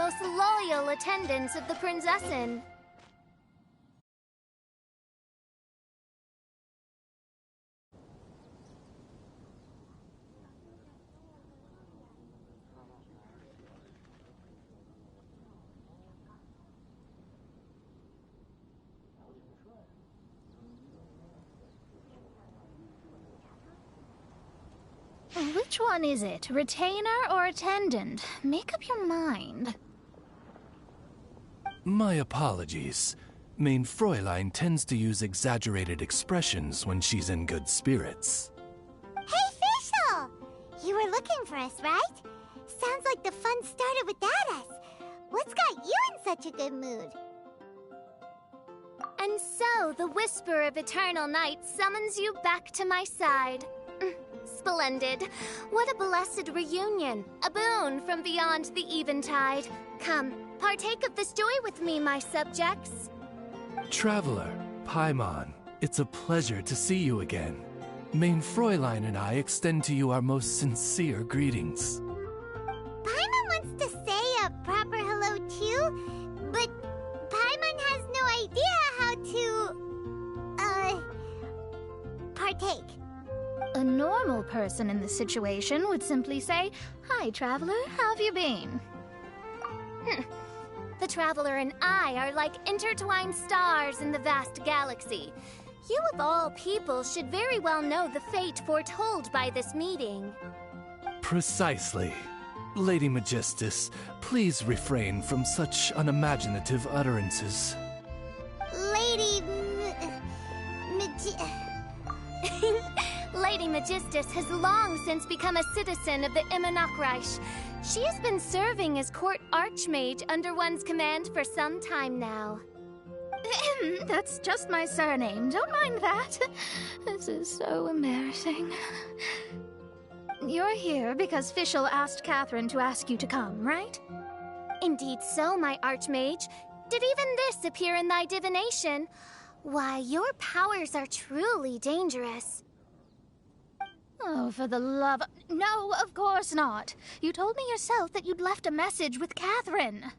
most loyal attendants of the Prinzessin. Which one is it? Retainer or attendant? Make up your mind. My apologies. Main Fräulein tends to use exaggerated expressions when she's in good spirits. Hey, Fischl! You were looking for us, right? Sounds like the fun started without us. What's got you in such a good mood? And so, the Whisper of Eternal Night summons you back to my side. Splendid. What a blessed reunion. A boon from beyond the eventide. Come, partake of this joy with me, my subjects. Traveler, Paimon, it's a pleasure to see you again. Main Fräulein and I extend to you our most sincere greetings. Paimon wants to say a proper hello too, but Paimon has no idea how to, partake. A normal person in this situation would simply say, "Hi, traveler, how have you been?" The Traveler and I are like intertwined stars in the vast galaxy. You of all people should very well know the fate foretold by this meeting. Precisely. Lady Magistus, please refrain from such unimaginative utterances. Lady Magistus has long since become a citizen of the Immonachreich. She has been serving as court archmage under one's command for some time now. That's just my surname. Don't mind that. This is so embarrassing. You're here because Fischl asked Catherine to ask you to come, right? Indeed so, my archmage. Did even this appear in thy divination? Why, your powers are truly dangerous. Oh, for the love of... No, of course not. You told me yourself that you'd left a message with Catherine.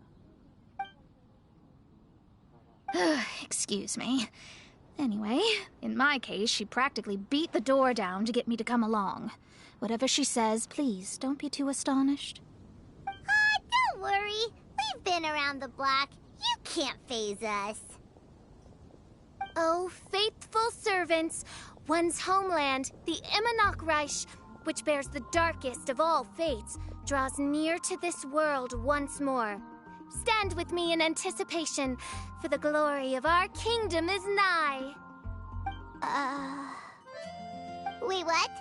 Excuse me. Anyway, in my case, she practically beat the door down to get me to come along. Whatever she says, please, don't be too astonished. Don't worry. We've been around the block. You can't faze us. Oh, faithful servants, one's homeland, the Immonachreich, which bears the darkest of all fates, draws near to this world once more. Stand with me in anticipation, for the glory of our kingdom is nigh. Wait, what?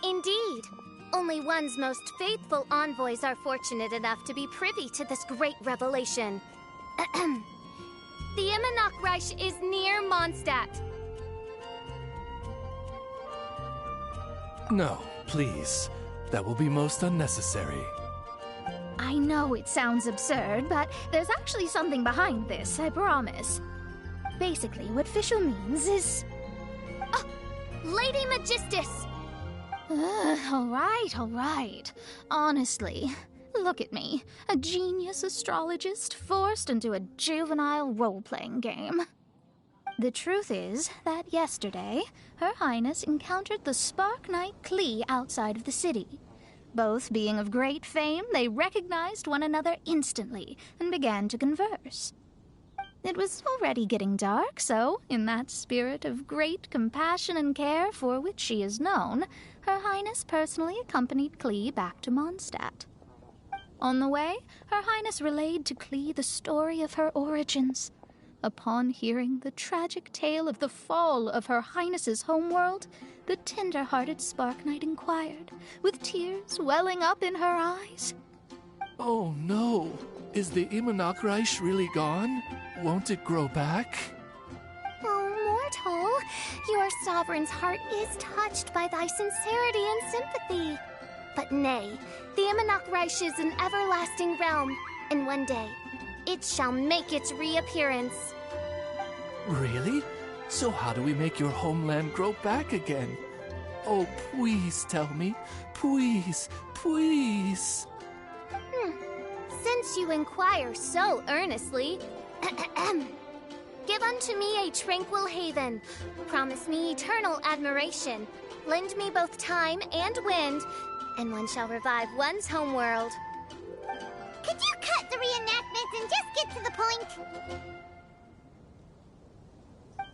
Indeed. Only one's most faithful envoys are fortunate enough to be privy to this great revelation. The Immonachreich is near Mondstadt. No, please. That will be most unnecessary. I know it sounds absurd, but there's actually something behind this, I promise. Basically, what Fischl means is... Oh, Lady Magistus! All right. Honestly, look at me. A genius astrologist forced into a juvenile role-playing game. The truth is that yesterday, Her Highness encountered the Spark Knight Klee outside of the city. Both being of great fame, they recognized one another instantly and began to converse. It was already getting dark, so, in that spirit of great compassion and care for which she is known, Her Highness personally accompanied Klee back to Mondstadt. On the way, Her Highness relayed to Klee the story of her origins. Upon hearing the tragic tale of the fall of Her Highness's homeworld, the tender-hearted Spark Knight inquired, with tears welling up in her eyes. Oh no! Is the Immonachreich really gone? Won't it grow back? Oh, mortal, your sovereign's heart is touched by thy sincerity and sympathy. But nay, the Immonachreich is an everlasting realm, and one day, it shall make its reappearance. Really? So how do we make your homeland grow back again? Oh, please tell me. Please, please. Since you inquire so earnestly, give unto me a tranquil haven. Promise me eternal admiration. Lend me both time and wind, and one shall revive one's homeworld. Could you cut the reenactment and just get to the point?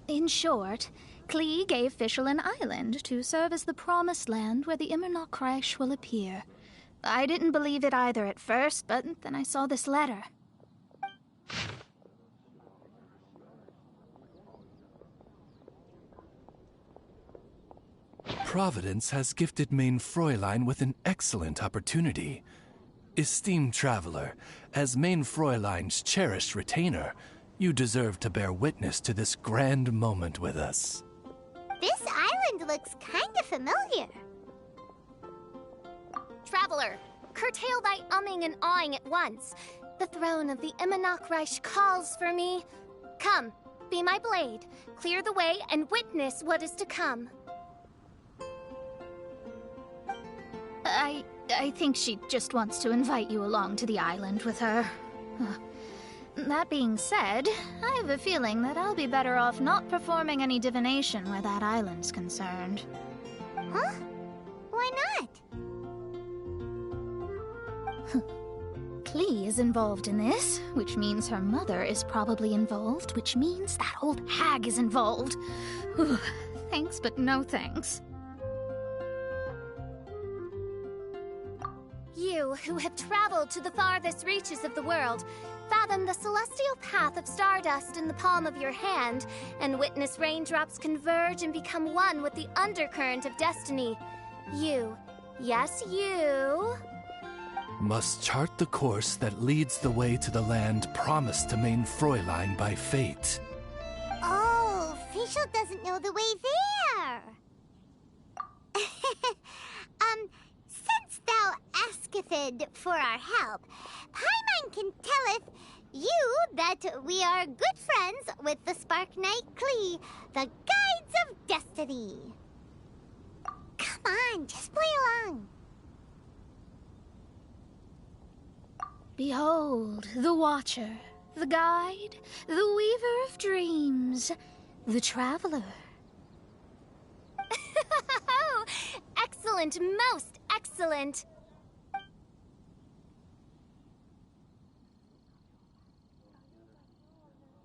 In short, Klee gave Fischl an island to serve as the promised land where the Immernoch Reich will appear. I didn't believe it either at first, but then I saw this letter. Providence has gifted Main Fräulein with an excellent opportunity. Esteemed traveler, as Main Fräulein's cherished retainer, you deserve to bear witness to this grand moment with us. This island looks kinda familiar. Traveler, curtail thy umming and awing at once. The throne of the Immernoch Reich calls for me. Come, be my blade, clear the way, and witness what is to come. I think she just wants to invite you along to the island with her. That being said, I have a feeling that I'll be better off not performing any divination where that island's concerned. Huh? Why not? Klee is involved in this, which means her mother is probably involved, which means that old hag is involved. Thanks, but no thanks. You, who have traveled to the farthest reaches of the world, fathom the celestial path of stardust in the palm of your hand, and witness raindrops converge and become one with the undercurrent of destiny. You, yes, you, must chart the course that leads the way to the land promised to Main Fräulein by fate. Oh, Fischl doesn't know the way there. Since thou asketh for our help, Paimon can telleth you that we are good friends with the Spark Knight Klee, the Guides of Destiny. Come on, just play along. Behold, the Watcher, the Guide, the Weaver of Dreams, the Traveler. Excellent, most excellent.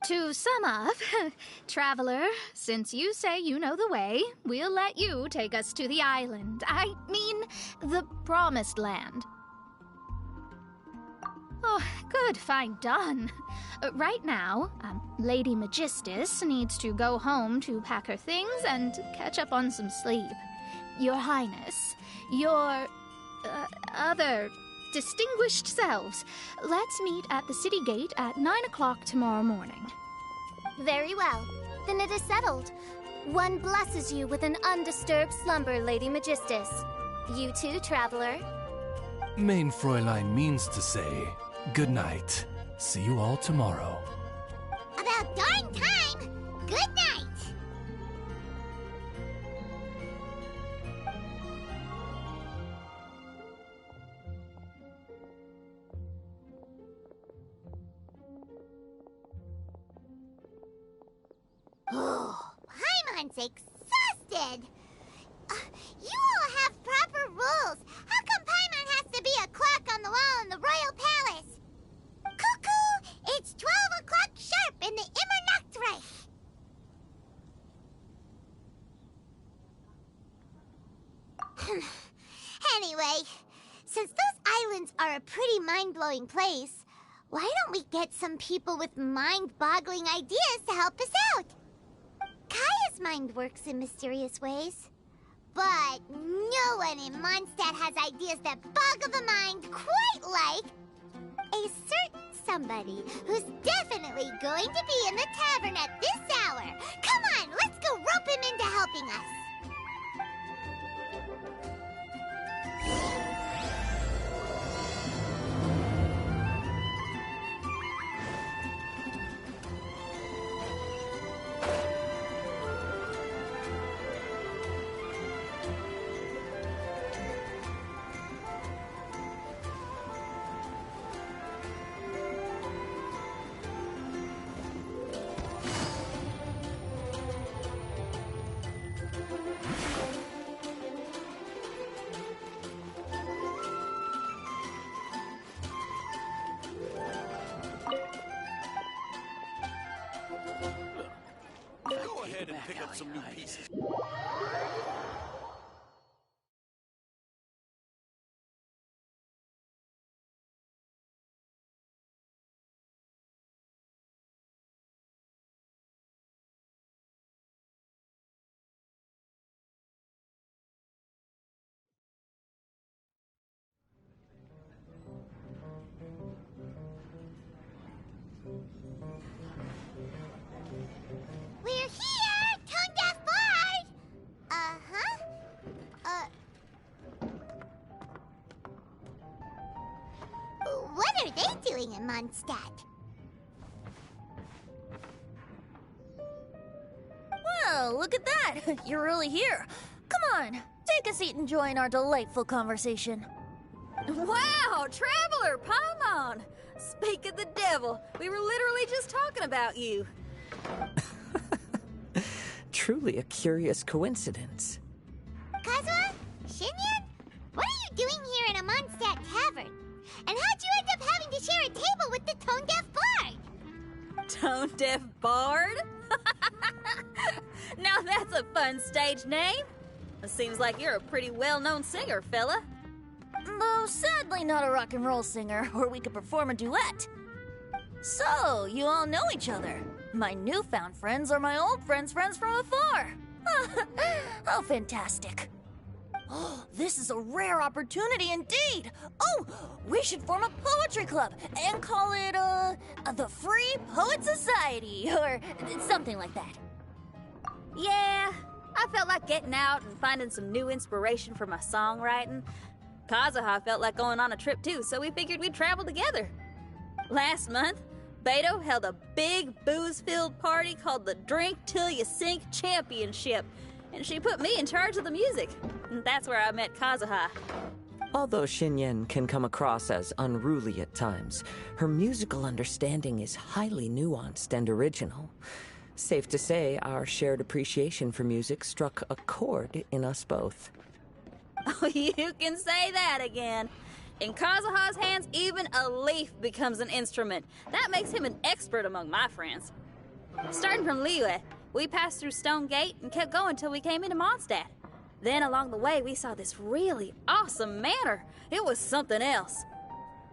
To sum up, Traveler, since you say you know the way, we'll let you take us to the island. I mean, the Promised Land. Oh, good, fine, done. Right now, Lady Magistus needs to go home to pack her things and catch up on some sleep. Your Highness, your other distinguished selves, let's meet at the city gate at 9 o'clock tomorrow morning. Very well. Then it is settled. One blesses you with an undisturbed slumber, Lady Magistus. You too, traveler. Main Fräulein means to say, good night. See you all tomorrow. About darn time! Good night! Oh, Paimon's exhausted! You all have proper rules. How come Paimon has to be a clock on the wall in the royal palace? Cuckoo! It's 12 o'clock sharp in the Immernachtreich! Anyway, since those islands are a pretty mind-blowing place, why don't we get some people with mind-boggling ideas to help us out? Kaya's mind works in mysterious ways. But no one in Mondstadt has ideas that boggle the mind quite like a certain somebody who's definitely going to be in the tavern at this hour. Come on, let's go rope him into helping us. Go ahead and pick up some new pieces. We're here! Tone Deaf Bard! Uh-huh. What are they doing in Mondstadt? Well, look at that! You're really here. Come on, take a seat and join our delightful conversation. Wow, Traveler, Paimon! Speak of the devil, we were literally just talking about you. Truly a curious coincidence. Kazuha? Shinyan? What are you doing here in a Mondstadt tavern? And how'd you end up having to share a table with the Tone Deaf Bard? Tone Deaf Bard? Now that's a fun stage name. It seems like you're a pretty well-known singer, fella. Though sadly not a rock and roll singer, or we could perform a duet. So, you all know each other. My newfound friends are my old friends' friends from afar. How fantastic. Oh, this is a rare opportunity indeed. Oh, we should form a poetry club and call it, the Free Poet Society, or something like that. Yeah, I felt like getting out and finding some new inspiration for my songwriting. Kazuha felt like going on a trip too, so we figured we'd travel together. Last month, Beto held a big booze-filled party called the Drink Till You Sink Championship, and she put me in charge of the music. And that's where I met Kazuha. Although Shinyen can come across as unruly at times, her musical understanding is highly nuanced and original. Safe to say, our shared appreciation for music struck a chord in us both. Oh, you can say that again. In Kazuha's hands, even a leaf becomes an instrument. That makes him an expert among my friends. Starting from Liyue, we passed through Stone Gate and kept going till we came into Mondstadt. Then along the way, we saw this really awesome manor. It was something else.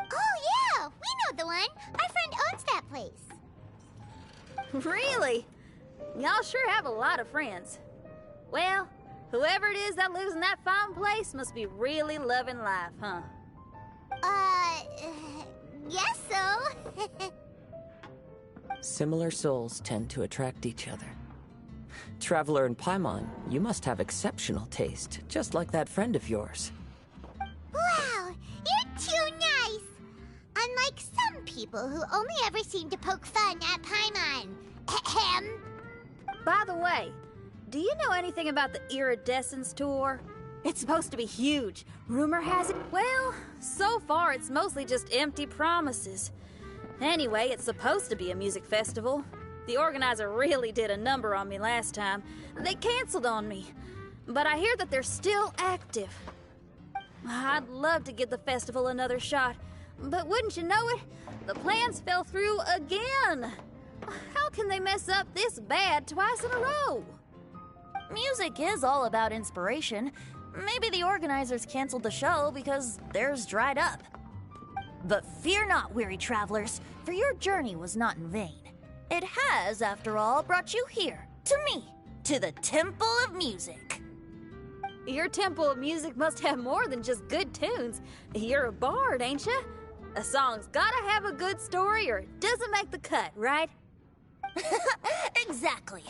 Oh, yeah! We know the one! Our friend owns that place. Really? Y'all sure have a lot of friends. Well, whoever it is that lives in that fine place must be really loving life, huh? Guess so. Similar souls tend to attract each other. Traveler and Paimon, you must have exceptional taste, just like that friend of yours. Wow, you're too nice! Unlike some people who only ever seem to poke fun at Paimon. Ahem. By the way, do you know anything about the Iridescence tour? It's supposed to be huge. Rumor has it. Well, so far it's mostly just empty promises. Anyway, it's supposed to be a music festival. The organizer really did a number on me last time. They canceled on me. But I hear that they're still active. I'd love to give the festival another shot. But wouldn't you know it, the plans fell through again. How can they mess up this bad twice in a row? Music is all about inspiration. Maybe the organizers canceled the show because theirs dried up. But fear not, weary travelers, for your journey was not in vain. It has, after all, brought you here, to me, to the Temple of Music. Your Temple of Music must have more than just good tunes. You're a bard, ain't ya? A song's gotta have a good story or it doesn't make the cut, right? Exactly.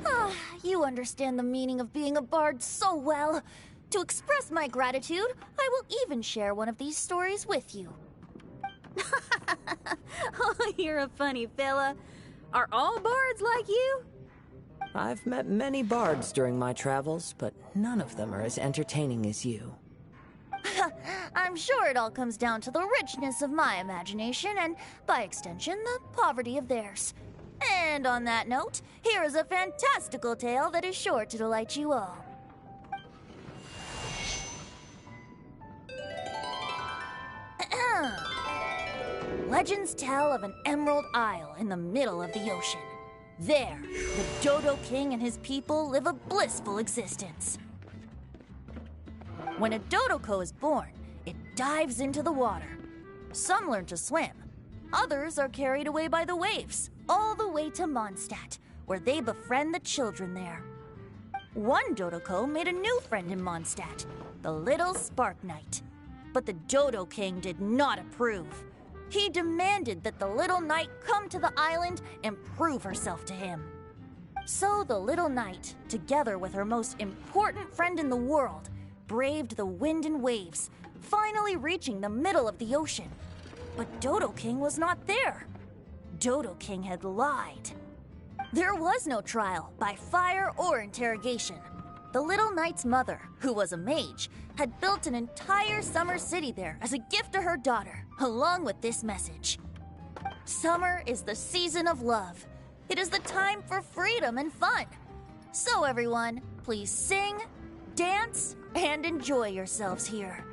Ah, you understand the meaning of being a bard so well. To express my gratitude, I will even share one of these stories with you. Oh, you're a funny fella. Are all bards like you? I've met many bards during my travels, but none of them are as entertaining as you. I'm sure it all comes down to the richness of my imagination and, by extension, the poverty of theirs. And on that note, here is a fantastical tale that is sure to delight you all. Legends tell of an emerald isle in the middle of the ocean. There, the Dodo King and his people live a blissful existence. When a Dodoko is born, it dives into the water. Some learn to swim. Others are carried away by the waves, all the way to Mondstadt, where they befriend the children there. One Dodoko made a new friend in Mondstadt, the little Spark Knight. But the Dodo King did not approve. He demanded that the little knight come to the island and prove herself to him. So the little knight, together with her most important friend in the world, braved the wind and waves, finally reaching the middle of the ocean. But Dodo King was not there. Dodo King had lied. There was no trial by fire or interrogation. The little knight's mother, who was a mage, had built an entire summer city there as a gift to her daughter, along with this message. Summer is the season of love. It is the time for freedom and fun. So everyone, please sing, dance, and enjoy yourselves here.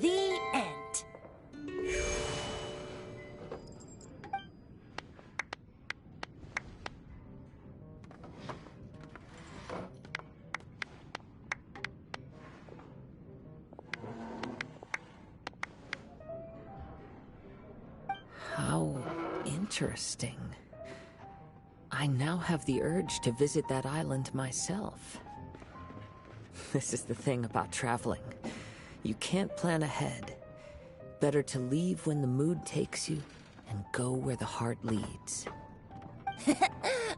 The end. How interesting. I now have the urge to visit that island myself. This is the thing about traveling. You can't plan ahead. Better to leave when the mood takes you and go where the heart leads.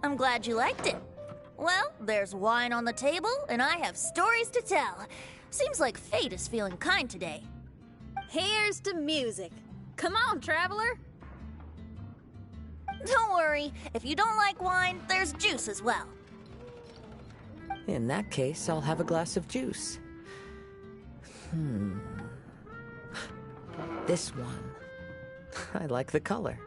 I'm glad you liked it. Well, there's wine on the table, and I have stories to tell. Seems like fate is feeling kind today. Here's to music. Come on, traveler. Don't worry, if you don't like wine, there's juice as well. In that case, I'll have a glass of juice. This one. I like the color.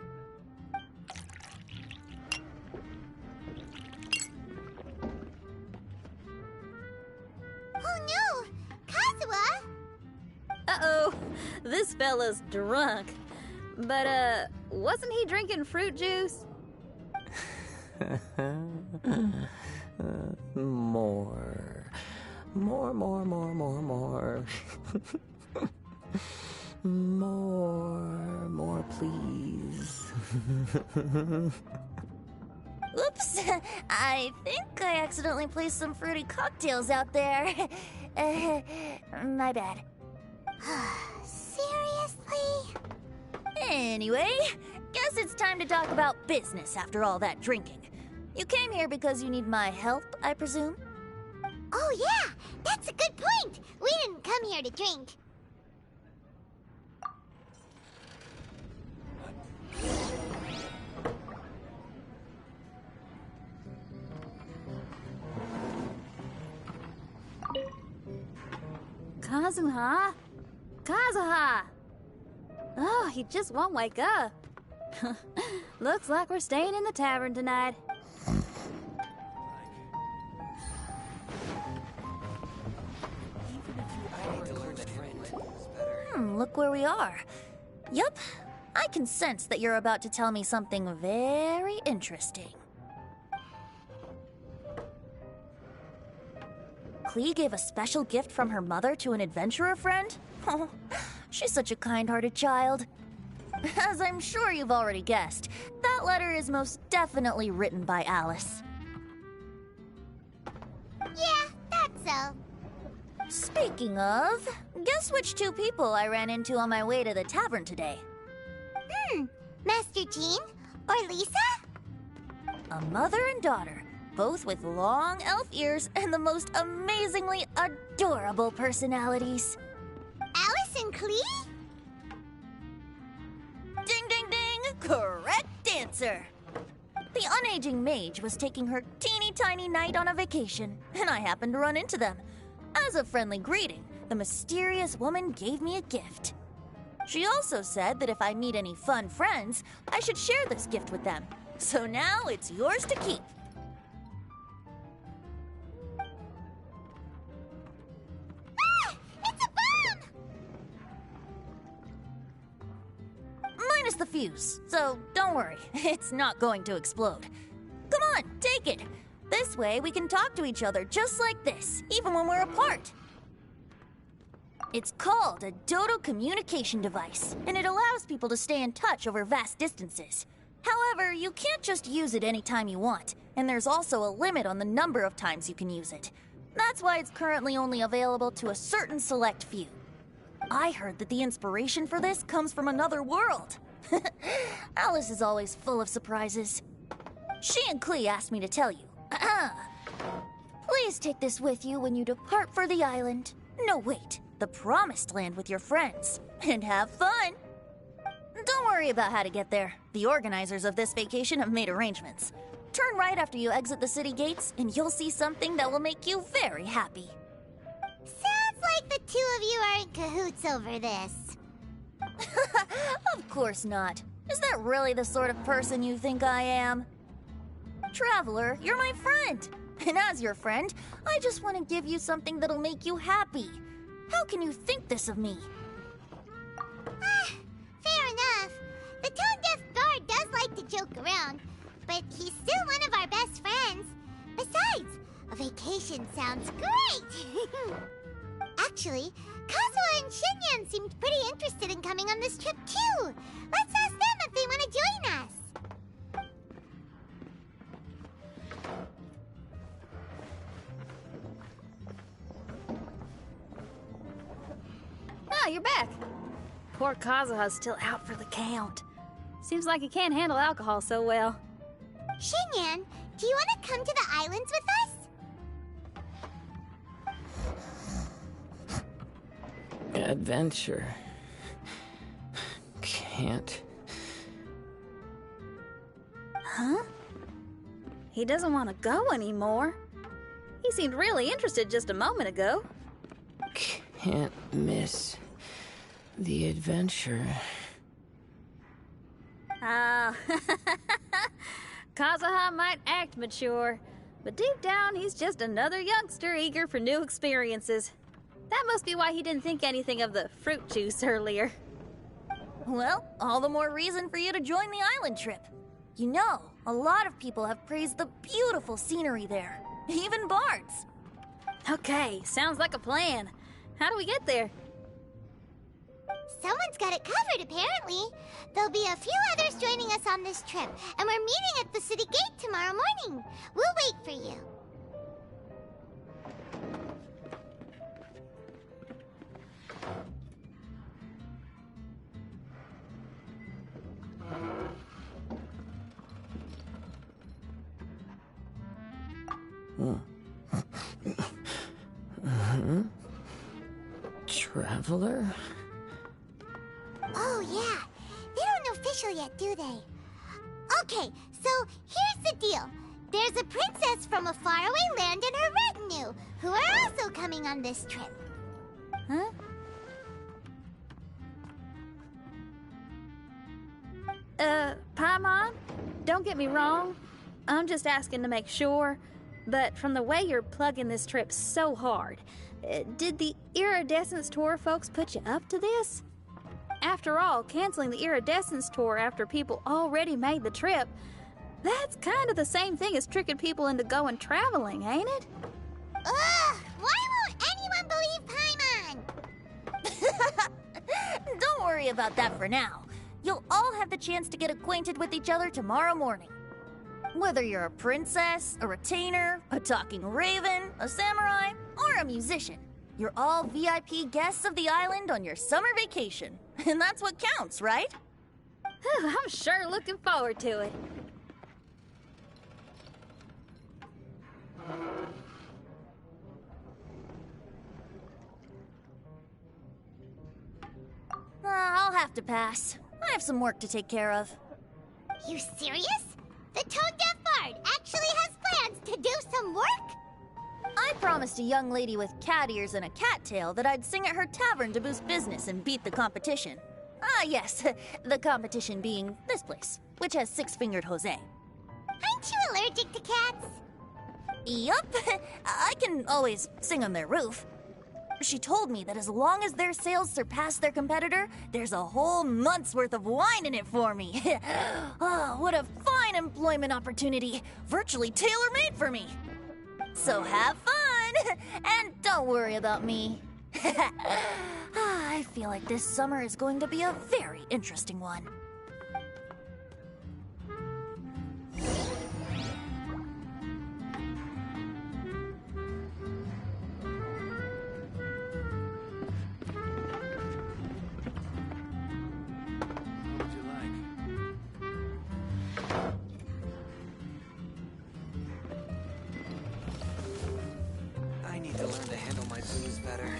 Oh no! Kazuha! Uh-oh, this fella's drunk. But, wasn't he drinking fruit juice? More. More, please. Oops, I think I accidentally placed some fruity cocktails out there. My bad. Seriously? Anyway, guess it's time to talk about business after all that drinking. You came here because you need my help, I presume? Oh yeah, that's a good point. We didn't come here to drink. Kazuha? Kazuha! Oh, he just won't wake up. Looks like we're staying in the tavern tonight. Look where we are. Yup, I can sense that you're about to tell me something very interesting. Klee gave a special gift from her mother to an adventurer friend? Oh, she's such a kind-hearted child. As I'm sure you've already guessed, that letter is most definitely written by Alice. Yeah, that's so. Speaking of, guess which two people I ran into on my way to the tavern today? Master Jean? Or Lisa? A mother and daughter, both with long elf ears and the most amazingly adorable personalities. Alice and Klee? Ding, ding, ding! Correct answer! The unaging mage was taking her teeny tiny knight on a vacation, and I happened to run into them. As a friendly greeting, the mysterious woman gave me a gift. She also said that if I meet any fun friends, I should share this gift with them. So now it's yours to keep. Ah! the fuse, so don't worry, it's not going to explode. Come on, take it. This way we can talk to each other just like this, even when we're apart. It's called a Dodo communication device, and it allows people to stay in touch over vast distances. However, you can't just use it anytime you want, and there's also a limit on the number of times you can use it. That's why it's currently only available to a certain select few. I heard that the inspiration for this comes from another world. Alice is always full of surprises. She and Klee asked me to tell you. Please take this with you when you depart for the island. No, wait. The Promised Land with your friends. And have fun. Don't worry about how to get there. The organizers of this vacation have made arrangements. Turn right after you exit the city gates, and you'll see something that will make you very happy. Sounds like the two of you are in cahoots over this. Of course not. Is that really the sort of person you think I am? Traveler, you're my friend. And as your friend, I just want to give you something that'll make you happy. How can you think this of me? Fair enough. The tone-deaf guard does like to joke around, but he's still one of our best friends. Besides, a vacation sounds great! Actually, Kazuha and Shinyan seemed pretty interested in coming on this trip too. Let's ask them if they want to join us. Ah, you're back. Poor Kazuha's still out for the count. Seems like he can't handle alcohol so well. Shinyan, do you want to come to the islands with us? Adventure. Can't. Huh? He doesn't want to go anymore. He seemed really interested just a moment ago. Can't miss the adventure. Ah, Kazuha might act mature, but deep down he's just another youngster eager for new experiences. That must be why he didn't think anything of the fruit juice earlier. Well, all the more reason for you to join the island trip. You know, a lot of people have praised the beautiful scenery there, even bards. Okay, sounds like a plan. How do we get there? Someone's got it covered, apparently. There'll be a few others joining us on this trip, and we're meeting at the city gate tomorrow morning. We'll wait for you. Traveler? Oh, yeah. They don't know official yet, do they? Okay, so here's the deal. There's a princess from a faraway land and her retinue, who are also coming on this trip. Huh? Paimon, don't get me wrong. I'm just asking to make sure. But from the way you're plugging this trip so hard, did the Iridescence Tour folks put you up to this? After all, canceling the Iridescence Tour after people already made the trip, that's kind of the same thing as tricking people into going traveling, ain't it? Ugh! Why won't anyone believe Paimon? Don't worry about that for now. You'll all have the chance to get acquainted with each other tomorrow morning. Whether you're a princess, a retainer, a talking raven, a samurai, or a musician, you're all VIP guests of the island on your summer vacation. And that's what counts, right? I'm sure looking forward to it. I'll have to pass. I have some work to take care of. You serious? The tone-deaf bard actually has plans to do some work? I promised a young lady with cat ears and a cat tail that I'd sing at her tavern to boost business and beat the competition. Ah, yes, the competition being this place, which has six-fingered Jose. Aren't you allergic to cats? Yup, I can always sing on their roof. She told me that as long as their sales surpass their competitor, there's a whole month's worth of wine in it for me. Oh, what a fine employment opportunity. Virtually tailor-made for me. So have fun, and don't worry about me. I feel like this summer is going to be a very interesting one. I need to learn to handle my booze better.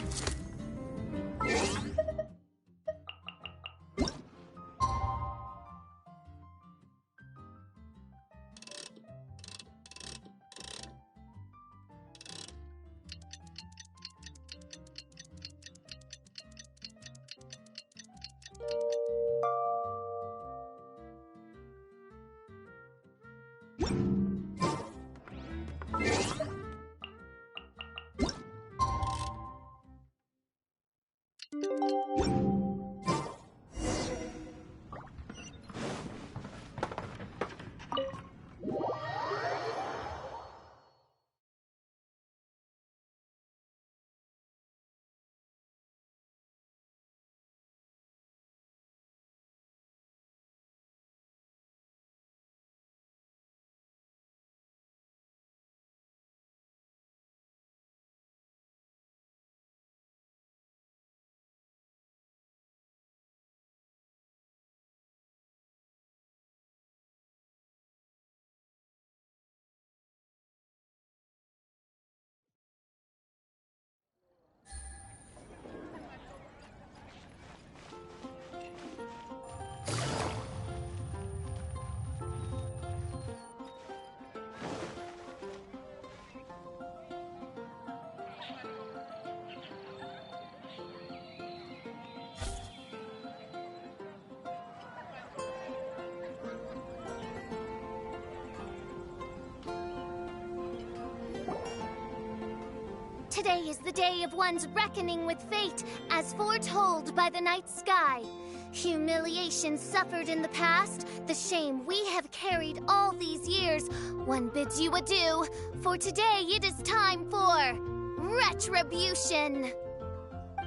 Today is the day of one's reckoning with fate, as foretold by the night sky. Humiliation suffered in the past, the shame we have carried all these years. One bids you adieu, for today it is time for retribution.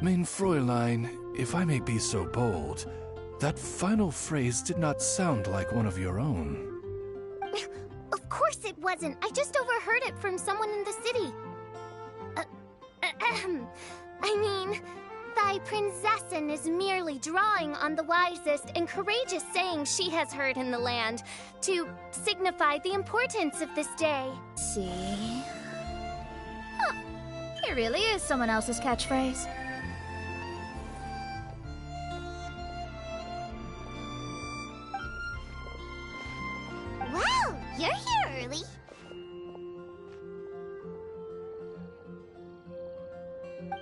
Mein Fräulein, if I may be so bold, that final phrase did not sound like one of your own. Of course it wasn't. I just overheard it from someone in the city. I mean, thy prinzessin is merely drawing on the wisest and courageous sayings she has heard in the land to signify the importance of this day. See? Huh. It really is someone else's catchphrase. Wow, you're here early.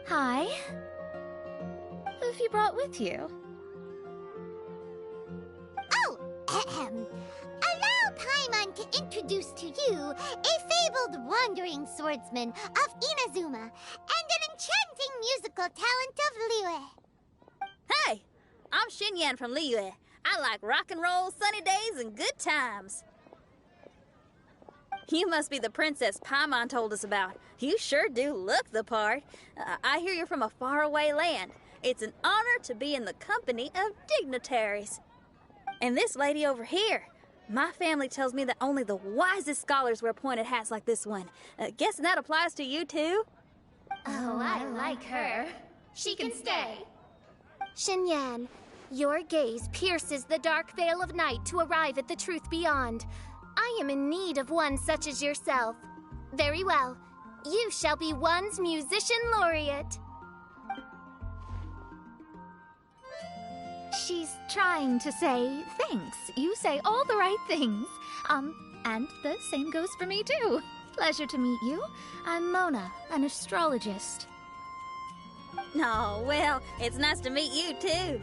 Hi. Who have you brought with you? Oh, ahem. Allow Paimon to introduce to you a fabled wandering swordsman of Inazuma and an enchanting musical talent of Liyue. Hey, I'm Xinyan from Liyue. I like rock and roll, sunny days, and good times. You must be the princess Paimon told us about. You sure do look the part. I hear you're from a faraway land. It's an honor to be in the company of dignitaries. And this lady over here, my family tells me that only the wisest scholars wear pointed hats like this one. Guessing that applies to you too? Oh, I like her. She can stay. Xinyan, your gaze pierces the dark veil of night to arrive at the truth beyond. I am in need of one such as yourself. Very well. You shall be one's musician laureate. She's trying to say thanks. You say all the right things. And the same goes for me too. Pleasure to meet you. I'm Mona, an astrologist. Oh, well, it's nice to meet you too.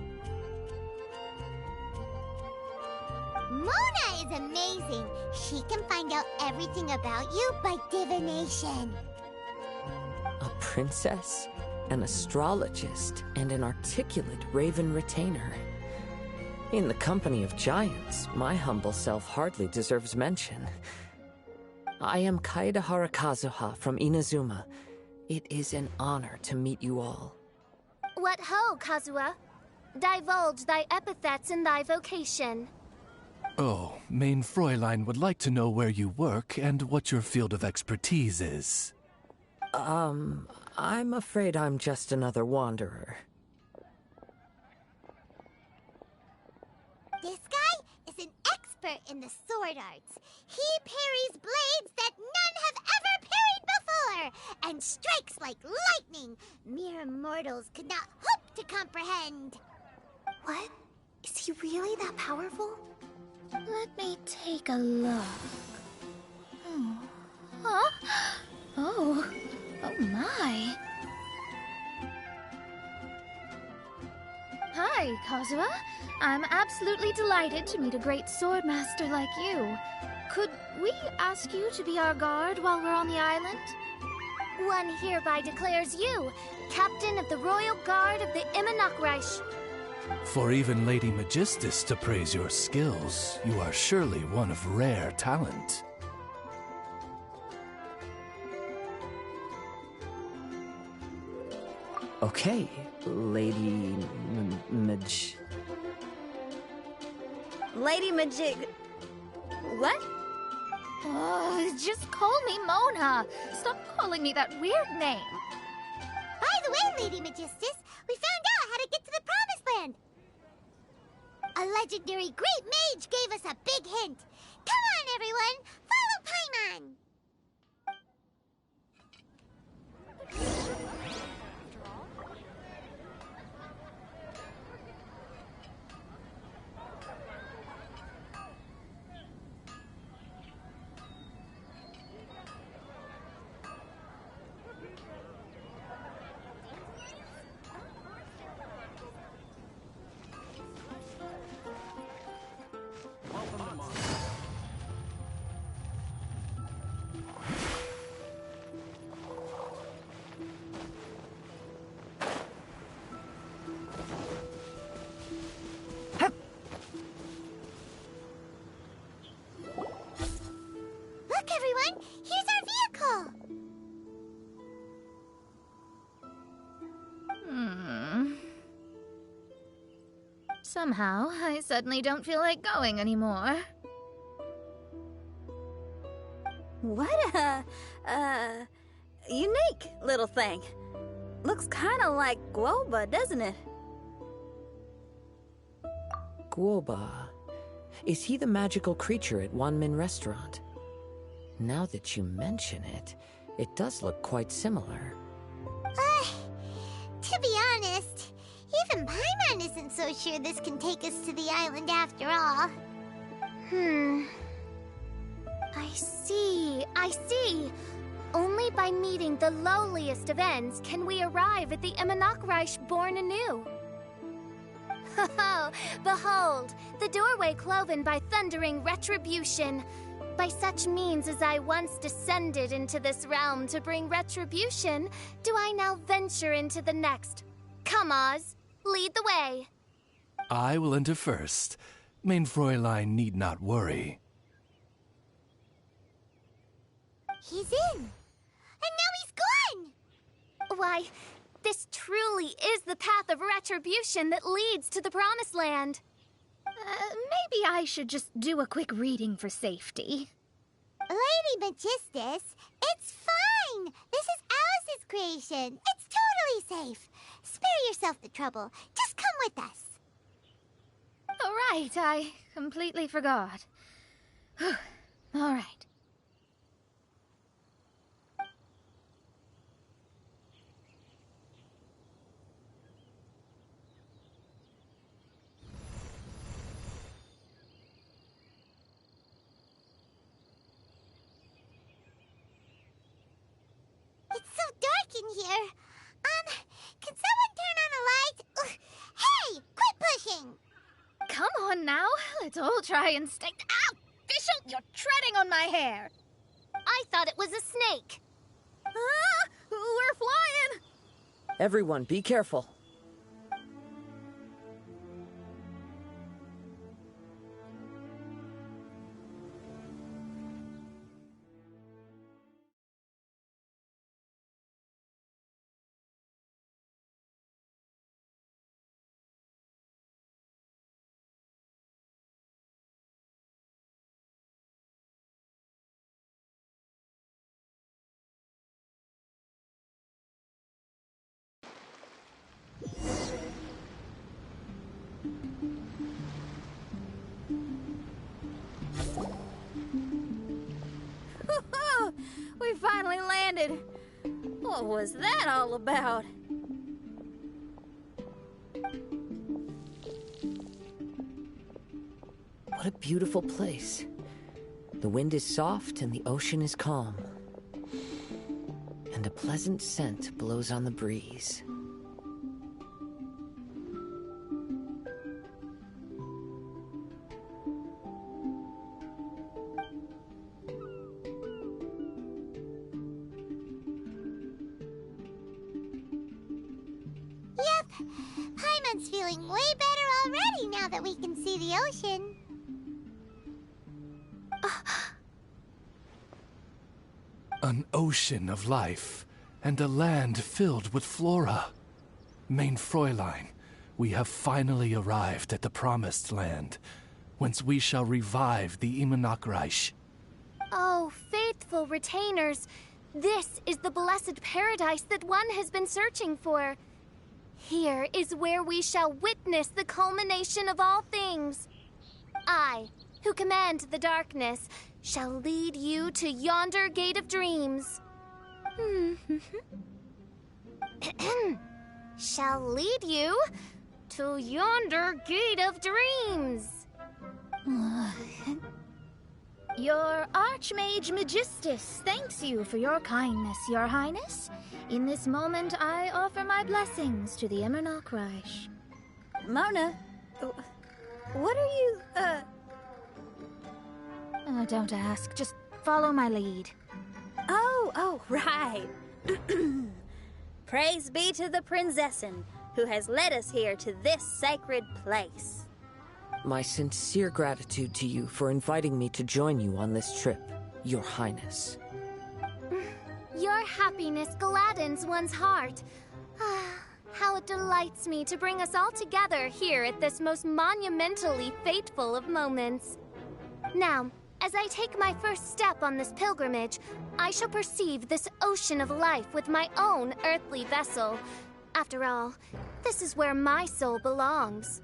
Mona is amazing. She can find out everything about you by divination. A princess? an astrologist, and an articulate raven retainer. In the company of giants, my humble self hardly deserves mention. I am Kaeda Harakazuha from Inazuma. It is an honor to meet you all. What ho, Kazuha? Divulge thy epithets and thy vocation. Oh, Main Fräulein would like to know where you work and what your field of expertise is. I'm afraid I'm just another wanderer. This guy is an expert in the sword arts. He parries blades that none have ever parried before, and strikes like lightning mere mortals could not hope to comprehend. What? Is he really that powerful? Let me take a look. Huh? Oh my. Hi, Kazuha. I'm absolutely delighted to meet a great swordmaster like you. Could we ask you to be our guard while we're on the island? One hereby declares you Captain of the Royal Guard of the Immonocreich. For even Lady Magistus to praise your skills, you are surely one of rare talent. Okay, Lady Lady Majig... What? Oh, just call me Mona. Stop calling me that weird name. By the way, Lady Magistus, we found out how to get to the Promised Land. A legendary great mage gave us a big hint. Come on, everyone, follow Paimon. Look, everyone, here's our vehicle. Somehow, I suddenly don't feel like going anymore. What a, unique little thing. Looks kind of like Guoba, doesn't it? Guoba. Is he the magical creature at Wanmin Restaurant? Now that you mention it, it does look quite similar. To be honest, even Paimon isn't so sure this can take us to the island after all. I see. Only by meeting the lowliest of ends can we arrive at the Immonocreich born anew. Ho, behold, the doorway cloven by thundering retribution. By such means as I once descended into this realm to bring retribution, do I now venture into the next. Come, Oz, lead the way. I will enter first. Main Fräulein need not worry. He's in. And now he's gone. Why, this truly is the path of retribution that leads to the Promised Land. Maybe I should just do a quick reading for safety. Lady Magistus, it's fine. This is Alice's creation. It's totally safe. Spare yourself the trouble. Just come with us. All right, I completely forgot. All right. It's so dark in here. Can someone turn on a light? Ugh. Hey, quit pushing. Come on now, let's all try and stay. Ow! Bishop, you're treading on my hair. I thought it was a snake. Ah, we're flying! Everyone, be careful. We finally landed. What was that all about? What a beautiful place. The wind is soft and the ocean is calm. And a pleasant scent blows on the breeze. Yep, Paimon's feeling way better already now that we can see the ocean. An ocean of life, and a land filled with flora. Mein Fräulein, we have finally arrived at the Promised Land, whence we shall revive the Immonach. Oh, faithful retainers, this is the blessed paradise that one has been searching for. Here is where we shall witness the culmination of all things. I, who command the darkness, shall lead you to yonder gate of dreams. Shall lead you to yonder gate of dreams. Your Archmage Magistus thanks you for your kindness, Your Highness. In this moment, I offer my blessings to the Immonach. Mona, what are you, Oh, don't ask. Just follow my lead. Oh, right. Praise be to the Prinzessin, who has led us here to this sacred place. My sincere gratitude to you for inviting me to join you on this trip, Your Highness. Your happiness gladdens one's heart. How it delights me to bring us all together here at this most monumentally fateful of moments. Now, as I take my first step on this pilgrimage, I shall perceive this ocean of life with my own earthly vessel. After all, this is where my soul belongs.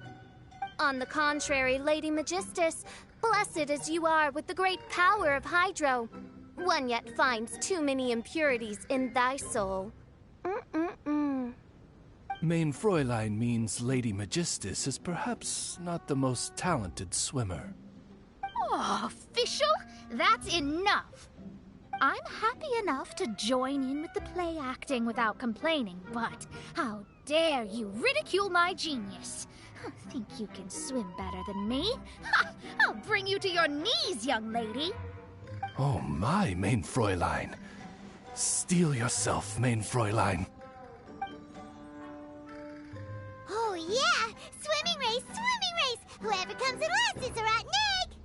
On the contrary, Lady Magistus, blessed as you are with the great power of Hydro, one yet finds too many impurities in thy soul. Mein Fräulein means Lady Magistus is perhaps not the most talented swimmer. Oh, official? That's enough. I'm happy enough to join in with the play acting without complaining, but how dare you ridicule my genius? Think you can swim better than me? Ha! I'll bring you to your knees, young lady. Oh my, Mein Fräulein. Steel yourself, Mein Fräulein. Oh yeah! Swimming race! Swimming race! Whoever comes in last is a rotten egg!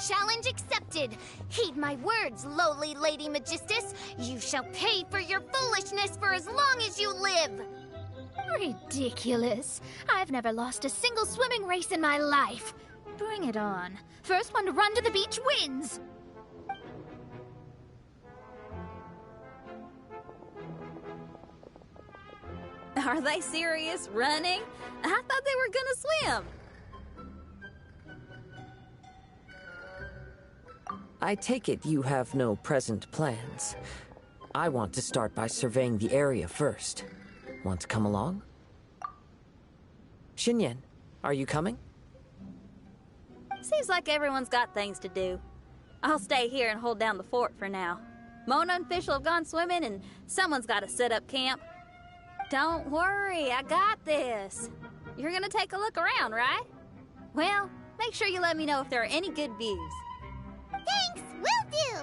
Challenge accepted. Heed my words, lowly Lady Magistus. You shall pay for your foolishness for as long as you live. Ridiculous. I've never lost a single swimming race in my life. Bring it on. First one to run to the beach wins. Are they serious? Running? I thought they were gonna swim. I take it you have no present plans. I want to start by surveying the area first. Want to come along? Xinyan, are you coming? Seems like everyone's got things to do. I'll stay here and hold down the fort for now. Mona and Fischl have gone swimming, and someone's got to set up camp. Don't worry, I got this. You're gonna take a look around, right? Well, make sure you let me know if there are any good views. Thanks, will do!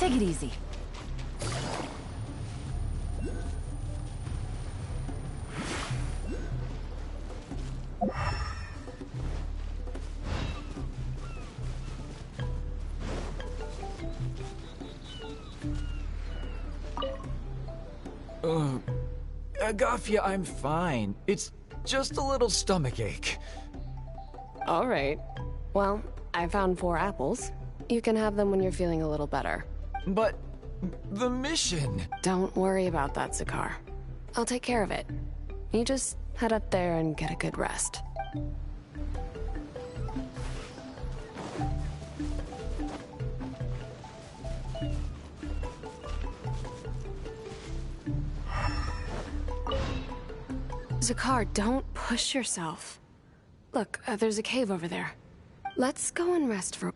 Take it easy. Agafia, I'm fine. It's just a little stomachache. All right. Well, I found 4 apples. You can have them when you're feeling a little better. But the mission... Don't worry about that, Zakar. I'll take care of it. You just head up there and get a good rest. Zakar, don't push yourself. Look, there's a cave over there. Let's go and rest for...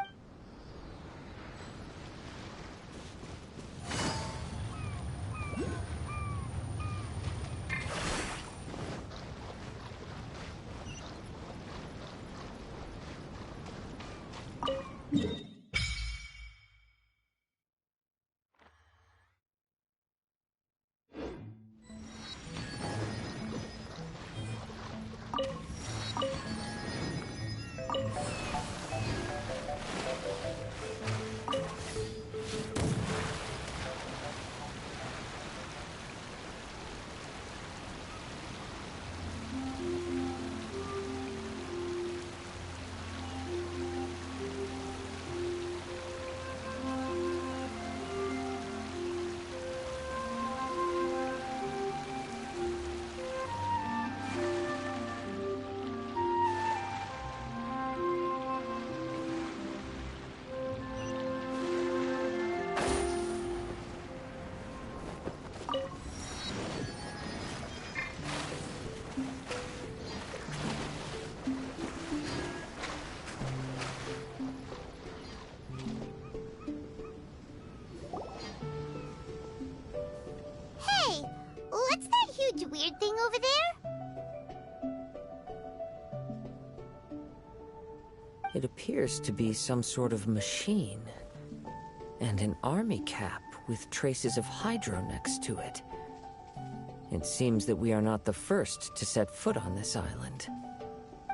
What's that huge weird thing over there? It appears to be some sort of machine. And an army cap with traces of hydro next to it. It seems that we are not the first to set foot on this island.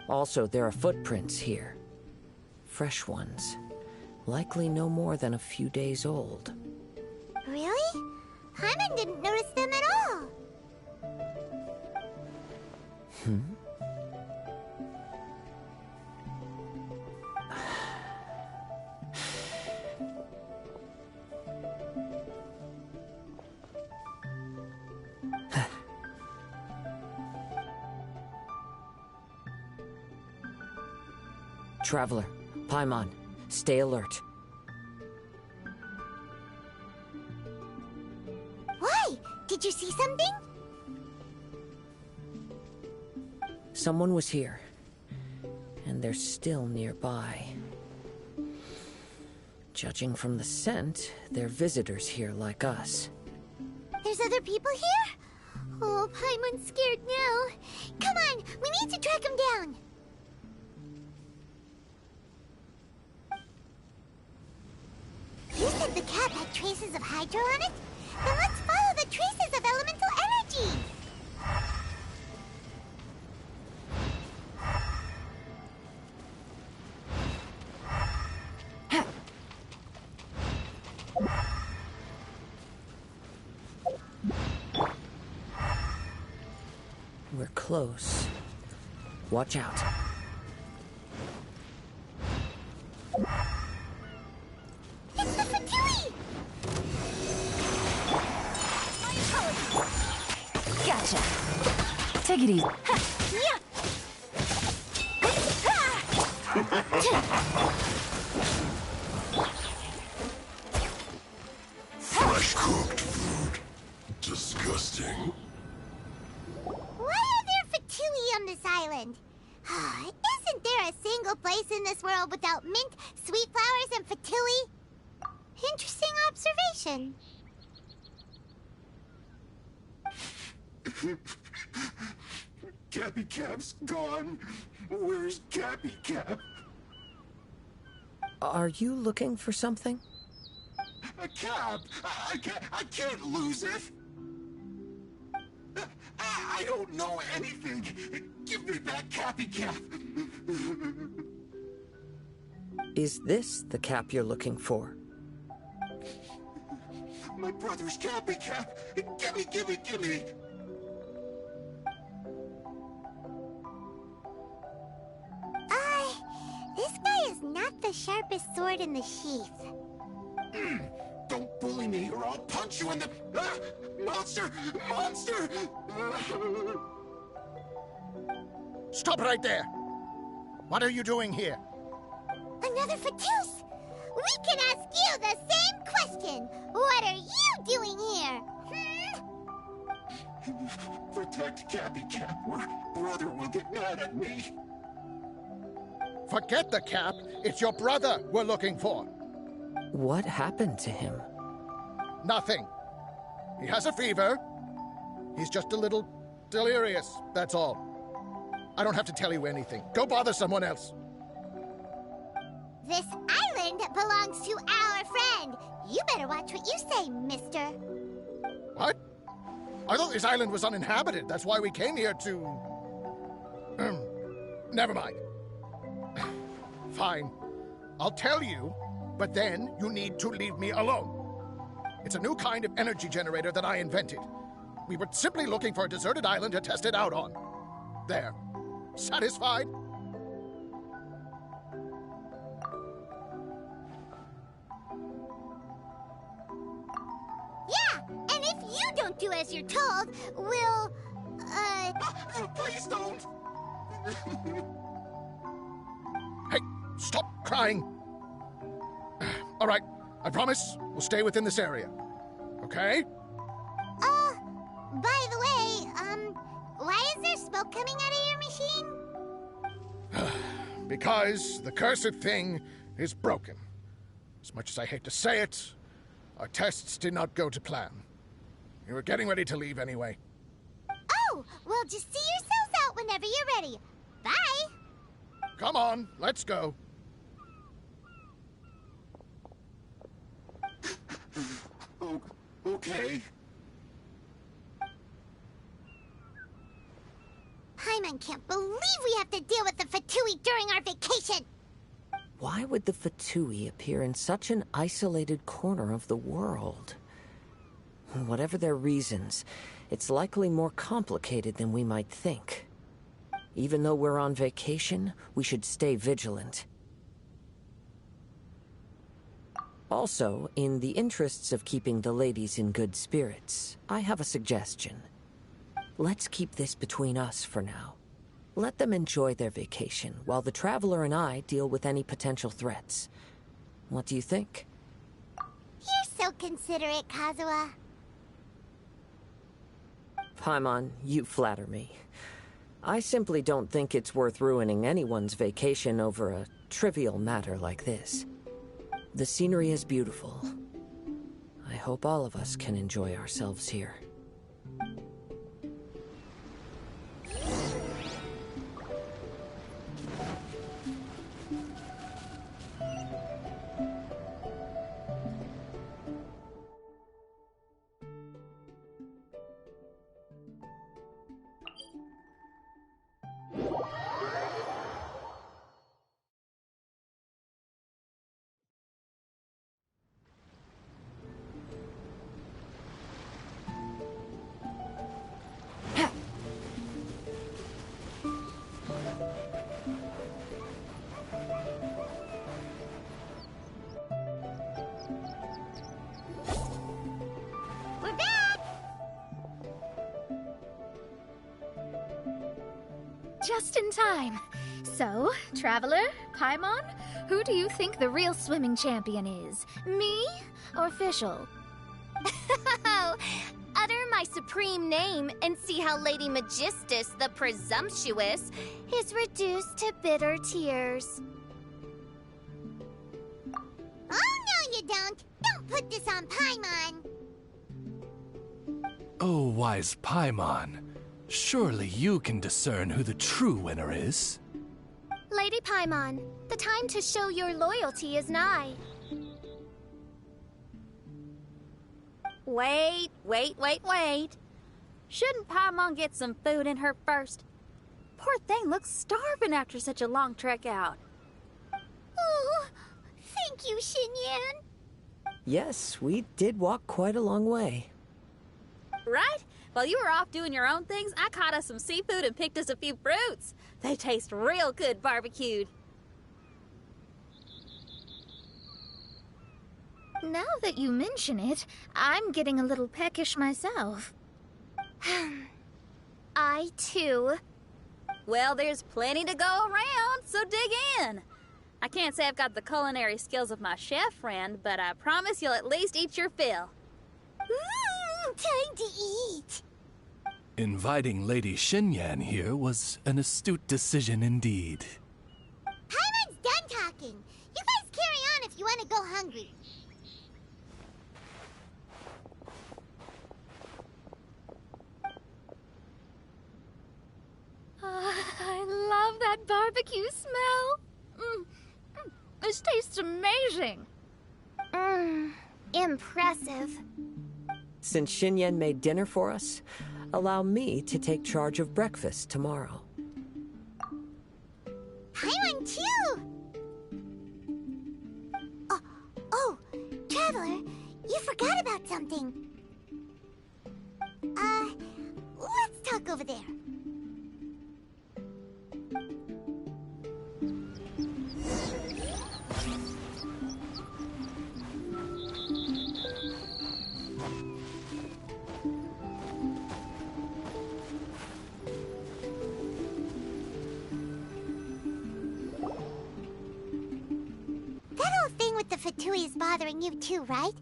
Also, there are footprints here. Fresh ones. Likely no more than a few days old. Really? Paimon didn't notice them at all. Traveler, Paimon, stay alert. Why? Did you see something? Someone was here, and they're still nearby. Judging from the scent, they're visitors here like us. There's other people here? Oh, Paimon's scared now. Come on, we need to track him down. You said the cap had traces of hydro on it? Then let's follow the traces of elemental energy! We're close. Watch out. It's the Fatui! Gotcha. Take it easy. Fresh cooked food. Disgusting. Why are there Fatui on this island? Isn't there a single place in this world without mint, sweet flowers, and Fatui? Interesting observation. Cappy Cap's gone. Where's Cappy Cap? Are you looking for something? A cap! I can't lose it! I don't know anything! Give me that Cappy Cap! Is this the cap you're looking for? My brother's Cappy Cap! Gimme! This guy is not the sharpest sword in the sheath. Don't bully me or I'll punch you in the... Monster! Stop right there! What are you doing here? Another Fatous! We can ask you the same question! What are you doing here? Protect Cappy Cap or brother will get mad at me. Forget the cap. It's your brother we're looking for. What happened to him? Nothing. He has a fever. He's just a little delirious, that's all. I don't have to tell you anything. Go bother someone else. This island belongs to our friend. You better watch what you say, mister. What? I thought this island was uninhabited. That's why we came here to... Never mind. Fine. I'll tell you, but then you need to leave me alone. It's a new kind of energy generator that I invented. We were simply looking for a deserted island to test it out on. There. Satisfied? Yeah, and if you don't do as you're told, we'll, Please don't! Hey, stop crying. All right, I promise we'll stay within this area. Okay? By the way, why is there smoke coming out of your machine? Because the cursed thing is broken. As much as I hate to say it, our tests did not go to plan. We were getting ready to leave anyway. Oh, well, just see yourselves out whenever you're ready. Bye! Come on, let's go. Okay. Paimon can't believe we have to deal with the Fatui during our vacation! Why would the Fatui appear in such an isolated corner of the world? Whatever their reasons, it's likely more complicated than we might think. Even though we're on vacation, we should stay vigilant. Also, in the interests of keeping the ladies in good spirits, I have a suggestion. Let's keep this between us for now. Let them enjoy their vacation, while the Traveler and I deal with any potential threats. What do you think? You're so considerate, Kazuha. Paimon, you flatter me. I simply don't think it's worth ruining anyone's vacation over a trivial matter like this. The scenery is beautiful. I hope all of us can enjoy ourselves here. We're back! Just in time. So, Traveler, Paimon, who do you think the real swimming champion is? Me or Fischl? Utter my supreme name and see how Lady Magistus the Presumptuous is reduced to bitter tears. Oh, no you don't! Don't put this on Paimon! Oh, wise Paimon. Surely you can discern who the true winner is. Lady Paimon, the time to show your loyalty is nigh. Wait. Shouldn't Paimon get some food in her first? Poor thing looks starving after such a long trek out. Oh, thank you, Xinyan. Yes, we did walk quite a long way. Right? While you were off doing your own things, I caught us some seafood and picked us a few fruits. They taste real good barbecued. Now that you mention it, I'm getting a little peckish myself. I, too. Well, there's plenty to go around, so dig in. I can't say I've got the culinary skills of my chef friend, but I promise you'll at least eat your fill. Time to eat. Inviting Lady Xinyan here was an astute decision indeed. Paimon's done talking. You guys carry on if you want to go hungry. I love that barbecue smell. This tastes amazing. Impressive. Since Xinyan made dinner for us, allow me to take charge of breakfast tomorrow. Paimon too. Oh, Traveler, you forgot about something. Let's talk over there. That whole thing with the Fatui is bothering you too, right?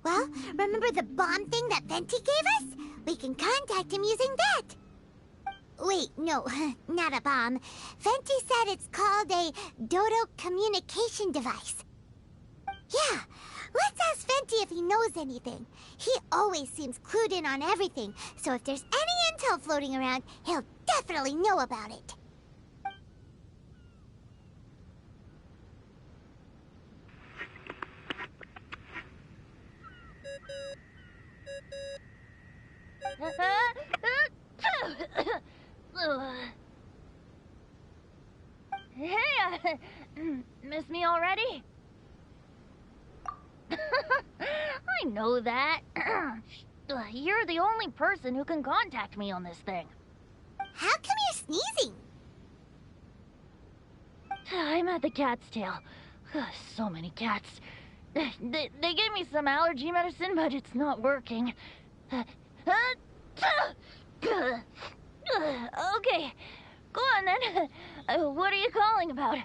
Well, remember the bomb thing that Venti gave us? We can contact him using that. Wait, no, not a bomb. Venti said it's called a Dodo communication device. Yeah, let's ask Venti if he knows anything. He always seems clued in on everything, so if there's any intel floating around, he'll definitely know about it. Hey, miss me already? I know that. You're the only person who can contact me on this thing. How come you're sneezing? I'm at the cat's tail. So many cats. They gave me some allergy medicine, but it's not working. Okay, go on then. What are you calling about?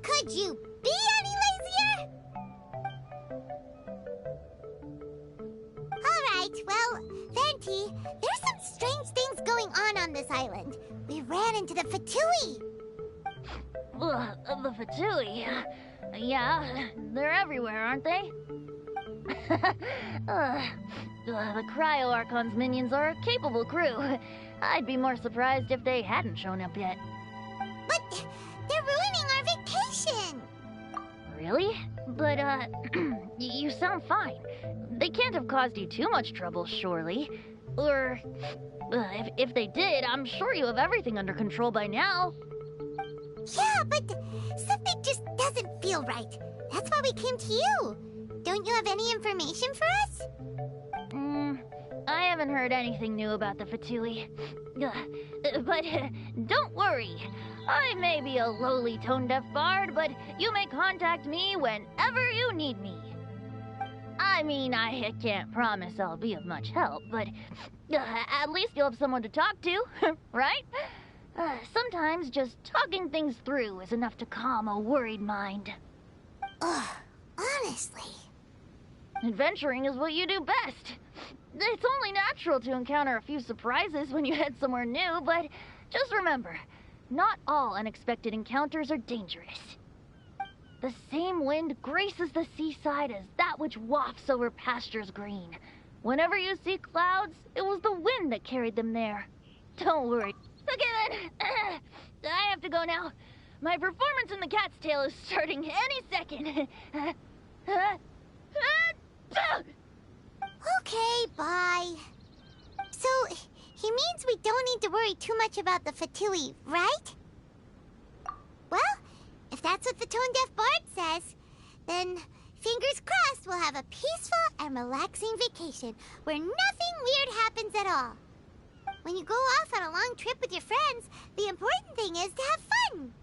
Could you be any lazier? Alright, well, Venti, there's some strange things going on this island. We ran into the Fatui. The Fatui? Yeah, they're everywhere, aren't they? The Cryo Archon's minions are a capable crew. I'd be more surprised if they hadn't shown up yet. But they're ruining our vacation. Really? But, you sound fine. They can't have caused you too much trouble, surely. Or, if they did, I'm sure you have everything under control by now. Yeah, but something just doesn't feel right. That's why we came to you. Don't you have any information for us? I haven't heard anything new about the Fatui. But don't worry. I may be a lowly tone-deaf bard, but you may contact me whenever you need me. I mean, I can't promise I'll be of much help, but at least you'll have someone to talk to, right? Sometimes just talking things through is enough to calm a worried mind. Honestly. Adventuring is what you do best. It's only natural to encounter a few surprises when you head somewhere new, but just remember, not all unexpected encounters are dangerous. The same wind graces the seaside as that which wafts over pastures green. Whenever you see clouds, it was the wind that carried them there. Don't worry. Okay then, I have to go now. My performance in the Cat's Tail is starting any second. Okay, bye. So, he means we don't need to worry too much about the Fatui, right? Well, if that's what the tone-deaf bard says, then fingers crossed we'll have a peaceful and relaxing vacation where nothing weird happens at all. When you go off on a long trip with your friends, the important thing is to have fun.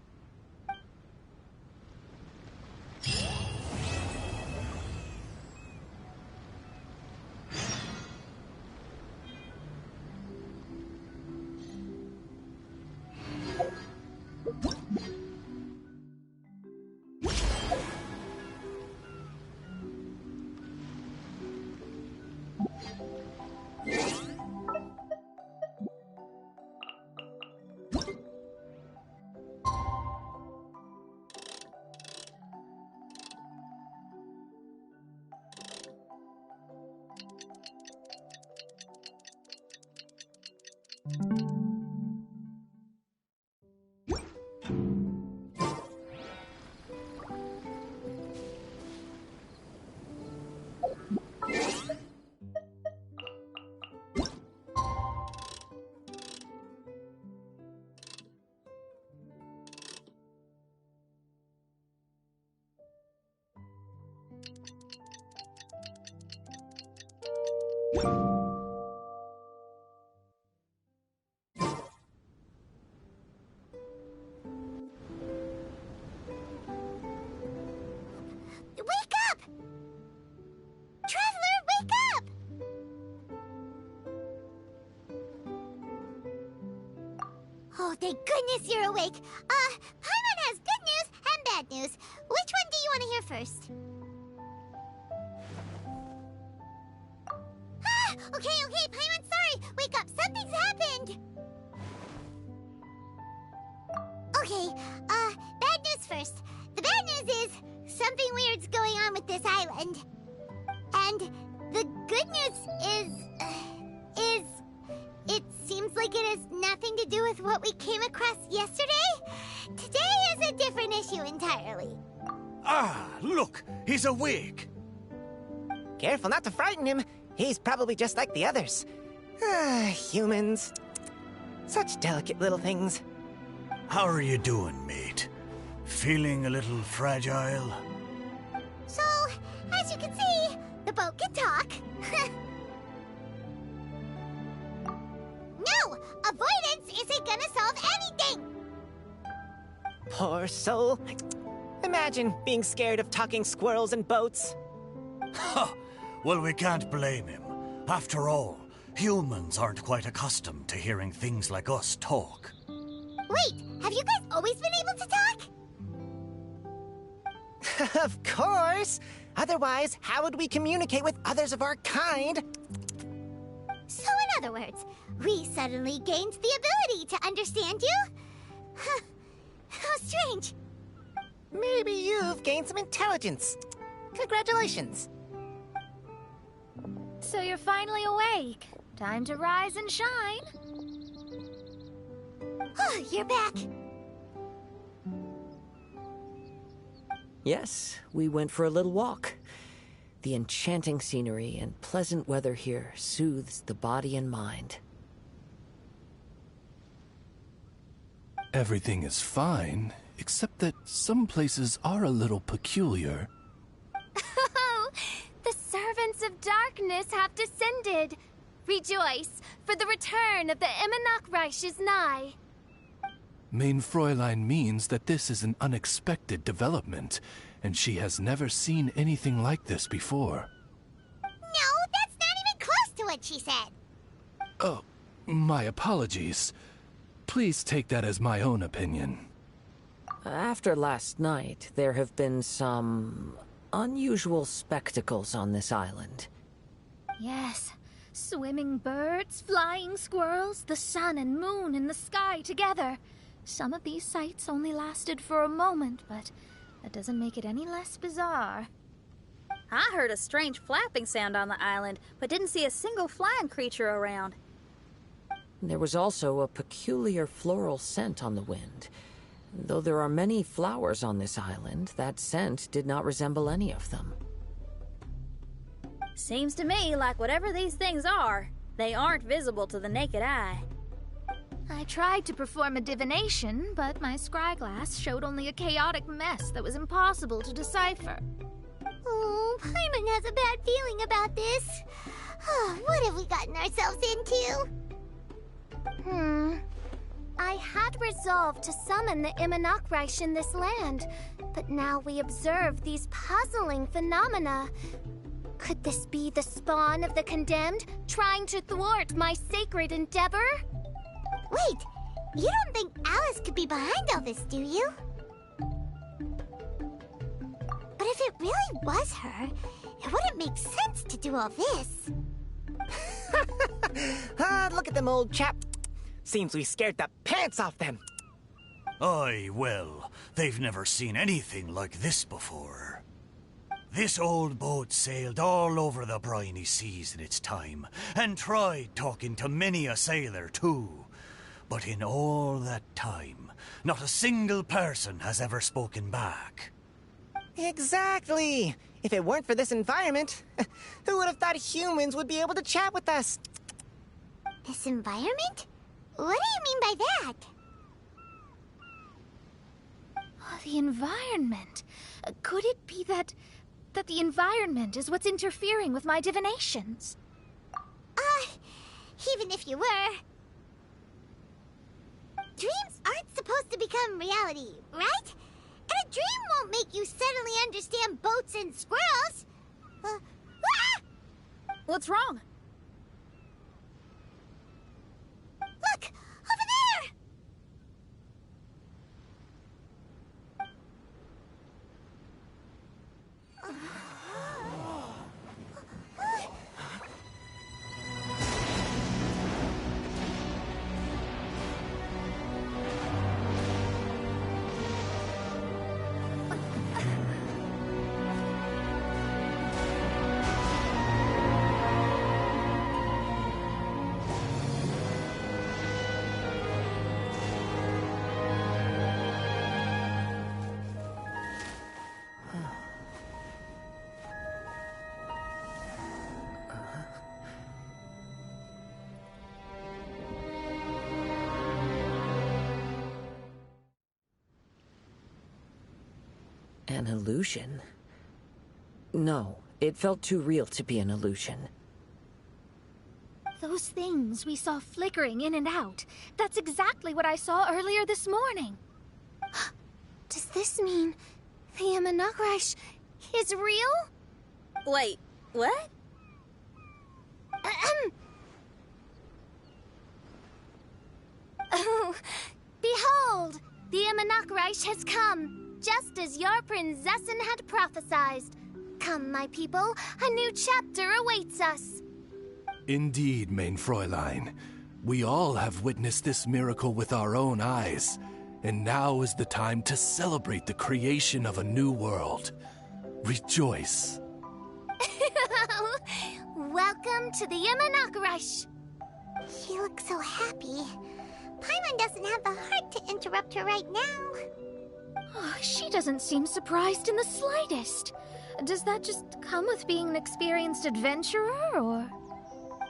Wake up! Traveler, wake up! Oh, thank goodness you're awake. Paimon has good news and bad news. Which one do you want to hear first? Okay, Paimon, sorry. Wake up, something's happened. Okay, bad news first. The bad news is something weird's going on with this island. And the good news is it seems like it has nothing to do with what we came across yesterday. Today is a different issue entirely. Ah, look, he's awake. Careful not to frighten him. He's probably just like the others. Ah, humans. Such delicate little things. How are you doing, mate? Feeling a little fragile? So, as you can see, the boat can talk. No! Avoidance isn't gonna solve anything! Poor soul. Imagine being scared of talking squirrels and boats. Ha! Well, we can't blame him. After all, humans aren't quite accustomed to hearing things like us talk. Wait, have you guys always been able to talk? Of course! Otherwise, how would we communicate with others of our kind? So in other words, we suddenly gained the ability to understand you? Huh. How strange. Maybe you've gained some intelligence. Congratulations. So you're finally awake. Time to rise and shine. Oh, you're back. Yes, we went for a little walk. The enchanting scenery and pleasant weather here soothes the body and mind. Everything is fine, except that some places are a little peculiar. Oh, the servants of darkness have descended. Rejoice, for the return of the Imanok Reich is nigh. Main Fräulein means that this is an unexpected development, and she has never seen anything like this before. No, that's not even close to what she said. Oh, my apologies. Please take that as my own opinion. After last night, there have been some unusual spectacles on this island. Yes, swimming birds, flying squirrels, the sun and moon in the sky together. Some of these sights only lasted for a moment, but That doesn't make it any less bizarre. I heard a strange flapping sound on the island, but didn't see a single flying creature around. There was also a peculiar floral scent on the wind. Though there are many flowers on this island, that scent did not resemble any of them. Seems to me like whatever these things are, they aren't visible to the naked eye. I tried to perform a divination, but my scryglass showed only a chaotic mess that was impossible to decipher. Oh, Paimon has a bad feeling about this. What have we gotten ourselves into? I had resolved to summon the Immonocreish in this land, but now we observe these puzzling phenomena. Could this be the spawn of the condemned, trying to thwart my sacred endeavor? Wait, you don't think Alice could be behind all this, do you? But if it really was her, it wouldn't make sense to do all this. Look at them, old chap. Seems we scared the pants off them. Aye, well, they've never seen anything like this before. This old boat sailed all over the briny seas in its time, and tried talking to many a sailor too. But in all that time, not a single person has ever spoken back. Exactly. If it weren't for this environment, who would have thought humans would be able to chat with us? This environment? What do you mean by that? Oh, the environment. Could it be that the environment is what's interfering with my divinations? Even if you were... Dreams aren't supposed to become reality, right? And a dream won't make you suddenly understand boats and squirrels. What's wrong? Look! Over there! An illusion? No, it felt too real to be an illusion. Those things we saw flickering in and out, that's exactly what I saw earlier this morning. Does this mean the Immonocreish is real? Wait, what? Oh, behold! The Immonocreish has come, just as your Prinzessin had prophesied. Come, my people, a new chapter awaits us. Indeed, Main Fräulein. We all have witnessed this miracle with our own eyes, and now is the time to celebrate the creation of a new world. Rejoice. Welcome to the Immonocreish. She looks so happy. Paimon doesn't have the heart to interrupt her right now. Oh, she doesn't seem surprised in the slightest. Does that just come with being an experienced adventurer, or...?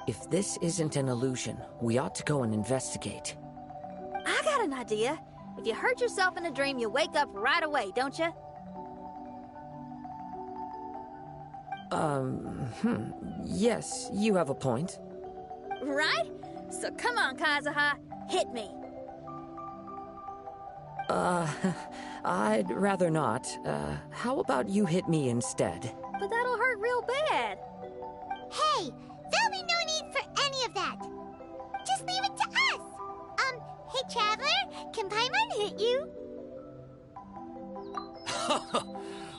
If this isn't an illusion, we ought to go and investigate. I got an idea. If you hurt yourself in a dream, you wake up right away, don't you? Yes, you have a point. Right? So come on, Kazuha, hit me. I'd rather not. How about you hit me instead? But that'll hurt real bad. Hey, there'll be no need for any of that. Just leave it to us. Hey, Traveler, can Paimon hit you?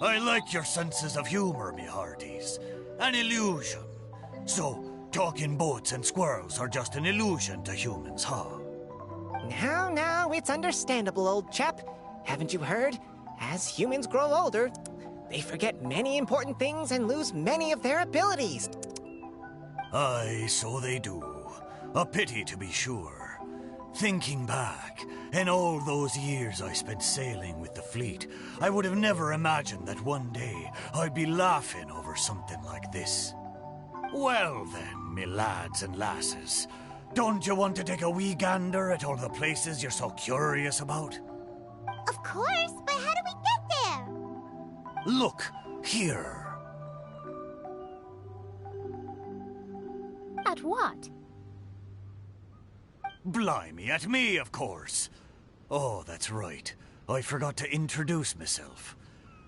I like your senses of humor, me hearties. An illusion. So, talking boats and squirrels are just an illusion to humans, huh? Now, it's understandable, old chap. Haven't you heard? As humans grow older, they forget many important things and lose many of their abilities. Aye, so they do. A pity to be sure. Thinking back, in all those years I spent sailing with the fleet, I would have never imagined that one day I'd be laughing over something like this. Well then, me lads and lasses, don't you want to take a wee gander at all the places you're so curious about? Of course, but how do we get there? Look, here. At what? Blimey, at me, of course. Oh, that's right. I forgot to introduce myself.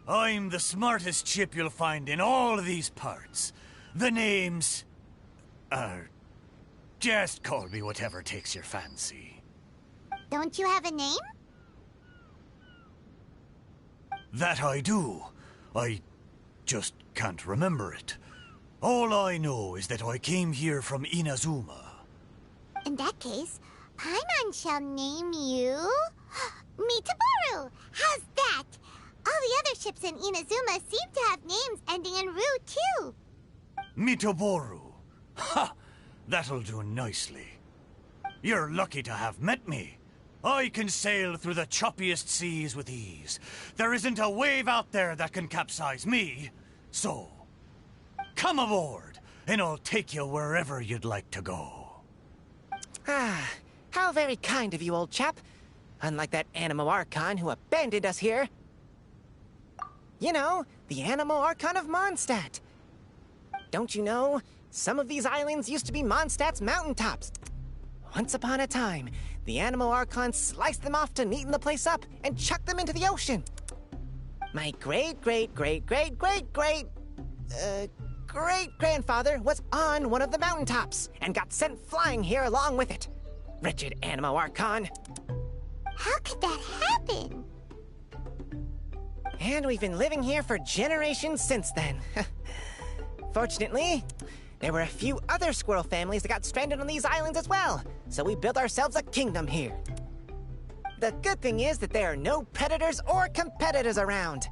I'm the smartest chip you'll find in all of these parts. The name's... just call me whatever takes your fancy. Don't you have a name? That I do. I just can't remember it. All I know is that I came here from Inazuma. In that case, Paimon shall name you... Mitaboru! How's that? All the other ships in Inazuma seem to have names ending in Ru, too. Mitaboru. Ha! That'll do nicely. You're lucky to have met me. I can sail through the choppiest seas with ease. There isn't a wave out there that can capsize me. So, come aboard, and I'll take you wherever you'd like to go. Ah, how very kind of you, old chap. Unlike that Animo Archon who abandoned us here. You know, the Animo Archon of Mondstadt. Don't you know, some of these islands used to be Mondstadt's mountaintops. Once upon a time, the Animo Archon sliced them off to neaten the place up and chucked them into the ocean. My great-grandfather was on one of the mountaintops and got sent flying here along with it. Wretched Animo Archon. How could that happen? And we've been living here for generations since then. Fortunately, there were a few other squirrel families that got stranded on these islands as well, so we built ourselves a kingdom here. The good thing is that there are no predators or competitors around.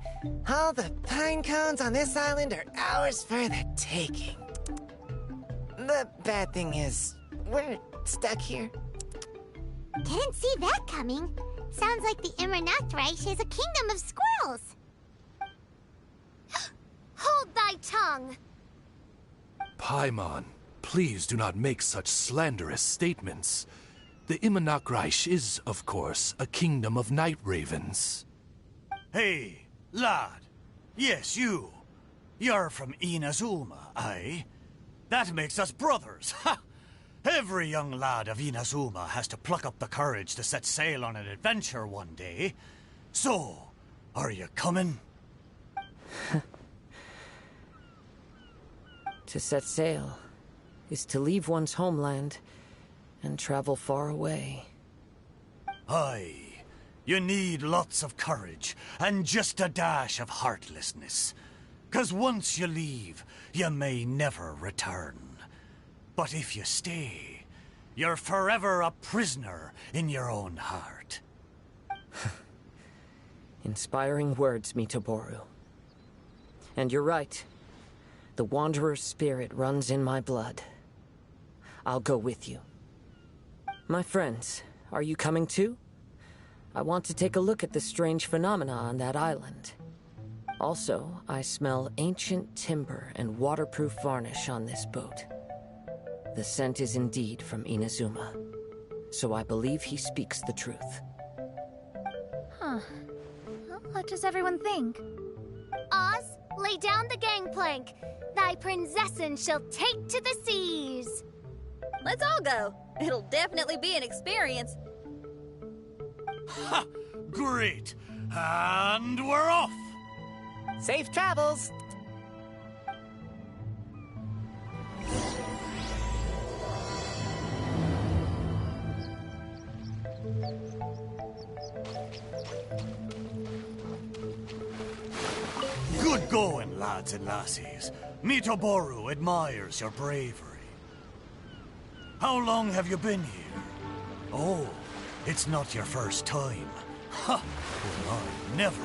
All the pine cones on this island are ours for the taking. The bad thing is, we're stuck here. Didn't see that coming. Sounds like the Immernachtreich is a kingdom of squirrels. Hold thy tongue! Paimon, please do not make such slanderous statements. The Immernachtreich is, of course, a kingdom of night ravens. Hey, lad. Yes, you. You're from Inazuma, aye? That makes us brothers, ha! Every young lad of Inazuma has to pluck up the courage to set sail on an adventure one day. So, are you coming? To set sail is to leave one's homeland and travel far away. Aye. You need lots of courage and just a dash of heartlessness. 'Cause once you leave, you may never return. But if you stay, you're forever a prisoner in your own heart. Inspiring words, Mitaboru. And you're right. The Wanderer's spirit runs in my blood. I'll go with you. My friends, are you coming too? I want to take a look at the strange phenomena on that island. Also, I smell ancient timber and waterproof varnish on this boat. The scent is indeed from Inazuma, so I believe he speaks the truth. Huh. Well, what does everyone think? Oz, lay down the gangplank. Thy princessin shall take to the seas. Let's all go. It'll definitely be an experience. Ha! Great! And we're off! Safe travels! Good going, lads and lassies. Mitaboru admires your bravery. How long have you been here? Oh, it's not your first time. Ha! Well, I never.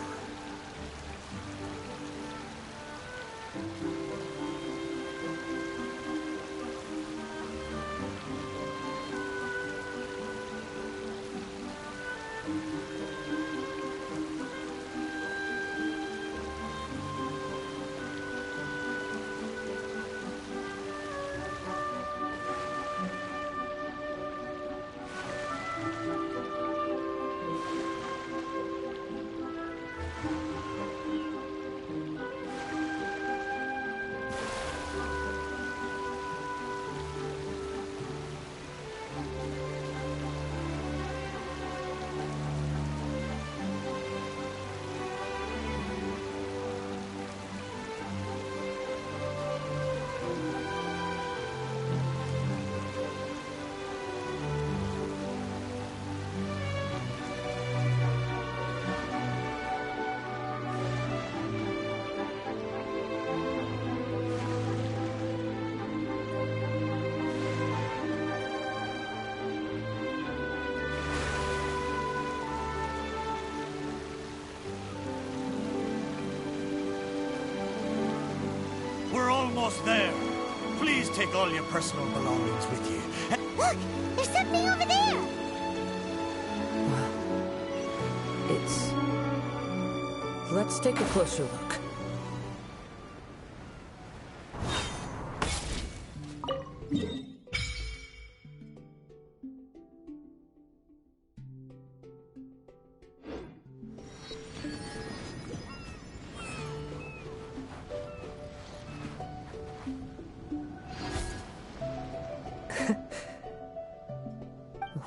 We're almost there. Please take all your personal belongings with you. Look! There's something over there! Let's take a closer look.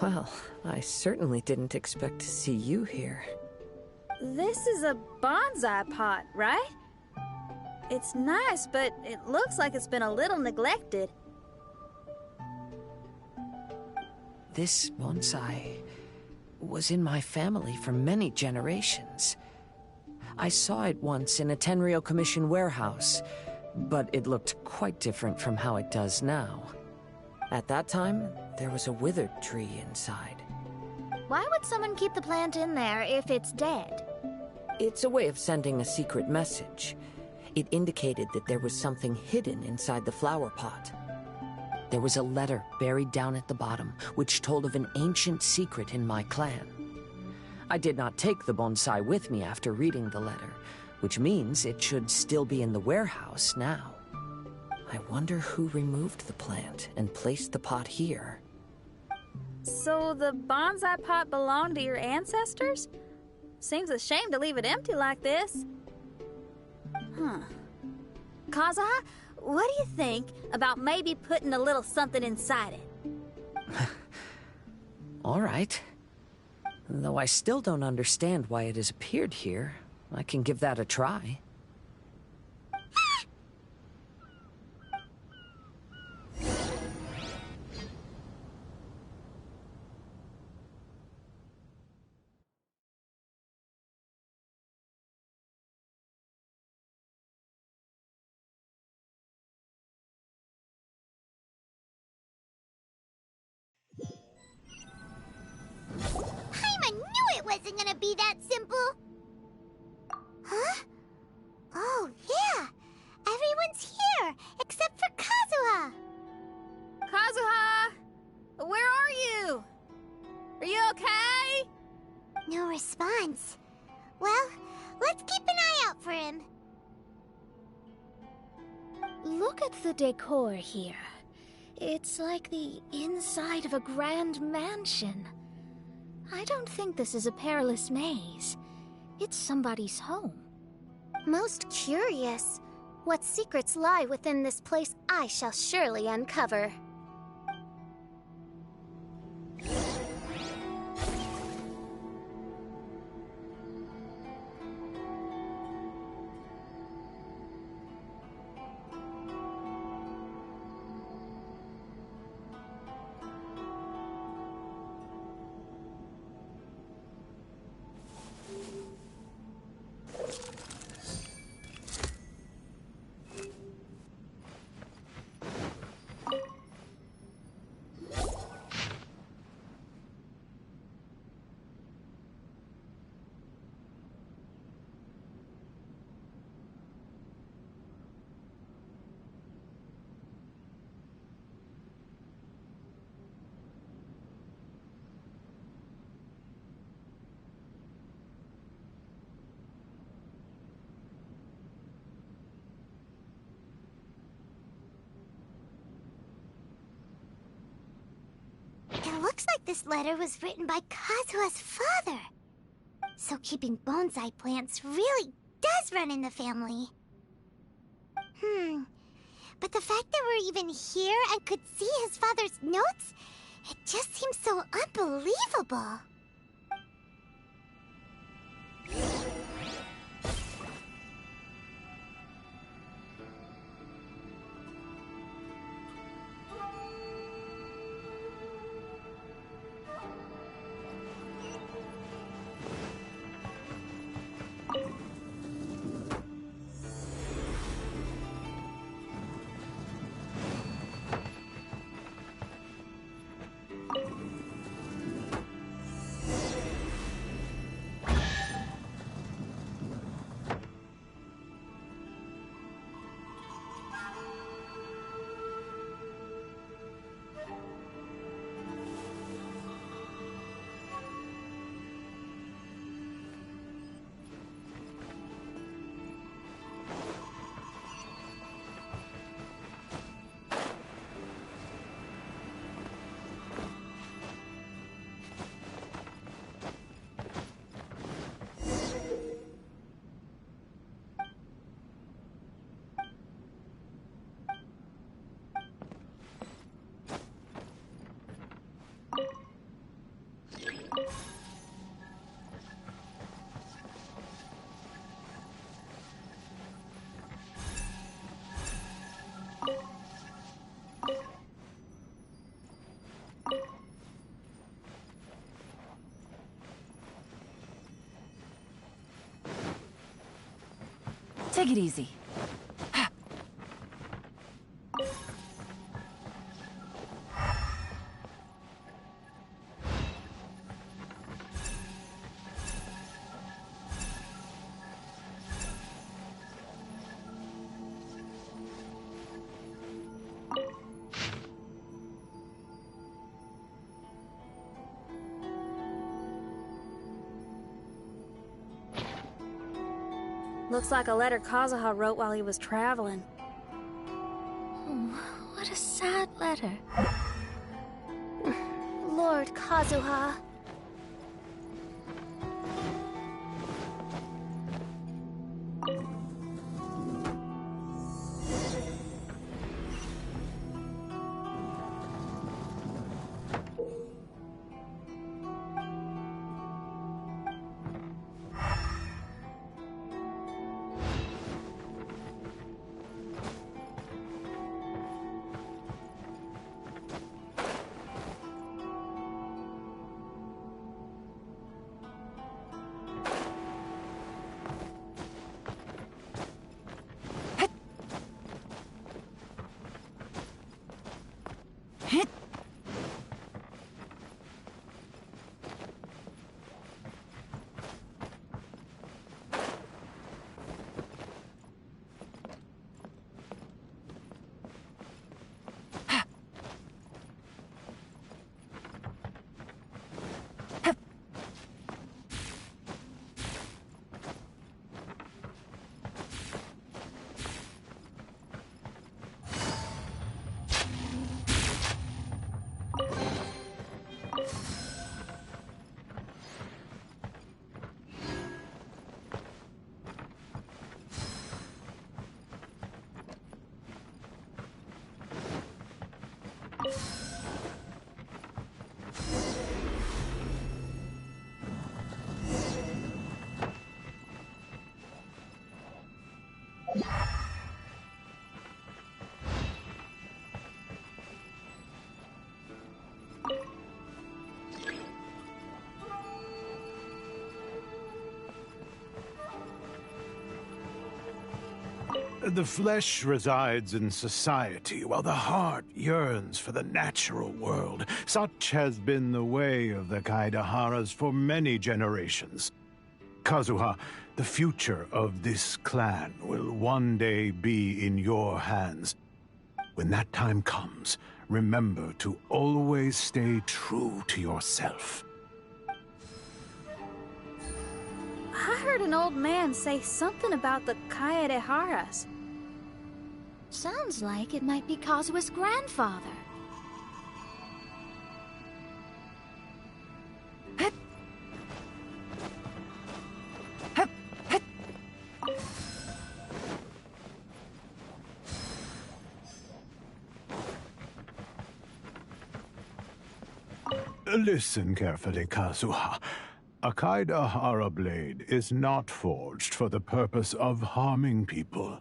Well, I certainly didn't expect to see you here. This is a bonsai pot, right? It's nice, but it looks like it's been a little neglected. This bonsai was in my family for many generations. I saw it once in a Tenryo Commission warehouse, but it looked quite different from how it does now. At that time, there was a withered tree inside. Why would someone keep the plant in there if it's dead? It's a way of sending a secret message. It indicated that there was something hidden inside the flower pot. There was a letter buried down at the bottom, which told of an ancient secret in my clan. I did not take the bonsai with me after reading the letter, which means it should still be in the warehouse now. I wonder who removed the plant and placed the pot here. So the bonsai pot belonged to your ancestors? Seems a shame to leave it empty like this. Huh. Kazuha, what do you think about maybe putting a little something inside it? All right. Though I still don't understand why it has appeared here, I can give that a try. I knew it wasn't gonna be that simple! Huh? Oh, yeah! Everyone's here, except for Kazuha! Kazuha! Where are you? Are you okay? No response. Well, let's keep an eye out for him. Look at the decor here. It's like the inside of a grand mansion. I don't think this is a perilous maze. It's somebody's home. Most curious. What secrets lie within this place I shall surely uncover. looks like this letter was written by Kazuha's father. So keeping bonsai plants really does run in the family. But the fact that we're even here and could see his father's notes, it just seems so unbelievable. Take it easy. Looks like a letter Kazuha wrote while he was traveling. Oh, what a sad letter. Lord Kazuha. The flesh resides in society, while the heart yearns for the natural world. Such has been the way of the Kaidaharas for many generations. Kazuha, the future of this clan will one day be in your hands. When that time comes, remember to always stay true to yourself. I heard an old man say something about the Kaidaharas. Sounds like it might be Kazuha's grandfather. Listen carefully, Kazuha. A Kaidahara blade is not forged for the purpose of harming people.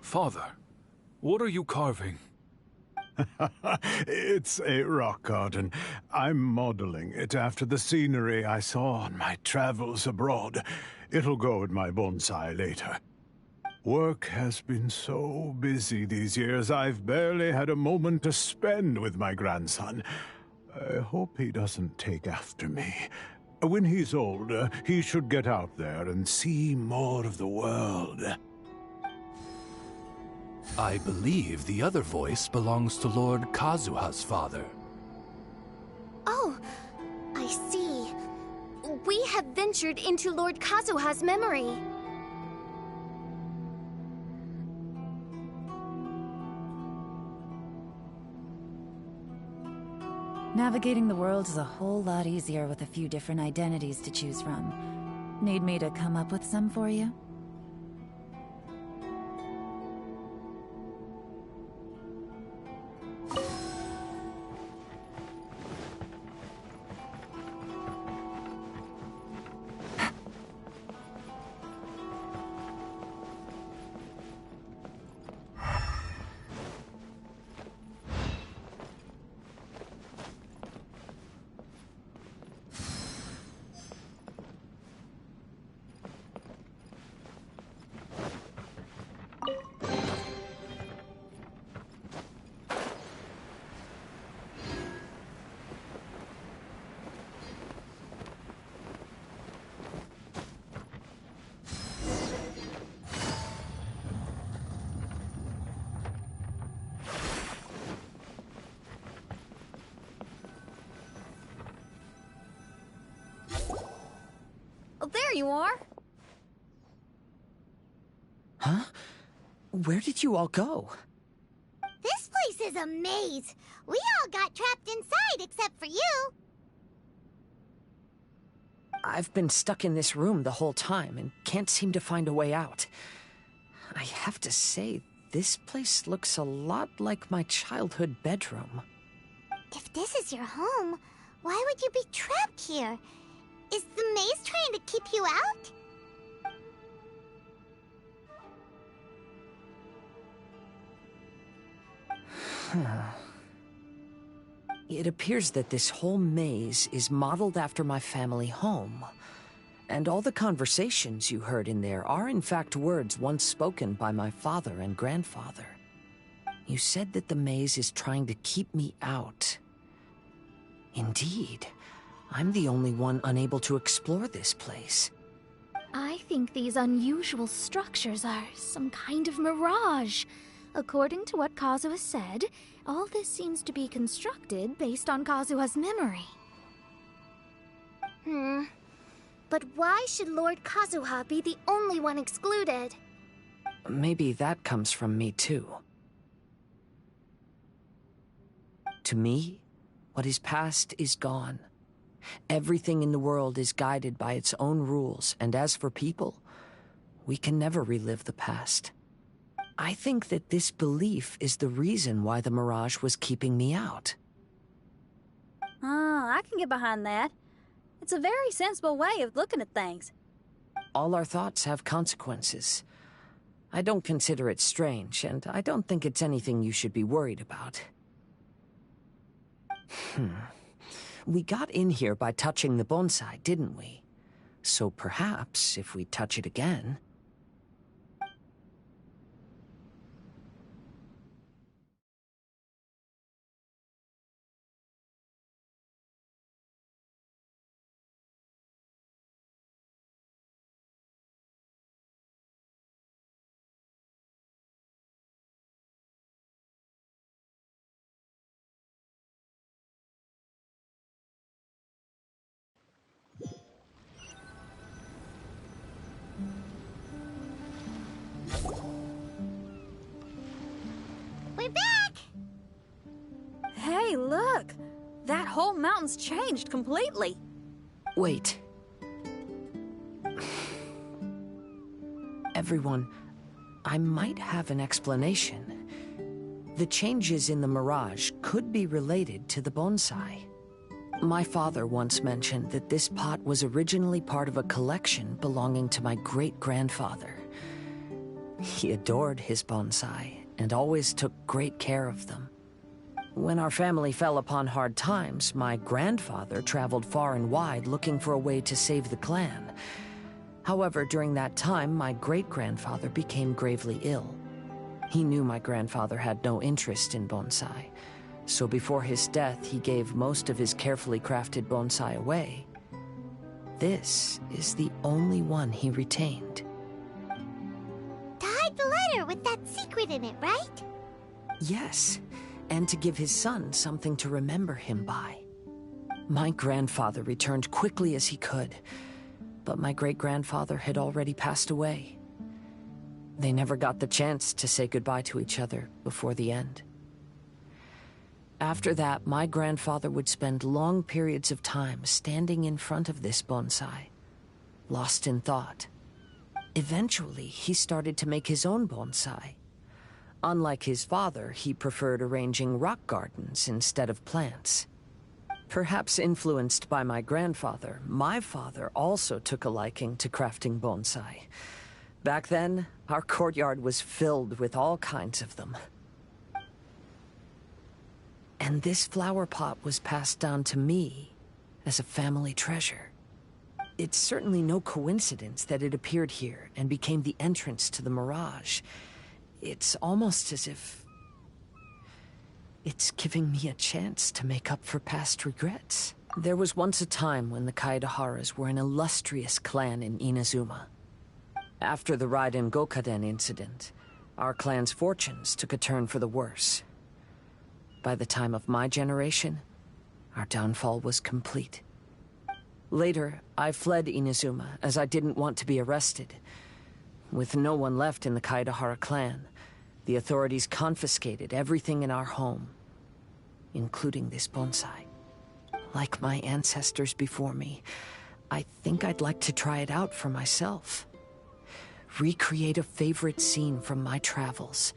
Father, what are you carving? It's a rock garden. I'm modeling it after the scenery I saw on my travels abroad. It'll go in my bonsai later. Work has been so busy these years, I've barely had a moment to spend with my grandson. I hope he doesn't take after me. When he's older, he should get out there and see more of the world. I believe the other voice belongs to Lord Kazuha's father. Oh, I see. We have ventured into Lord Kazuha's memory. Navigating the world is a whole lot easier with a few different identities to choose from. Need me to come up with some for you? Oh, there you are! Huh? Where did you all go? This place is a maze. We all got trapped inside except for you. I've been stuck in this room the whole time and can't seem to find a way out. I have to say, this place looks a lot like my childhood bedroom. If this is your home, why would you be trapped here? Is the maze trying to keep you out? It appears that this whole maze is modeled after my family home. And all the conversations you heard in there are in fact words once spoken by my father and grandfather. You said that the maze is trying to keep me out. Indeed, I'm the only one unable to explore this place. I think these unusual structures are some kind of mirage. According to what Kazuha said, all this seems to be constructed based on Kazuha's memory. But why should Lord Kazuha be the only one excluded? Maybe that comes from me too. To me, what is past is gone. Everything in the world is guided by its own rules, and as for people, we can never relive the past. I think that this belief is the reason why the mirage was keeping me out. I can get behind that. It's a very sensible way of looking at things. All our thoughts have consequences. I don't consider it strange, and I don't think it's anything you should be worried about. We got in here by touching the bonsai, didn't we? So perhaps, if we touch it again... We're back! Hey, look! That whole mountain's changed completely. Wait. Everyone, I might have an explanation. The changes in the mirage could be related to the bonsai. My father once mentioned that this pot was originally part of a collection belonging to my great-grandfather. He adored his bonsai and always took great care of them. When our family fell upon hard times, my grandfather traveled far and wide looking for a way to save the clan. However, during that time, my great-grandfather became gravely ill. He knew my grandfather had no interest in bonsai, so before his death, he gave most of his carefully crafted bonsai away. This is the only one he retained. To hide the letter with that secret in it, right? Yes, and to give his son something to remember him by. My grandfather returned quickly as he could, but my great-grandfather had already passed away. They never got the chance to say goodbye to each other before the end. After that, my grandfather would spend long periods of time standing in front of this bonsai, lost in thought. Eventually, he started to make his own bonsai. Unlike his father, he preferred arranging rock gardens instead of plants. Perhaps influenced by my grandfather, my father also took a liking to crafting bonsai. Back then, our courtyard was filled with all kinds of them. And this flower pot was passed down to me as a family treasure. It's certainly no coincidence that it appeared here and became the entrance to the mirage. It's almost as if it's giving me a chance to make up for past regrets. There was once a time when the Kaidaharas were an illustrious clan in Inazuma. After the Raiden Gokaden incident, our clan's fortunes took a turn for the worse. By the time of my generation, our downfall was complete. Later, I fled Inazuma as I didn't want to be arrested. With no one left in the Kaidahara clan, the authorities confiscated everything in our home, including this bonsai. Like my ancestors before me, I think I'd like to try it out for myself. Recreate a favorite scene from my travels,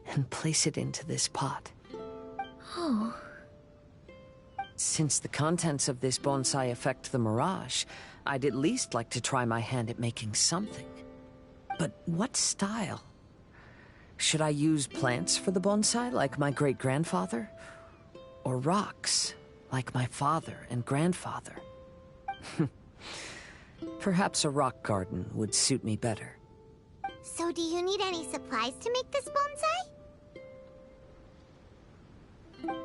and place it into this pot. Oh. Since the contents of this bonsai affect the mirage, I'd at least like to try my hand at making something. But what style? Should I use plants for the bonsai, like my great-grandfather? Or rocks, like my father and grandfather? Perhaps a rock garden would suit me better. So do you need any supplies to make this bonsai?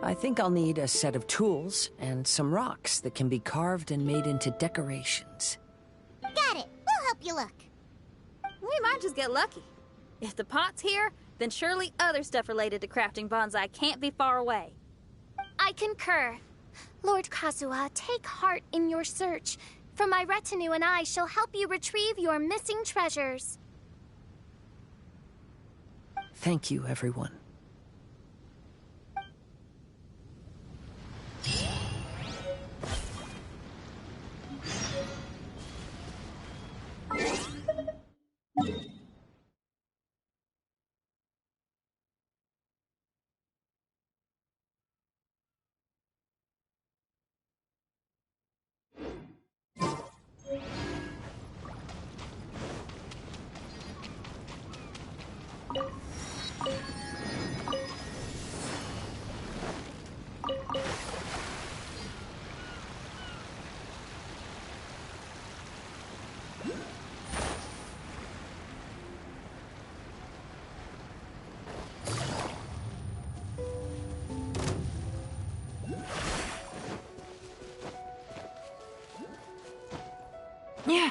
I think I'll need a set of tools and some rocks that can be carved and made into decorations. Got it. We'll help you look. We might just get lucky. If the pot's here, then surely other stuff related to crafting bonsai can't be far away. I concur. Lord Kazuha, take heart in your search, for my retinue and I shall help you retrieve your missing treasures. Thank you, everyone. Yeah.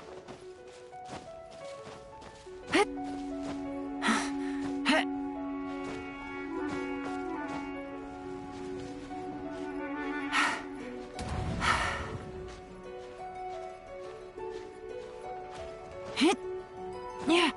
Yeah.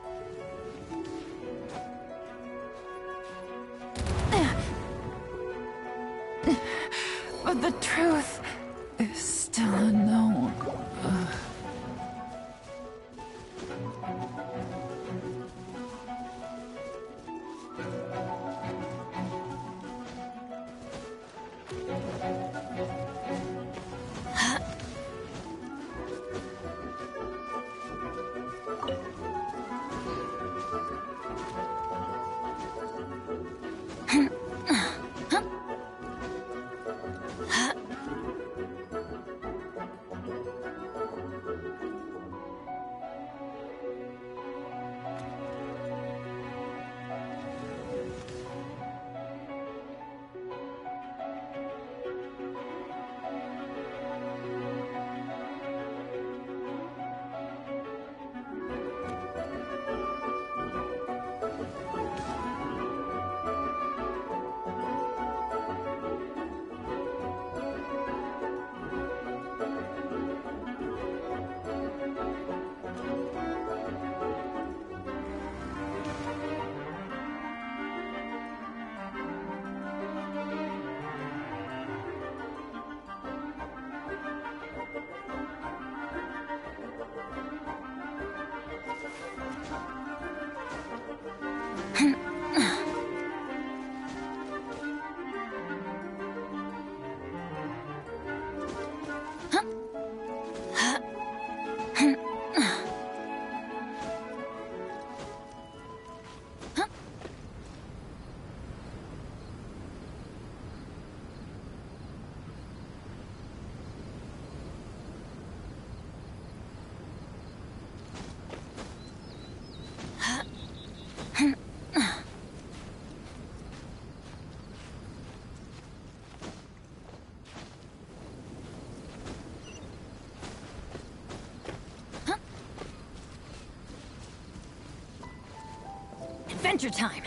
adventure time!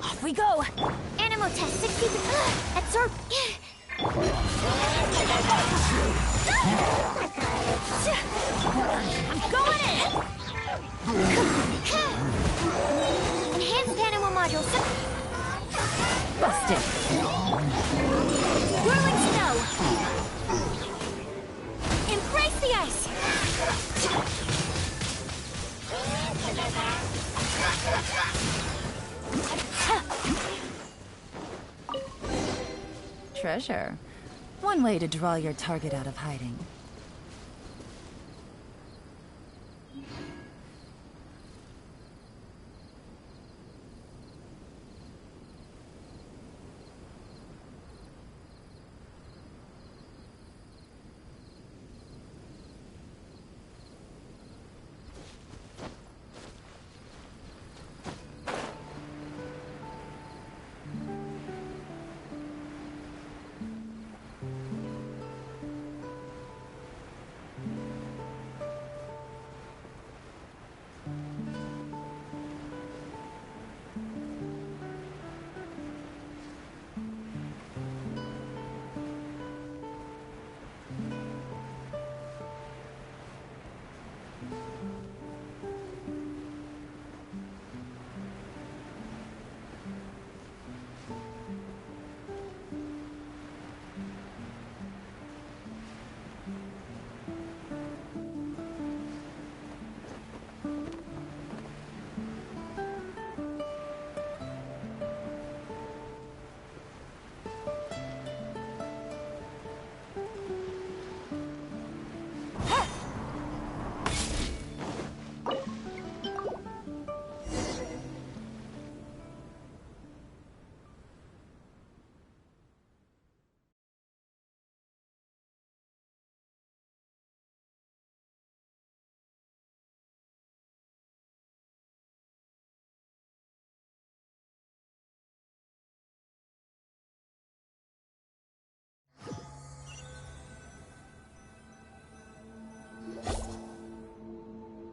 Off we go! Animal test 60 absorb. I'm going in! Enhanced animal module. Busted! Whirling snow. Embrace the ice. Treasure. One way to draw your target out of hiding.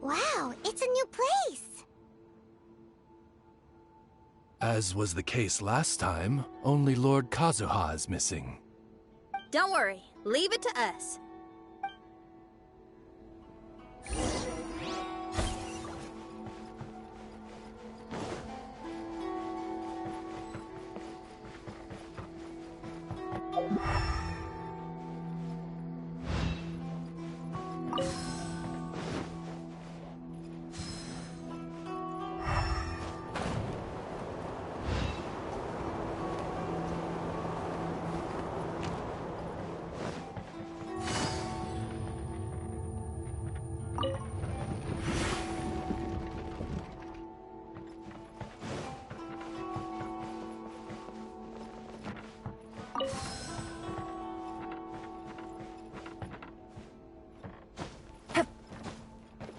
Wow, it's a new place! As was the case last time, only Lord Kazuha is missing. Don't worry, leave it to us.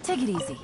Take it easy.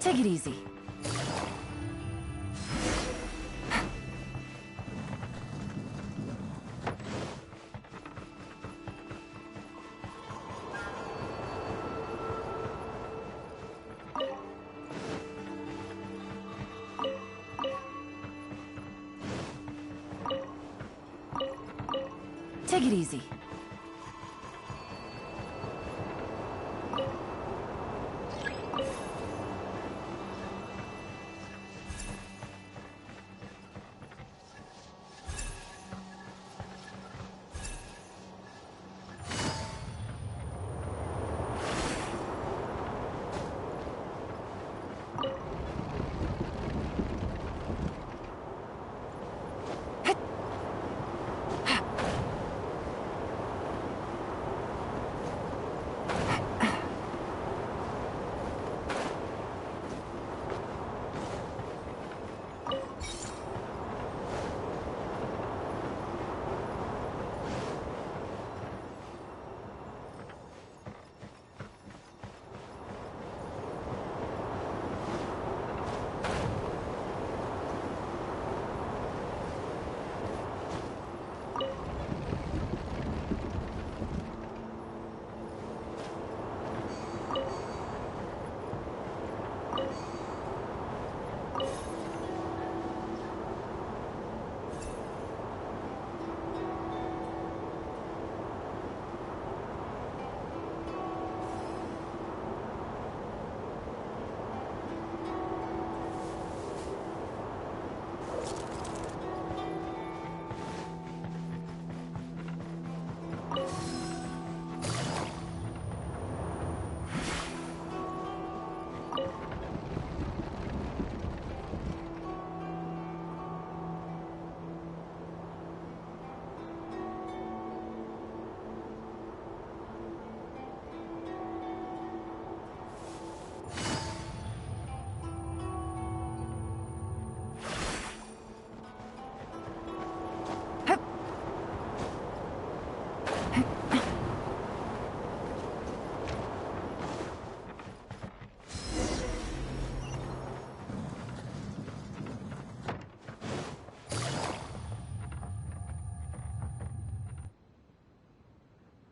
Take it easy. Take it easy.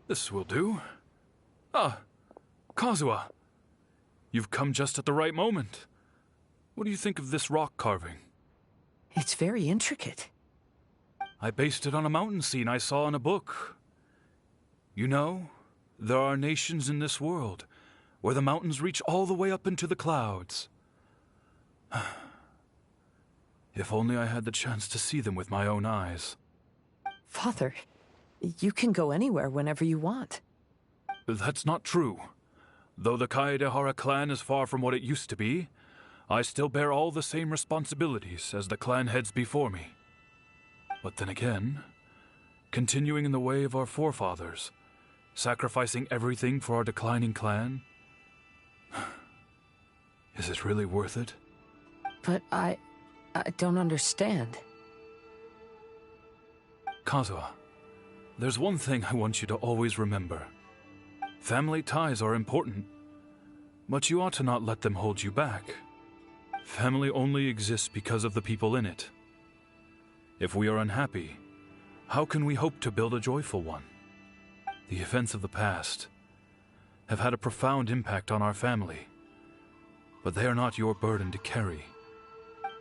This will do. Ah, Kazuha. You've come just at the right moment. What do you think of this rock carving? It's very intricate. I based it on a mountain scene I saw in a book. You know, there are nations in this world where the mountains reach all the way up into the clouds. If only I had the chance to see them with my own eyes. Father, you can go anywhere whenever you want. That's not true. Though the Kaedehara clan is far from what it used to be, I still bear all the same responsibilities as the clan heads before me. But then again, continuing in the way of our forefathers, sacrificing everything for our declining clan, is it really worth it? But I don't understand. Kazuha, there's one thing I want you to always remember. Family ties are important, but you ought to not let them hold you back. Family only exists because of the people in it. If we are unhappy, how can we hope to build a joyful one? The events of the past have had a profound impact on our family, but they are not your burden to carry.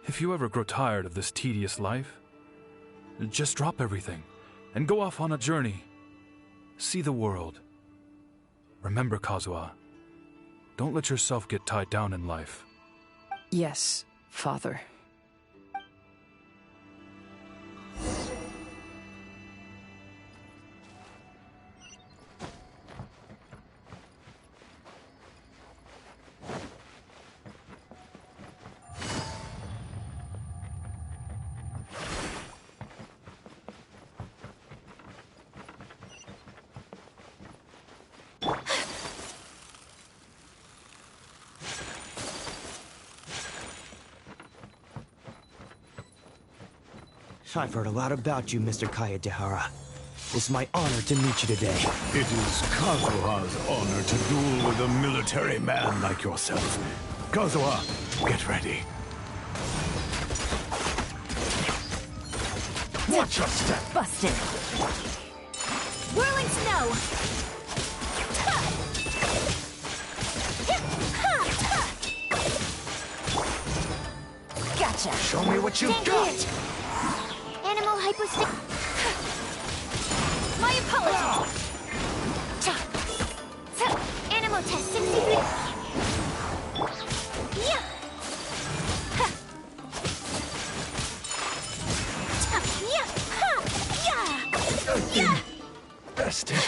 If you ever grow tired of this tedious life, just drop everything and go off on a journey. See the world. Remember, Kazuha, don't let yourself get tied down in life. Yes, Father. I've heard a lot about you, Mr. Kaedehara. It's my honor to meet you today. It is Kazuha's honor to duel with a military man like yourself. Kozua, get ready. Watch your step. Busted. Whirling snow! Gotcha. Show me what you Stand got. clear. Animal hypostick. My apologies! Animal test succeeded. Yeah. Bested.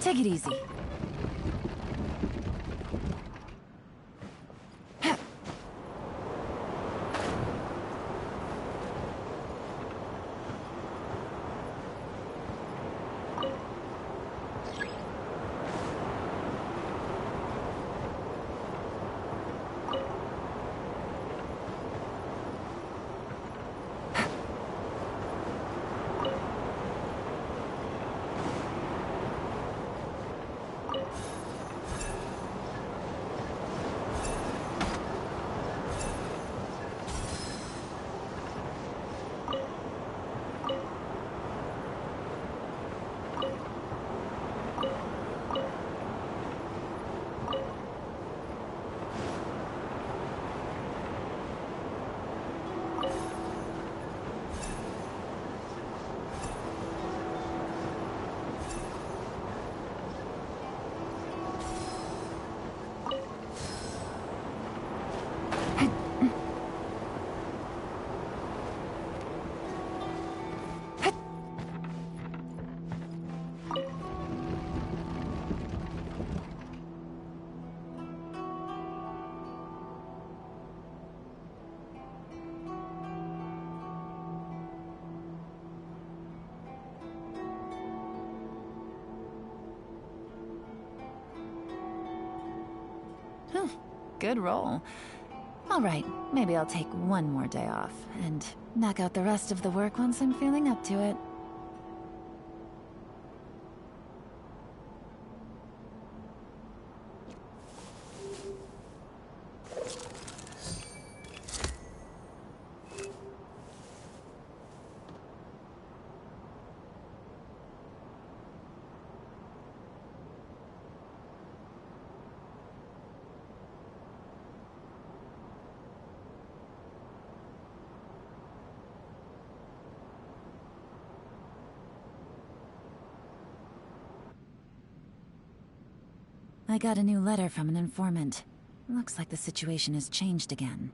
Take it easy. Good roll. Alright, maybe I'll take one more day off, and knock out the rest of the work once I'm feeling up to it. I got a new letter from an informant. Looks like the situation has changed again.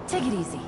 Take it easy.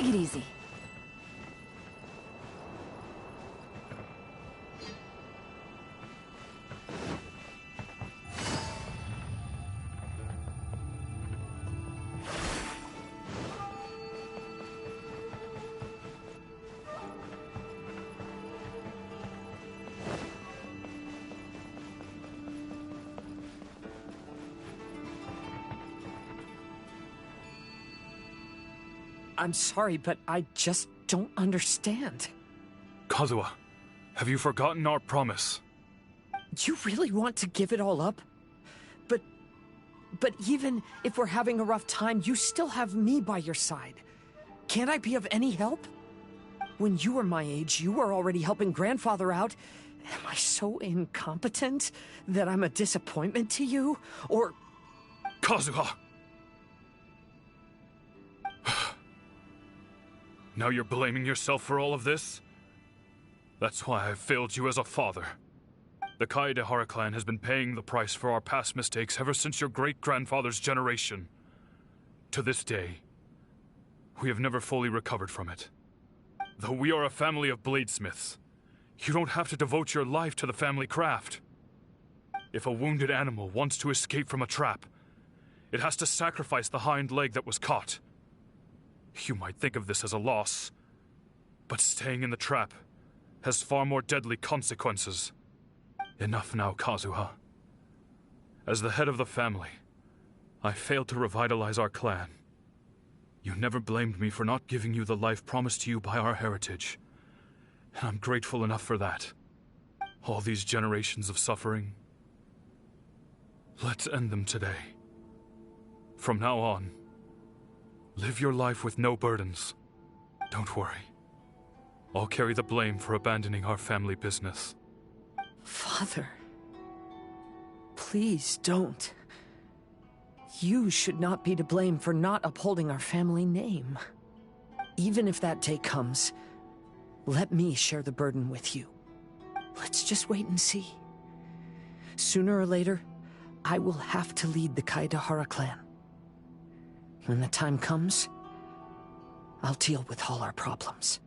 Take it easy. I'm sorry, but I just don't understand. Kazuha, have you forgotten our promise? You really want to give it all up? But even if we're having a rough time, you still have me by your side. Can't I be of any help? When you were my age, you were already helping grandfather out. Am I so incompetent that I'm a disappointment to you? Or... Kazuha! Now you're blaming yourself for all of this? That's why I've failed you as a father. The Kaedehara clan has been paying the price for our past mistakes ever since your great-grandfather's generation. To this day, we have never fully recovered from it. Though we are a family of bladesmiths, you don't have to devote your life to the family craft. If a wounded animal wants to escape from a trap, it has to sacrifice the hind leg that was caught. You might think of this as a loss, but staying in the trap has far more deadly consequences. Enough now, Kazuha. As the head of the family, I failed to revitalize our clan. You never blamed me for not giving you the life promised to you by our heritage, and I'm grateful enough for that. All these generations of suffering, let's end them today. From now on, live your life with no burdens. Don't worry. I'll carry the blame for abandoning our family business. Father, please don't. You should not be to blame for not upholding our family name. Even if that day comes, let me share the burden with you. Let's just wait and see. Sooner or later, I will have to lead the Kaedehara clan. When the time comes, I'll deal with all our problems.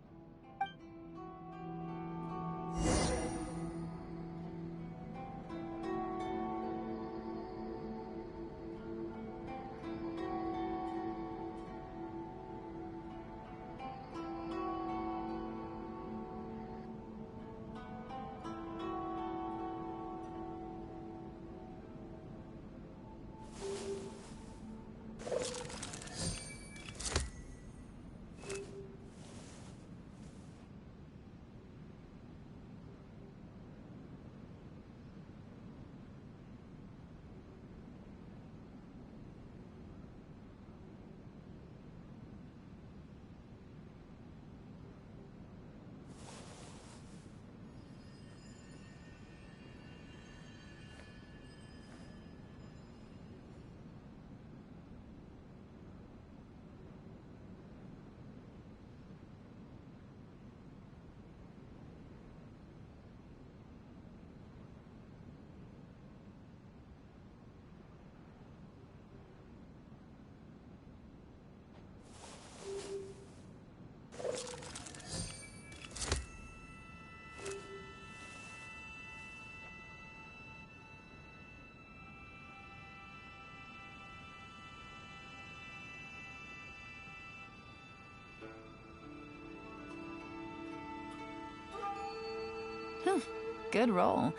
Good roll.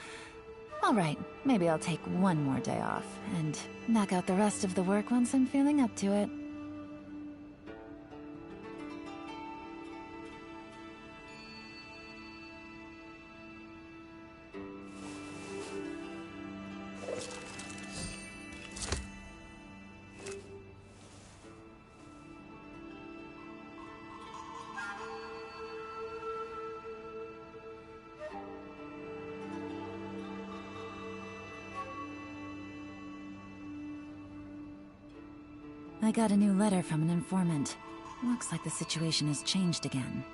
All right, maybe I'll take one more day off and knock out the rest of the work once I'm feeling up to it. I got a new letter from an informant. Looks like the situation has changed again.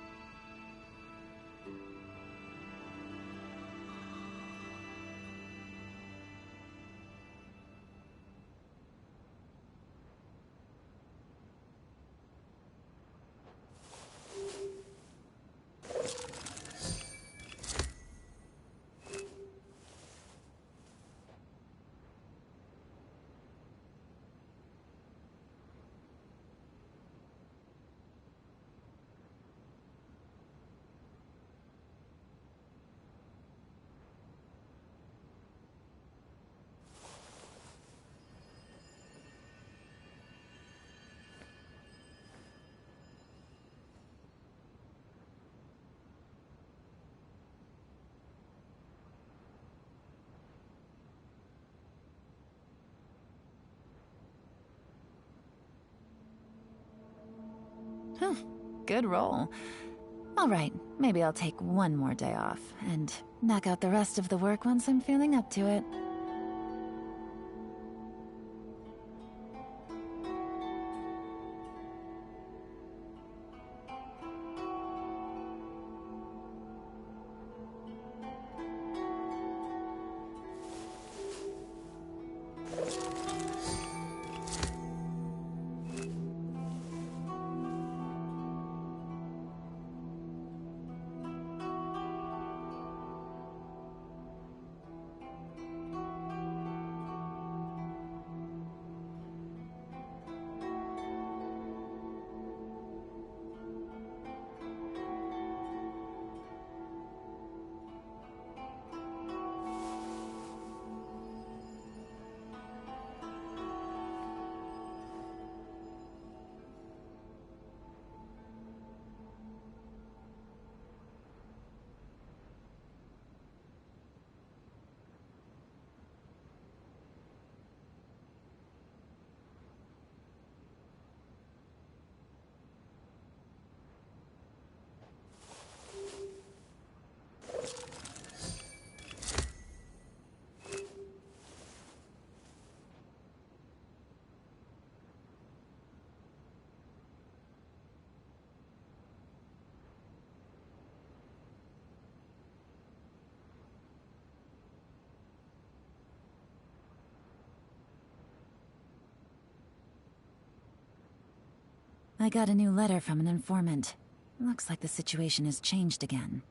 Good roll. All right, maybe I'll take one more day off and knock out the rest of the work once I'm feeling up to it. I got a new letter from an informant. Looks like the situation has changed again.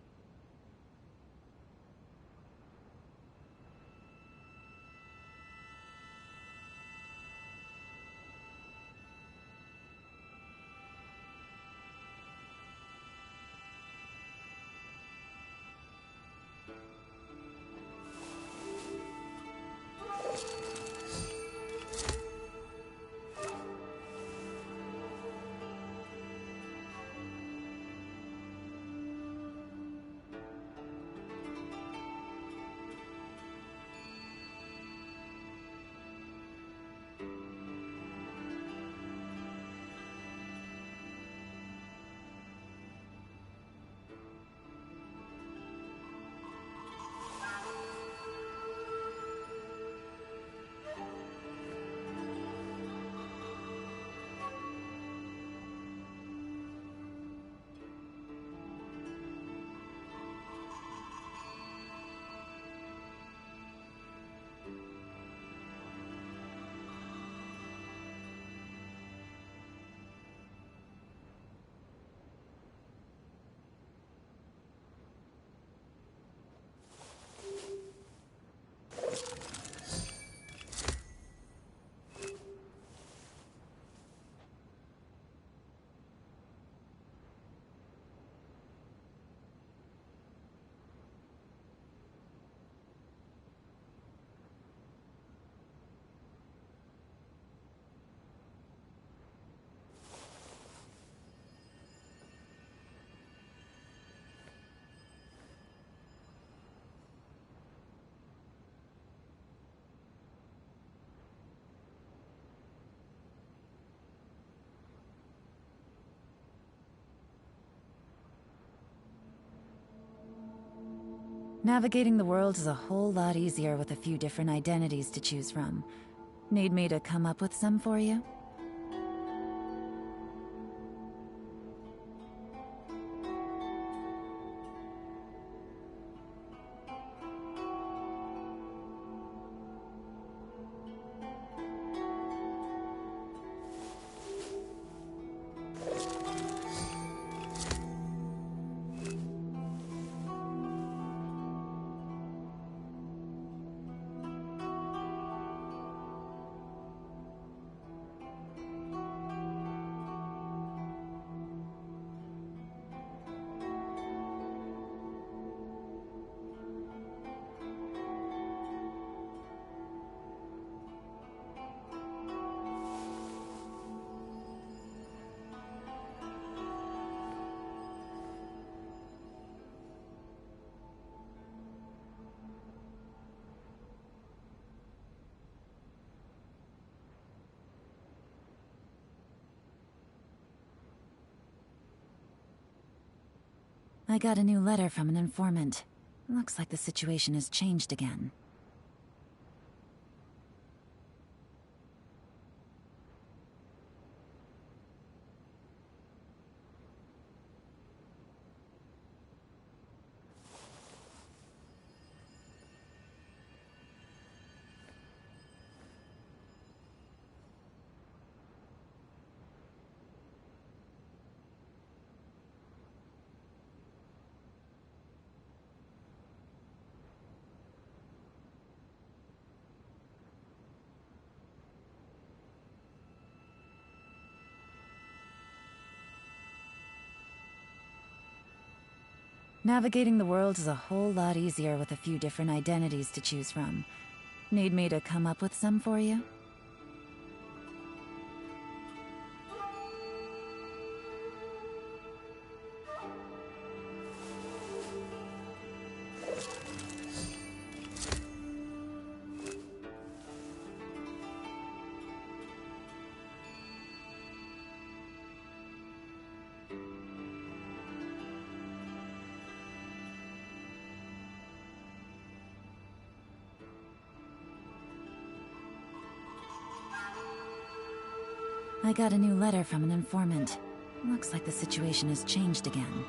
Navigating the world is a whole lot easier with a few different identities to choose from. Need me to come up with some for you? I got a new letter from an informant. Looks like the situation has changed again. Navigating the world is a whole lot easier with a few different identities to choose from. Need me to come up with some for you? I got a new letter from an informant. Looks like the situation has changed again.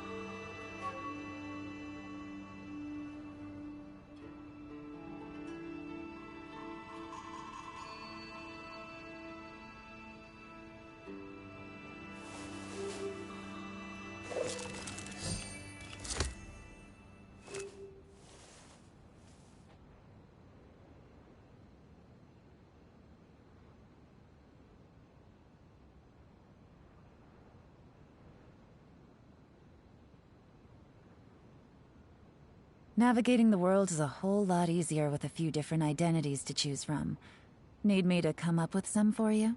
Navigating the world is a whole lot easier with a few different identities to choose from. Need me to come up with some for you?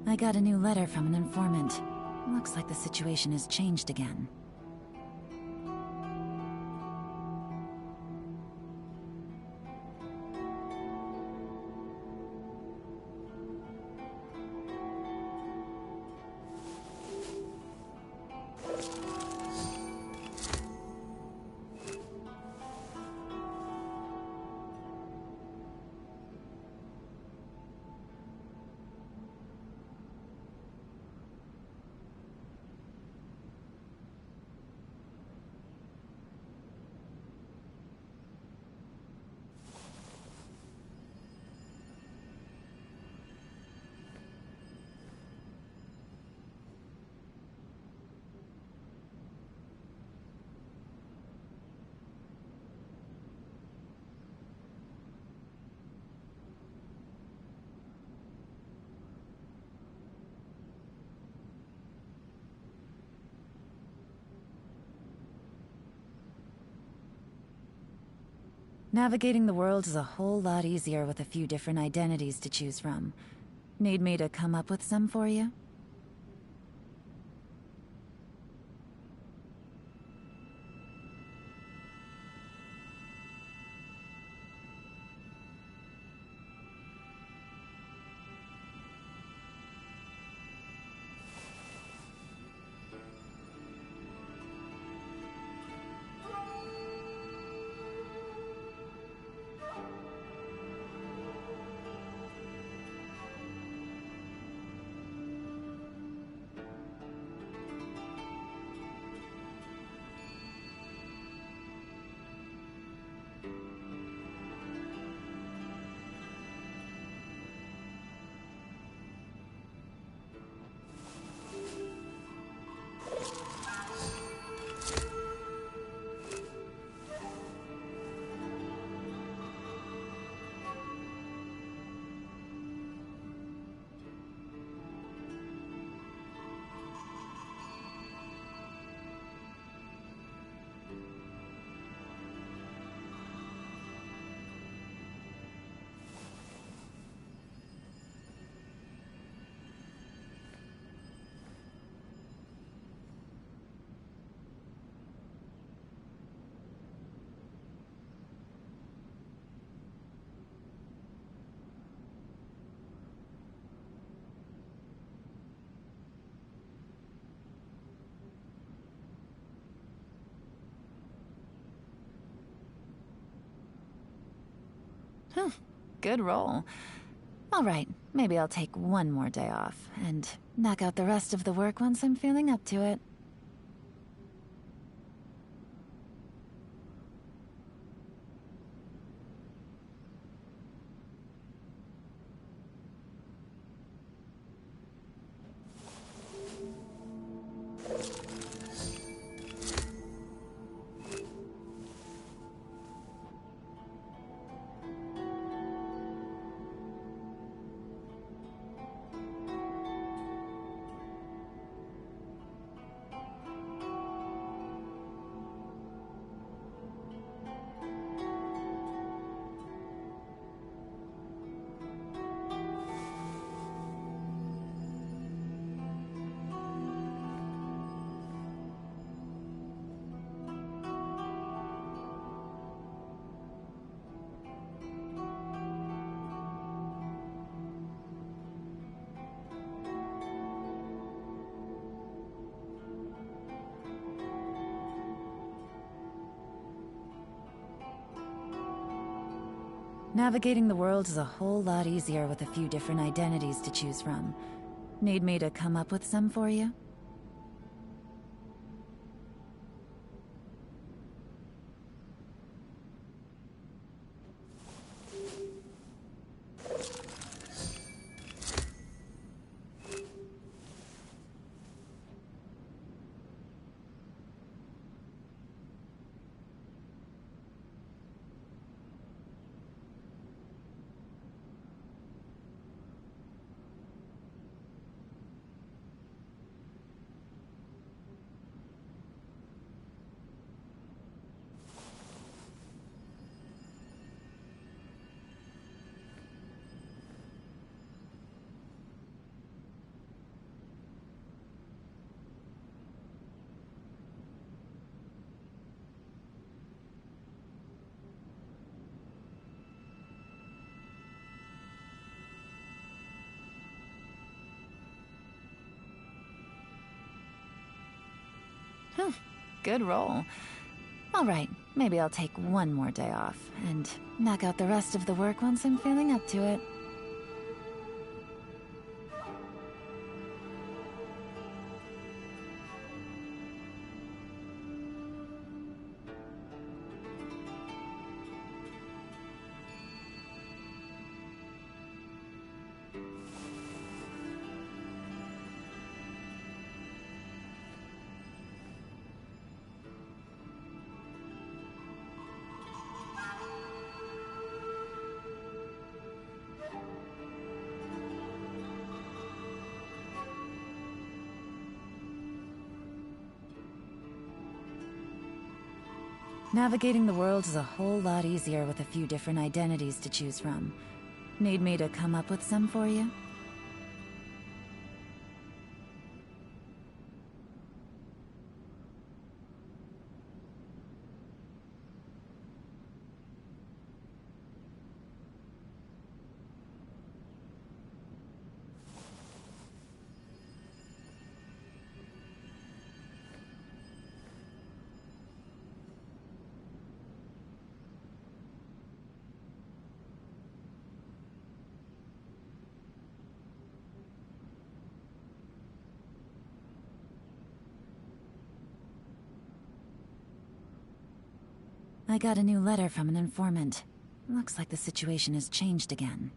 I got a new letter from an informant. Looks like the situation has changed again. Navigating the world is a whole lot easier with a few different identities to choose from. Need me to come up with some for you? Good roll. All right, maybe I'll take one more day off and knock out the rest of the work once I'm feeling up to it. Navigating the world is a whole lot easier with a few different identities to choose from. Need me to come up with some for you? Good roll. All right, maybe I'll take one more day off and knock out the rest of the work once I'm feeling up to it. Navigating the world is a whole lot easier with a few different identities to choose from. Need me to come up with some for you? I got a new letter from an informant. Looks like the situation has changed again.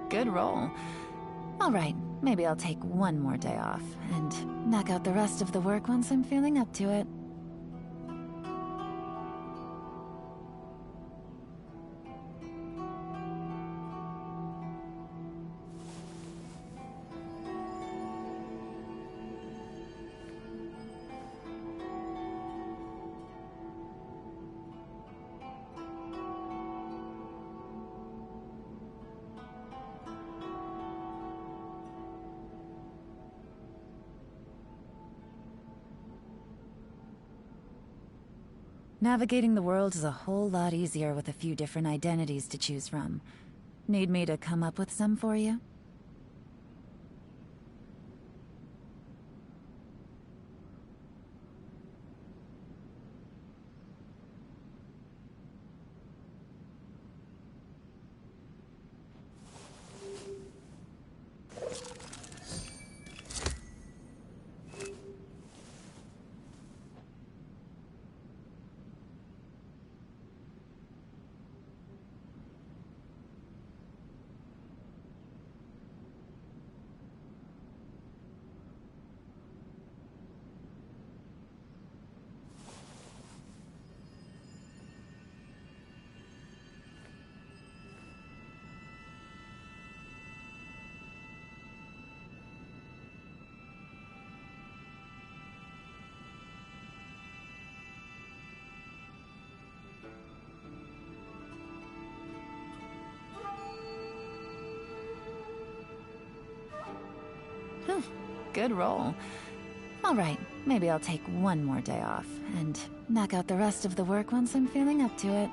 Good roll. All right, maybe I'll take one more day off and knock out the rest of the work once I'm feeling up to it. Navigating the world is a whole lot easier with a few different identities to choose from. Need me to come up with some for you? Good roll. Alright, maybe I'll take one more day off, and knock out the rest of the work once I'm feeling up to it.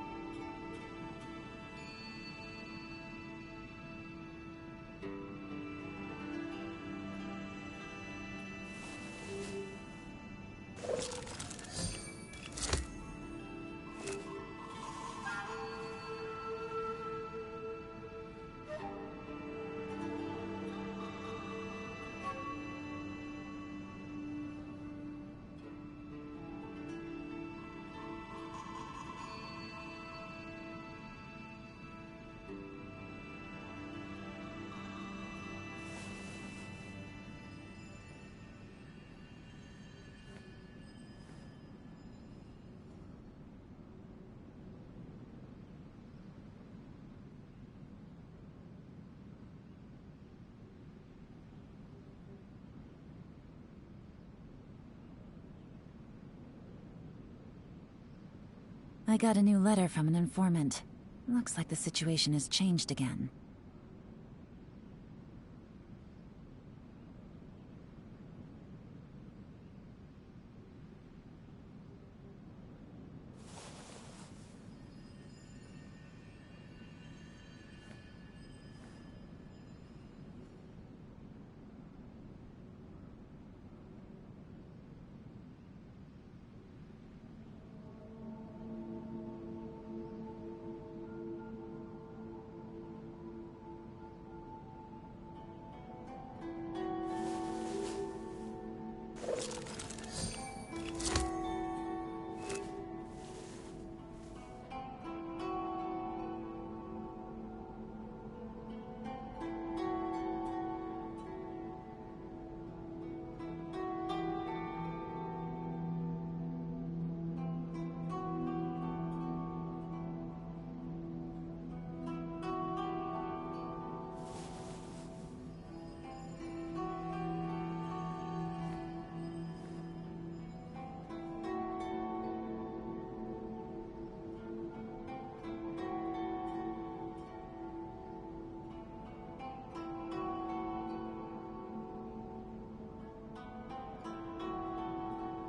I got a new letter from an informant. Looks like the situation has changed again.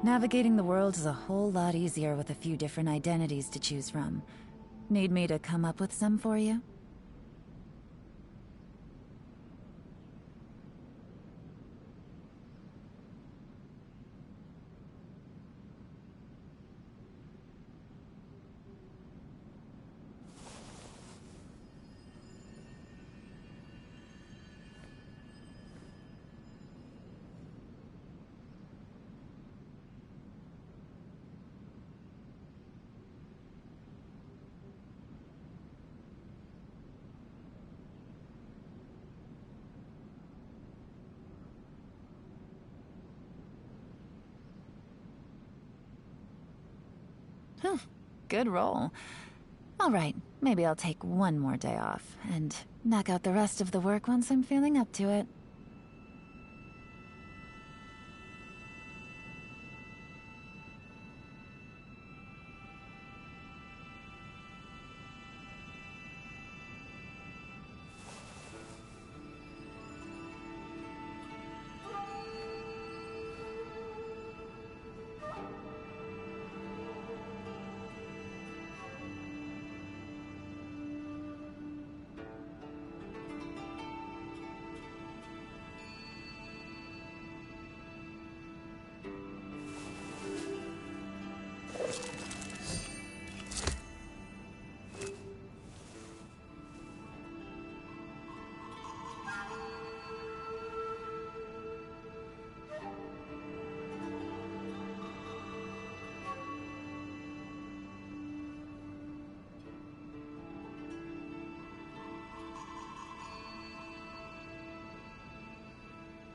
Navigating the world is a whole lot easier with a few different identities to choose from. Need me to come up with some for you? Good roll. Alright, maybe I'll take one more day off, and knock out the rest of the work once I'm feeling up to it.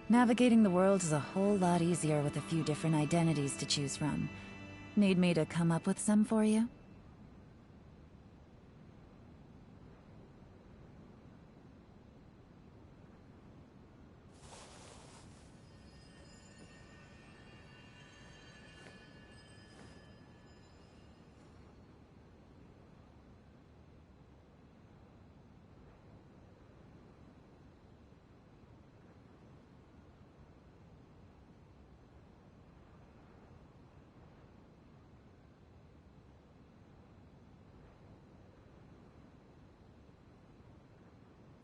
Navigating the world is a whole lot easier with a few different identities to choose from. Need me to come up with some for you?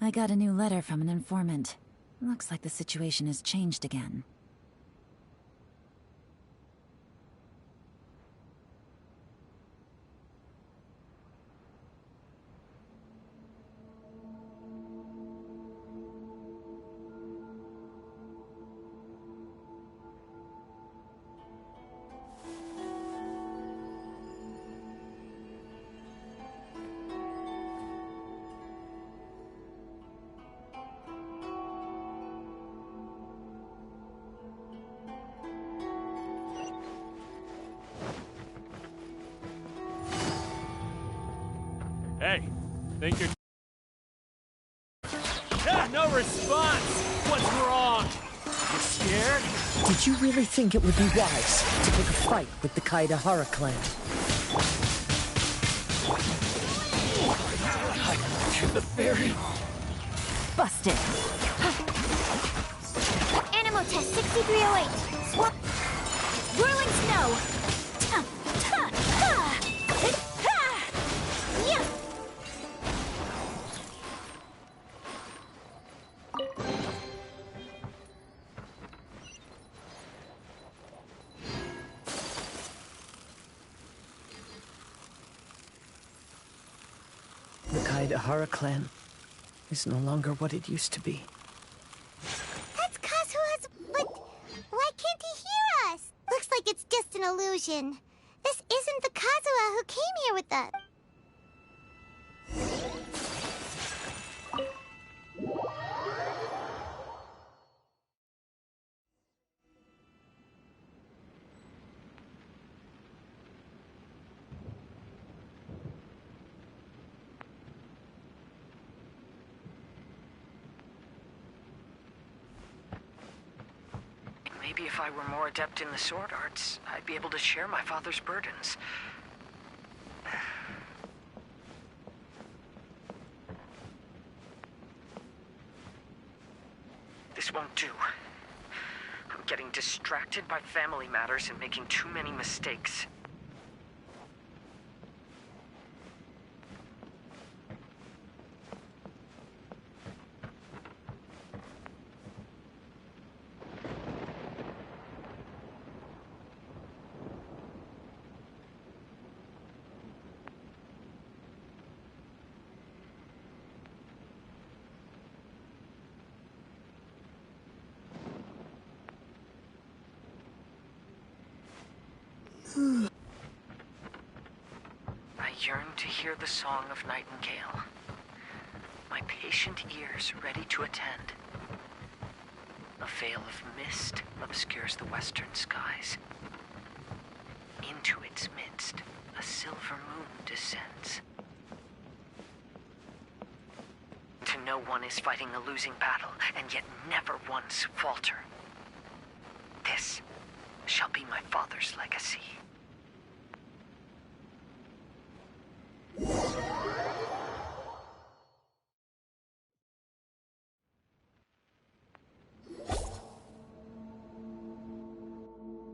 I got a new letter from an informant. Looks like the situation has changed again. Hey, think you're... Ah, no response! What's wrong? You scared? Did you really think it would be wise to pick a fight with the Kaidahara clan? The fairy. Busted. Animal test 6308. Swap. Whirling snow. Yeah. The Kaidahara clan is no longer what it used to be. That's Kazuha's... But why can't he hear us? Looks like it's just an illusion. This isn't the Kazuha who came here with us. Maybe if I were more adept in the sword arts, I'd be able to share my father's burdens. This won't do. I'm getting distracted by family matters and making too many mistakes. I yearn to hear the song of nightingale. My patient ears ready to attend. A veil of mist obscures the western skies. Into its midst, a silver moon descends. To know one is fighting a losing battle, and yet never once falter. This shall be my father's legacy.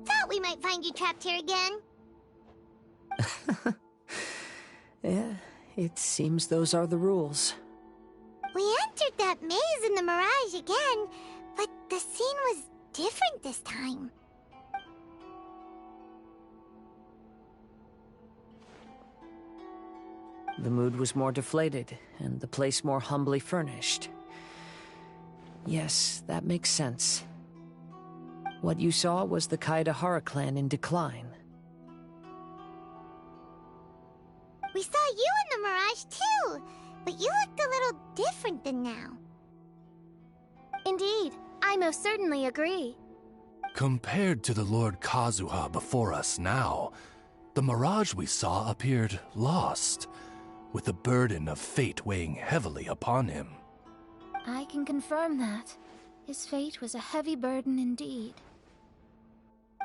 Thought we might find you trapped here again. Yeah, it seems those are the rules. We entered that maze in the Mirage again, but the scene was different this time. The mood was more deflated, and the place more humbly furnished. Yes, that makes sense. What you saw was the Kaedahara clan in decline. We saw you in the Mirage too, but you looked a little different than now. Indeed, I most certainly agree. Compared to the Lord Kazuha before us now, the mirage we saw appeared lost, with the burden of fate weighing heavily upon him. I can confirm that. His fate was a heavy burden indeed.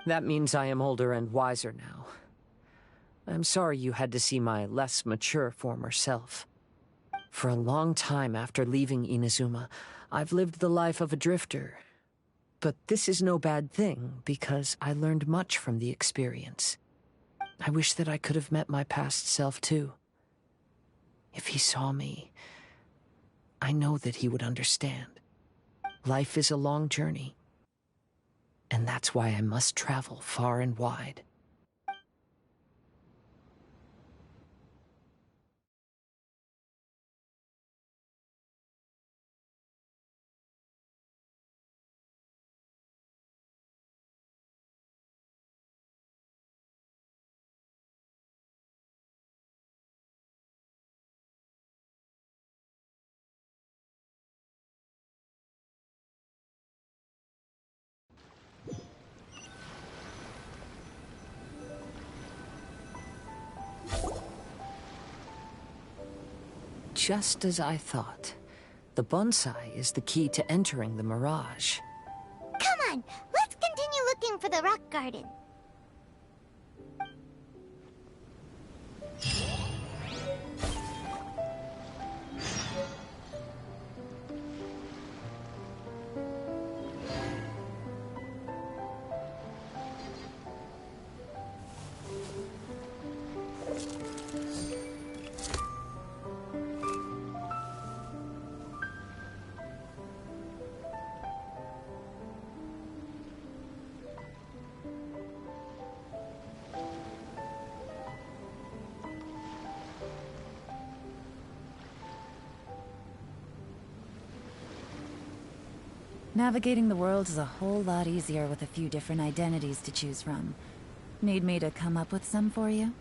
That means I am older and wiser now. I'm sorry you had to see my less mature former self. For a long time after leaving Inazuma, I've lived the life of a drifter. But this is no bad thing, because I learned much from the experience. I wish that I could have met my past self too. If he saw me, I know that he would understand. Life is a long journey, and that's why I must travel far and wide. Just as I thought. The bonsai is the key to entering the mirage. Come on, let's continue looking for the rock garden. Navigating the world is a whole lot easier with a few different identities to choose from. Need me to come up with some for you?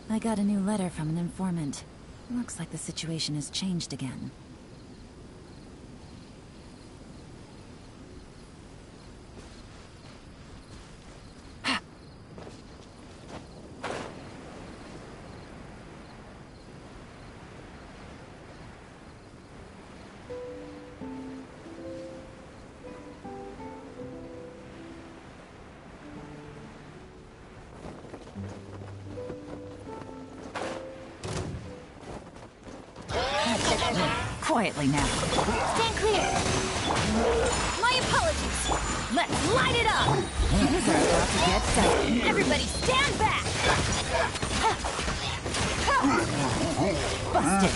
I got a new letter from an informant. Looks like the situation has changed again. Quietly now. Stand clear. My apologies. Let's light it up. Things are about to get dicey. Everybody stand back. Busted.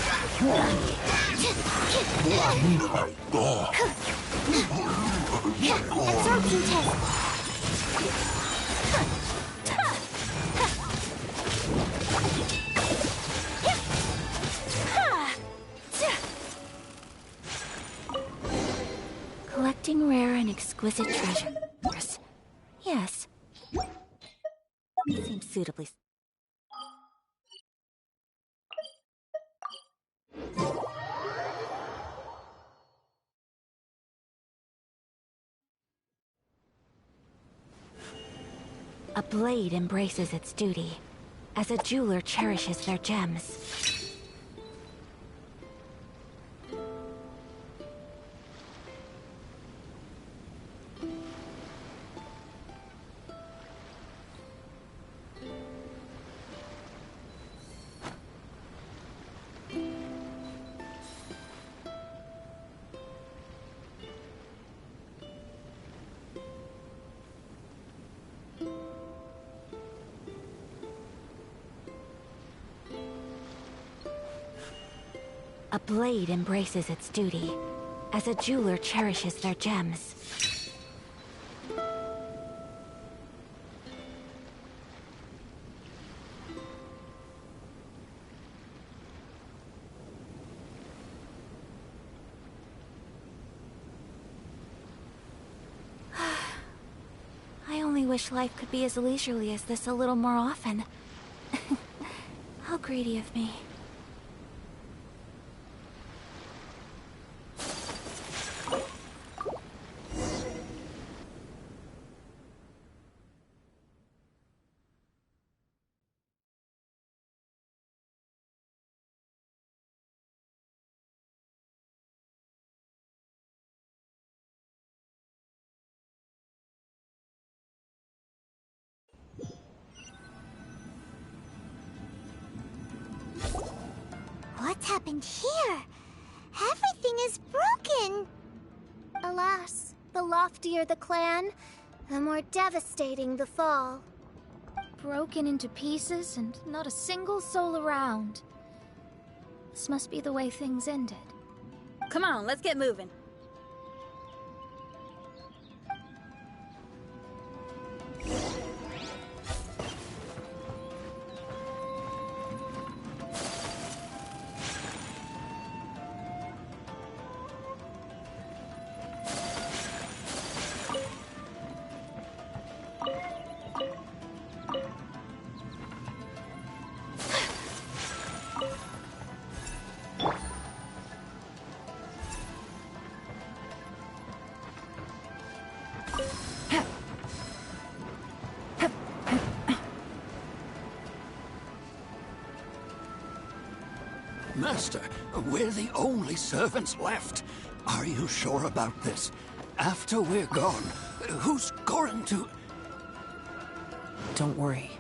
Absorption test. Collecting rare and exquisite treasures. Yes. Seems suitably. A blade embraces its duty, as a jeweler cherishes their gems. A blade embraces its duty, as a jeweler cherishes their gems. I only wish life could be as leisurely as this a little more often. How greedy of me. What's happened here? Everything is broken! Alas, the loftier the clan, the more devastating the fall. Broken into pieces and not a single soul around. This must be the way things ended. Come on, let's get moving. Master, we're the only servants left. Are you sure about this? After we're gone, who's going to... Don't worry.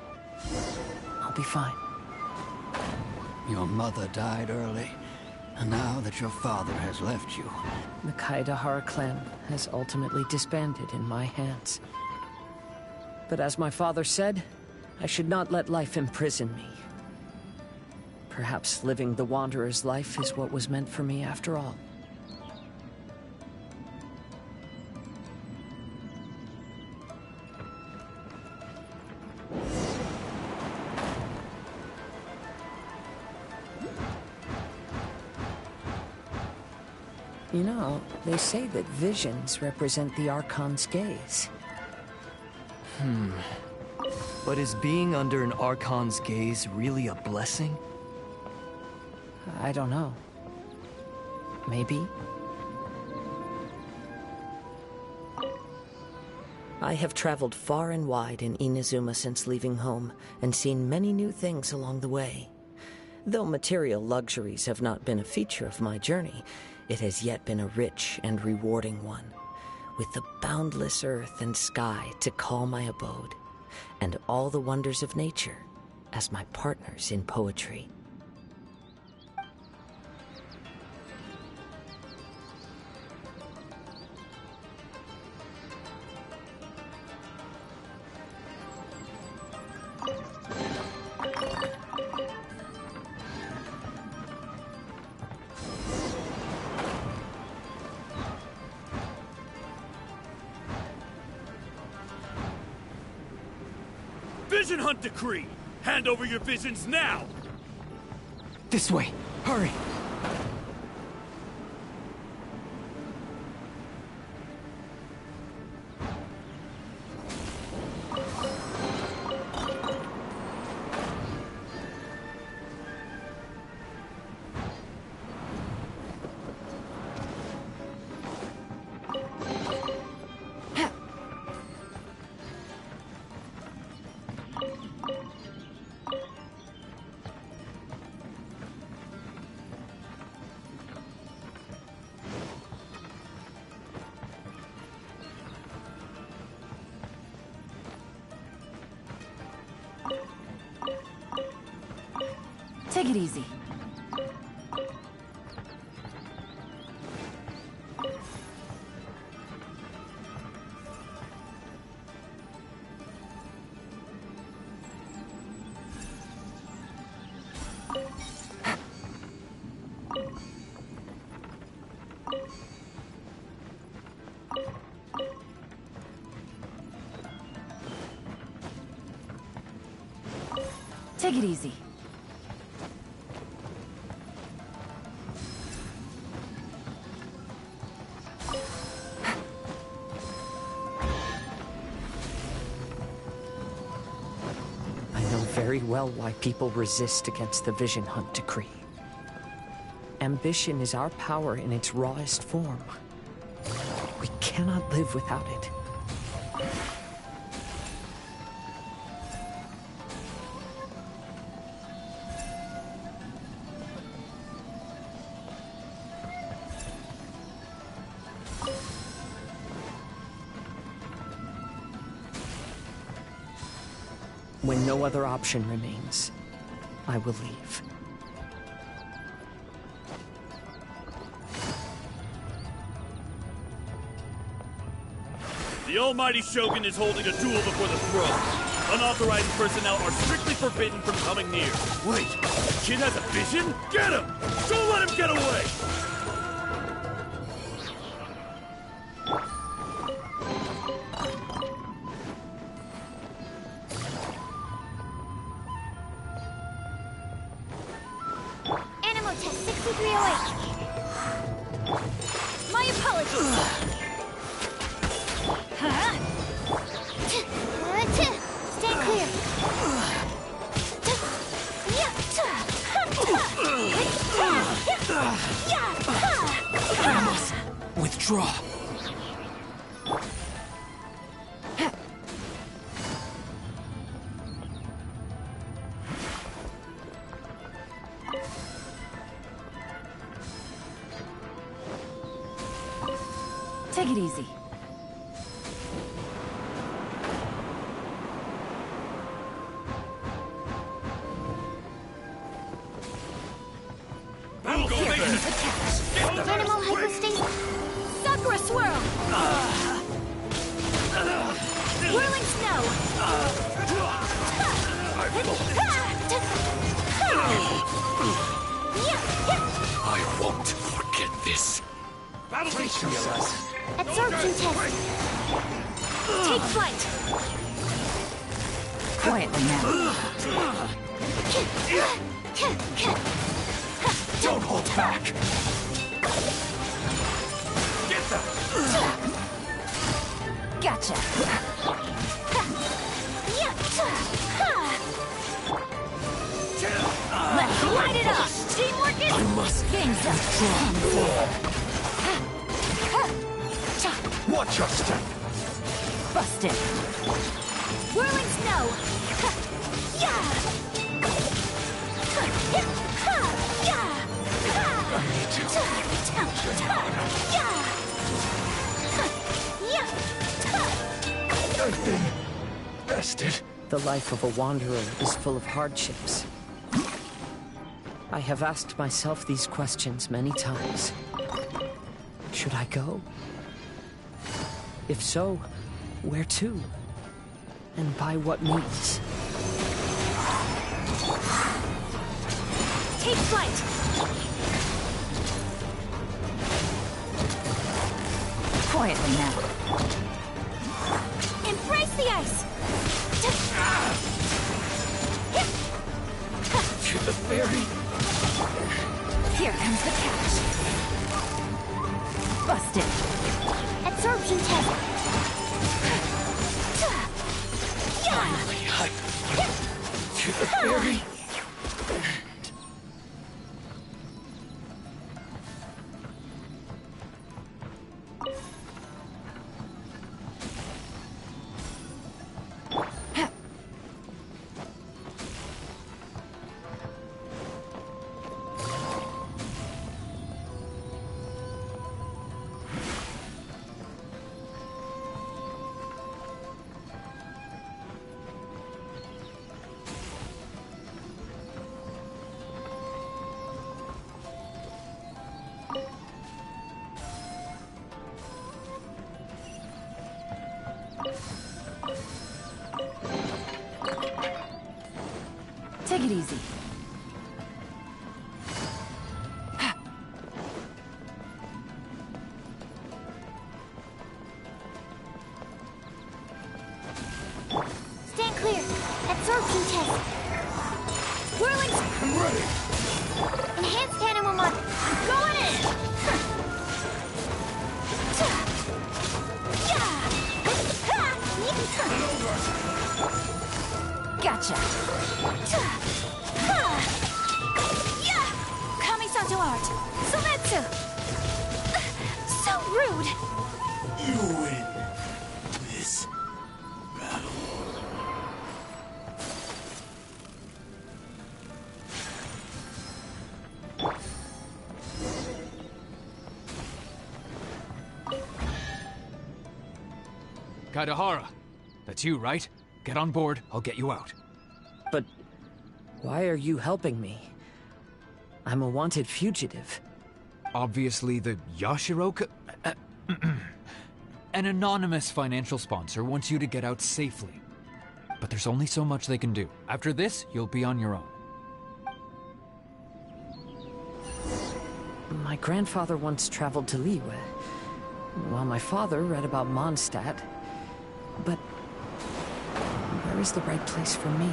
I'll be fine. Your mother died early, and now that your father has left you... The Kaedahara clan has ultimately disbanded in my hands. But as my father said, I should not let life imprison me. Perhaps living the Wanderer's life is what was meant for me after all. You know, they say that visions represent the Archon's gaze. But is being under an Archon's gaze really a blessing? I don't know. Maybe? I have traveled far and wide in Inazuma since leaving home, and seen many new things along the way. Though material luxuries have not been a feature of my journey, it has yet been a rich and rewarding one, with the boundless earth and sky to call my abode, and all the wonders of nature as my partners in poetry. Vision Hunt Decree! Hand over your visions now! This way! Hurry! Take it easy. Take it easy. I know very well why people resist against the Vision Hunt decree. Ambition is our power in its rawest form. We cannot live without it. When no other option remains, I will leave. The almighty Shogun is holding a duel before the throne. Unauthorized personnel are strictly forbidden from coming near. Wait, the kid has a vision? Get him! Don't let him get away! Animal test 6308. My apologies. Stay clear. Animals, withdraw. Take it easy. Animal hypostate. Sakura swirl. Whirling snow. I won't forget this. Brace yourself. Absorption test. Take flight. Quietly now. Don't hold back. Get them. Gotcha. Let's light it up. Teamwork is. I must Game's up. watch your step. Busted. Whirling snow. I've been bested. The life of a wanderer is full of hardships. I have asked myself these questions many times. Should I go? If so, where to? And by what means? Take flight. Quietly now. Embrace the ice. To the ferry. Here comes the catch. Busted. Absorption test. Finally, to the ferry. Take it easy. Stand clear. Absorption test. Whirling. I'm ready. Enhanced animal mod. Going in. Gotcha. Kami-santo art. Sometsu. So rude. You win this battle. Kaidahara, that's you, right? Get on board, I'll get you out. But why are you helping me? I'm a wanted fugitive. Obviously the Yashiroka... An anonymous financial sponsor wants you to get out safely. But there's only so much they can do. After this, you'll be on your own. My grandfather once traveled to Liyue, while my father read about Mondstadt. But where is the right place for me?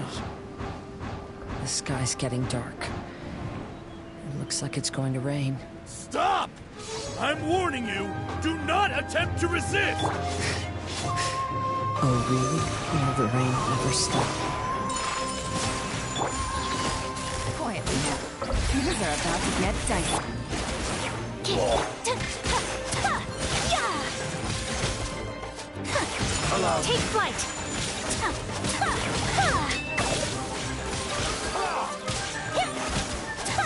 The sky's getting dark. It looks like it's going to rain. Stop! I'm warning you, do not attempt to resist! Oh, really? Will the rain ever stop? Quietly now. Things are about to get dicey. Take flight.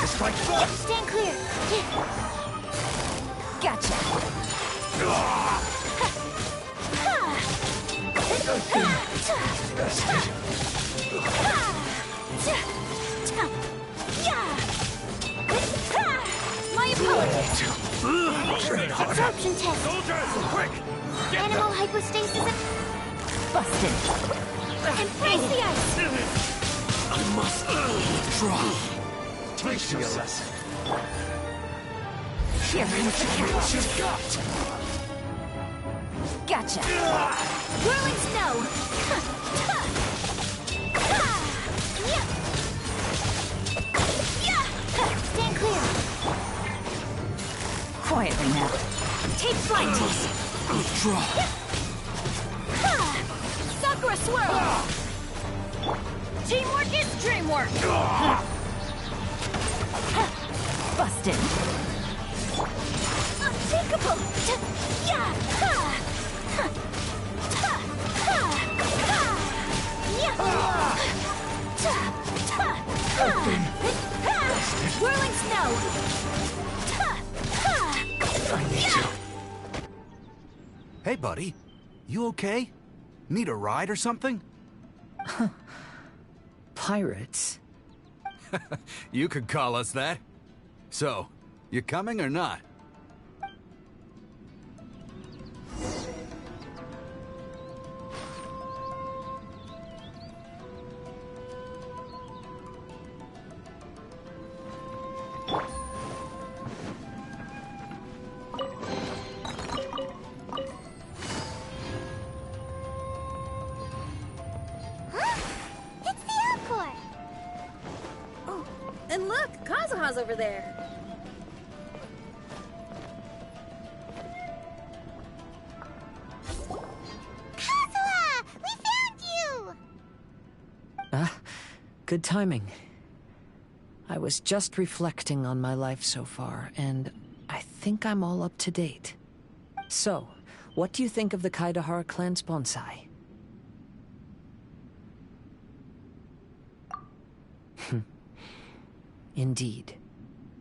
Strike first! Stand clear. Gotcha. My opponent. Absorption test. Soldiers, quick! Animal hypostasis. Busted. Embrace the ice. I must draw. Teach me a lesson. Here comes the catch. What you got? Gotcha. Whirling snow. Stand clear. Quietly now. Take flight. Draw. Sakura swirl. Teamwork is dreamwork. Busted. Unthinkable. Whirling snow. I need you. Hey, buddy. You okay? Need a ride or something? Pirates? You could call us that. So, you coming or not? It's the encore. Oh, and look, Kazuha's over there. Kazuha! We found you! Good timing. I was just reflecting on my life so far, and I think I'm all up to date. So, what do you think of the Kaidahara clan's bonsai? Indeed.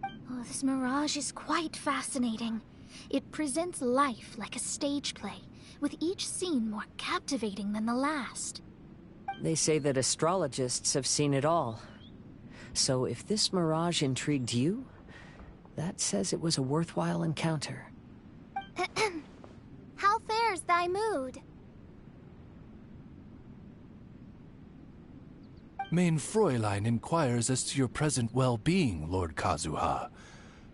Oh, this mirage is quite fascinating. It presents life like a stage play, with each scene more captivating than the last. They say that astrologists have seen it all. So if this mirage intrigued you, that says it was a worthwhile encounter. How fares thy mood? Main Fräulein inquires as to your present well-being, Lord Kazuha,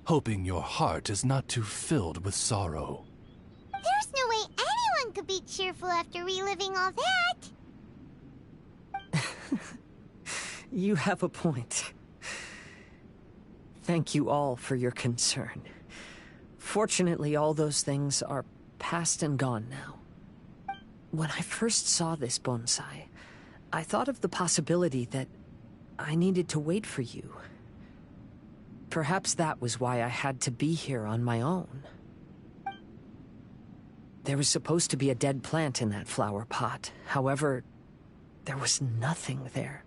hoping your heart is not too filled with sorrow. There's no way anyone could be cheerful after reliving all that. You have a point. Thank you all for your concern. Fortunately, all those things are past and gone now. When I first saw this bonsai, I thought of the possibility that I needed to wait for you. Perhaps that was why I had to be here on my own. There was supposed to be a dead plant in that flower pot. However, there was nothing there.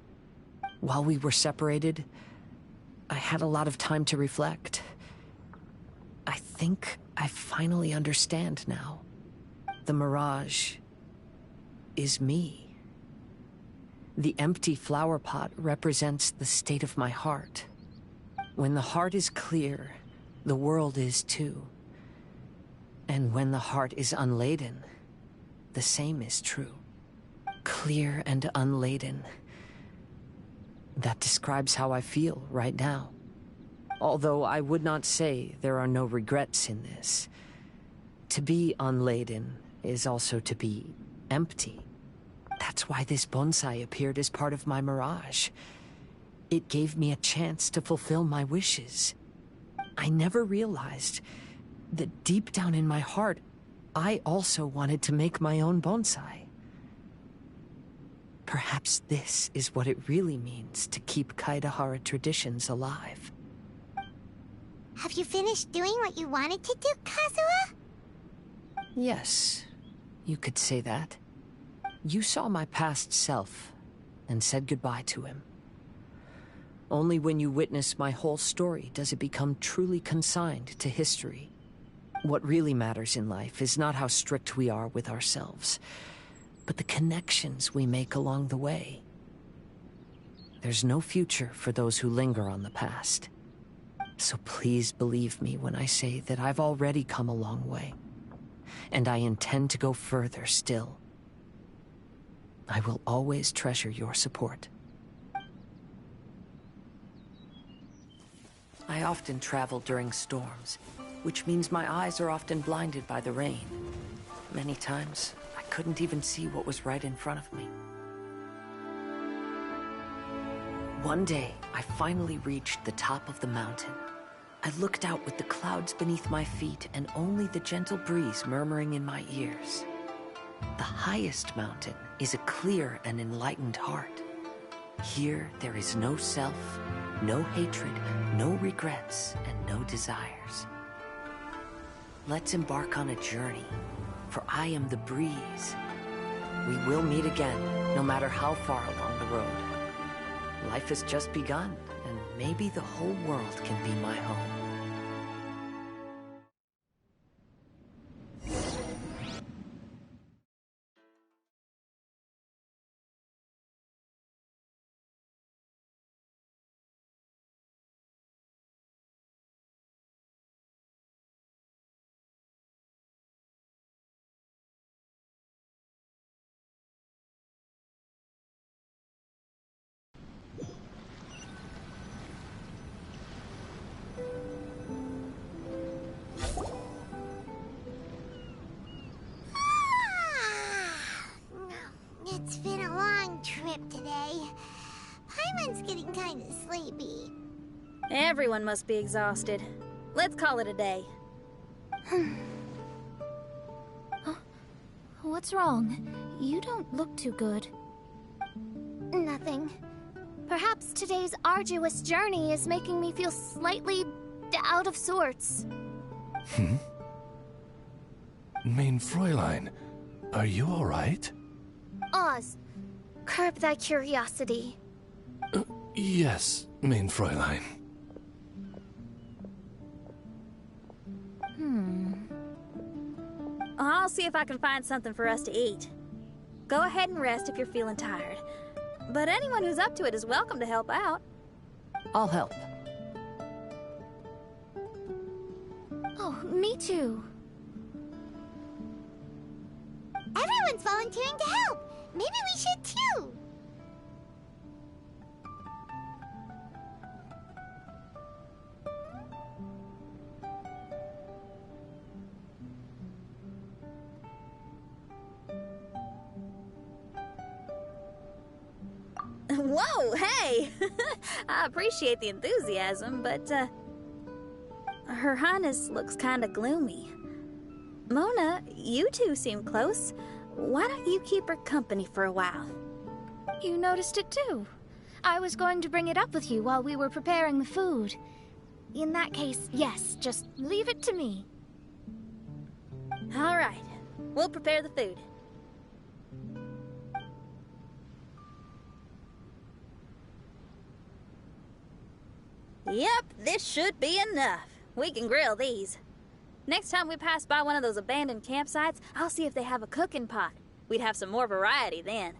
While we were separated, I had a lot of time to reflect. I think I finally understand now. The mirage is me. The empty flower pot represents the state of my heart. When the heart is clear, the world is too. And when the heart is unladen, the same is true. Clear and unladen. That describes how I feel right now. Although I would not say there are no regrets in this. To be unladen is also to be empty. That's why this bonsai appeared as part of my mirage. It gave me a chance to fulfill my wishes. I never realized that deep down in my heart, I also wanted to make my own bonsai. Perhaps this is what it really means to keep Kaedehara traditions alive. Have you finished doing what you wanted to do, Kazuha? Yes, you could say that. You saw my past self and said goodbye to him. Only when you witness my whole story does it become truly consigned to history. What really matters in life is not how strict we are with ourselves, but the connections we make along the way. There's no future for those who linger on the past. So please believe me when I say that I've already come a long way, and I intend to go further still. I will always treasure your support. I often travel during storms, which means my eyes are often blinded by the rain. Many times, I couldn't even see what was right in front of me. One day, I finally reached the top of the mountain. I looked out with the clouds beneath my feet and only the gentle breeze murmuring in my ears. The highest mountain is a clear and enlightened heart. Here, there is no self, no hatred, no regrets, and no desires. Let's embark on a journey, for I am the breeze. We will meet again, no matter how far along the road. Life has just begun, and maybe the whole world can be my home. It's been a long trip today. Paimon's getting kind of sleepy. Everyone must be exhausted. Let's call it a day. What's wrong? You don't look too good. Nothing. Perhaps today's arduous journey is making me feel slightly out of sorts. Main Fräulein, are you all right? Oz, curb thy curiosity. Yes, Main Fräulein. I'll see if I can find something for us to eat. Go ahead and rest if you're feeling tired. But anyone who's up to it is welcome to help out. I'll help. Oh, me too. Everyone's volunteering to help. Maybe we should too. Whoa, hey! I appreciate the enthusiasm, but, Her Highness looks kinda gloomy. Mona, you two seem close. Why don't you keep her company for a while? You noticed it too. I was going to bring it up with you while we were preparing the food. In that case, yes, just leave it to me. All right, we'll prepare the food. Yep, this should be enough. We can grill these. Next time we pass by one of those abandoned campsites, I'll see if they have a cooking pot. We'd have some more variety then.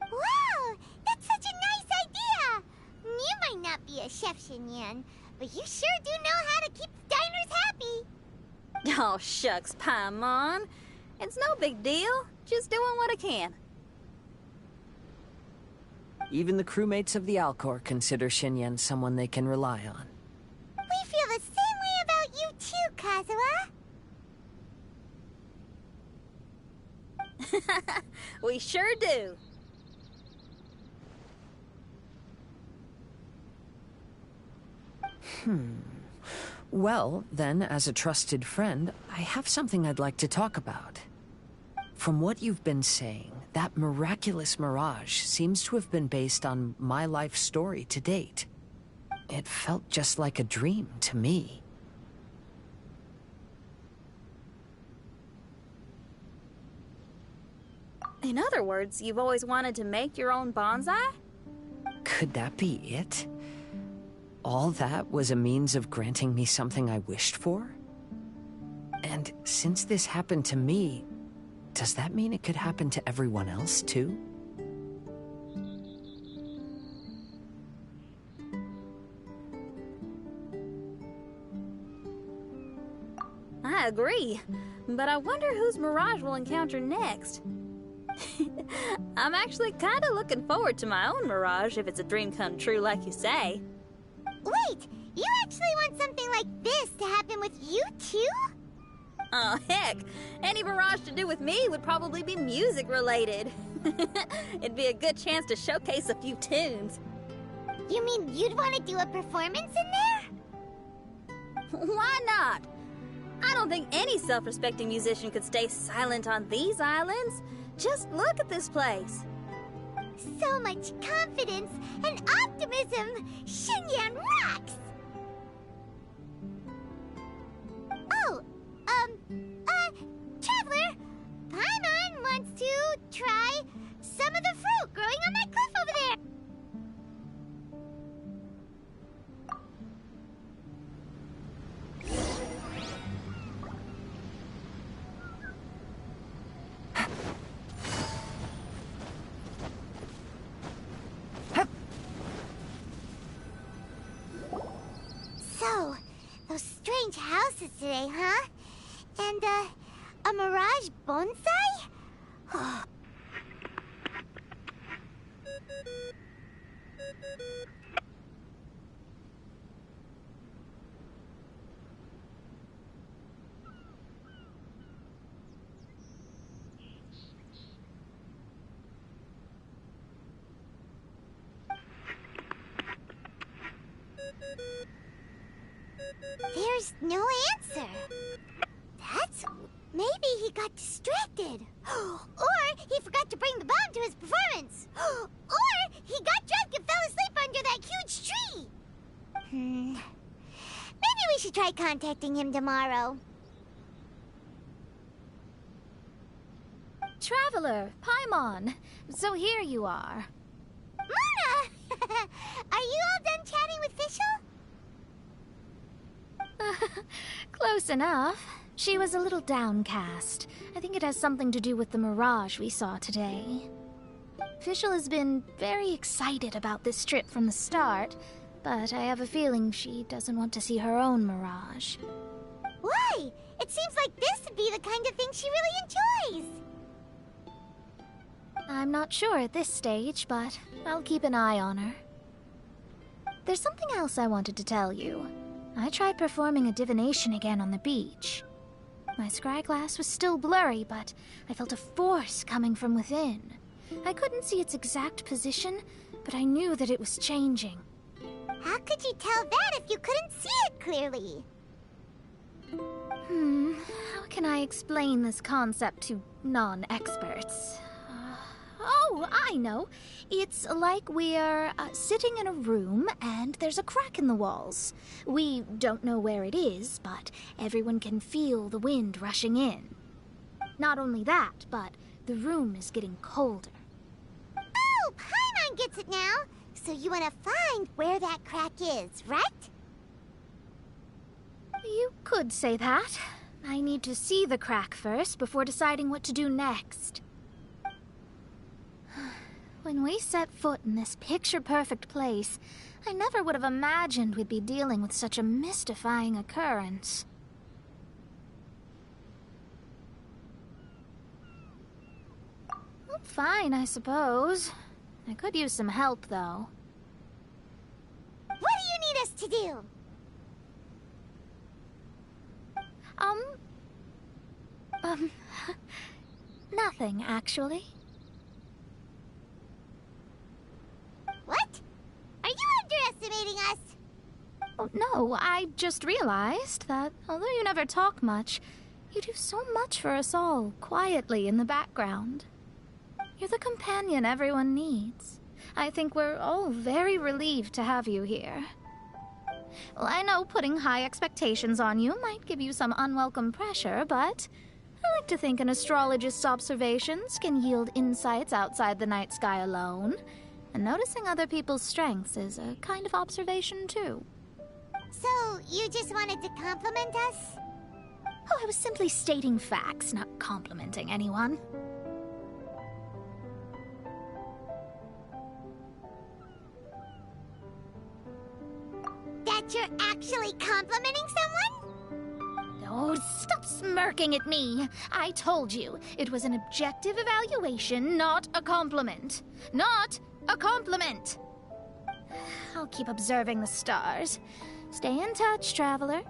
Wow! That's such a nice idea! You might not be a chef, Xinyan, but you sure do know how to keep the diners happy. Oh, shucks, Paimon. It's no big deal. Just doing what I can. Even the crewmates of the Alcor consider Xinyan someone they can rely on. We feel the same way about you too, Kazuha. We sure do. Well, then, as a trusted friend, I have something I'd like to talk about. From what you've been saying, that miraculous mirage seems to have been based on my life story to date. It felt just like a dream to me. In other words, you've always wanted to make your own bonsai? Could that be it? All that was a means of granting me something I wished for? And since this happened to me, does that mean it could happen to everyone else, too? I agree, but I wonder whose mirage we'll encounter next. I'm actually kind of looking forward to my own mirage if it's a dream come true like you say. Wait, you actually want something like this to happen with you too? Oh, heck. Any mirage to do with me would probably be music-related. It'd be a good chance to showcase a few tunes. You mean you'd want to do a performance in there? Why not? I don't think any self-respecting musician could stay silent on these islands. Just look at this place. So much confidence and optimism! Xinyan rocks! Oh, Traveler! Paimon wants to try some of the fruit growing on that cliff over there! So, those strange houses today, huh? And, a mirage bonsai? There's no answer. That's... maybe he got distracted. Or he forgot to bring the bomb to his performance. Or he got drunk and fell asleep under that huge tree. Maybe we should try contacting him tomorrow. Traveler, Paimon. So here you are. Mona! Are you all done chatting with Fischl? Close enough. She was a little downcast. I think it has something to do with the mirage we saw today. Fischl has been very excited about this trip from the start, but I have a feeling she doesn't want to see her own mirage. Why? It seems like this would be the kind of thing she really enjoys. I'm not sure at this stage, but I'll keep an eye on her. There's something else I wanted to tell you. I tried performing a divination again on the beach. My scryglass was still blurry, but I felt a force coming from within. I couldn't see its exact position, but I knew that it was changing. How could you tell that if you couldn't see it clearly? How can I explain this concept to non-experts? Oh, I know. It's like we're sitting in a room and there's a crack in the walls. We don't know where it is, but everyone can feel the wind rushing in. Not only that, but the room is getting colder. Oh, Paimon gets it now. So you want to find where that crack is, right? You could say that. I need to see the crack first before deciding what to do next. When we set foot in this picture-perfect place, I never would have imagined we'd be dealing with such a mystifying occurrence. Well, fine, I suppose. I could use some help, though. What do you need us to do? Nothing, actually. What? Are you underestimating us? Oh, no, I just realized that although you never talk much, you do so much for us all, quietly in the background. You're the companion everyone needs. I think we're all very relieved to have you here. Well, I know putting high expectations on you might give you some unwelcome pressure, but I like to think an astrologist's observations can yield insights outside the night sky alone. And noticing other people's strengths is a kind of observation, too. So, you just wanted to compliment us? Oh, I was simply stating facts, not complimenting anyone. That you're actually complimenting someone? Oh, stop smirking at me. I told you, it was an objective evaluation, not a compliment. Not a compliment! I'll keep observing the stars. Stay in touch, traveler.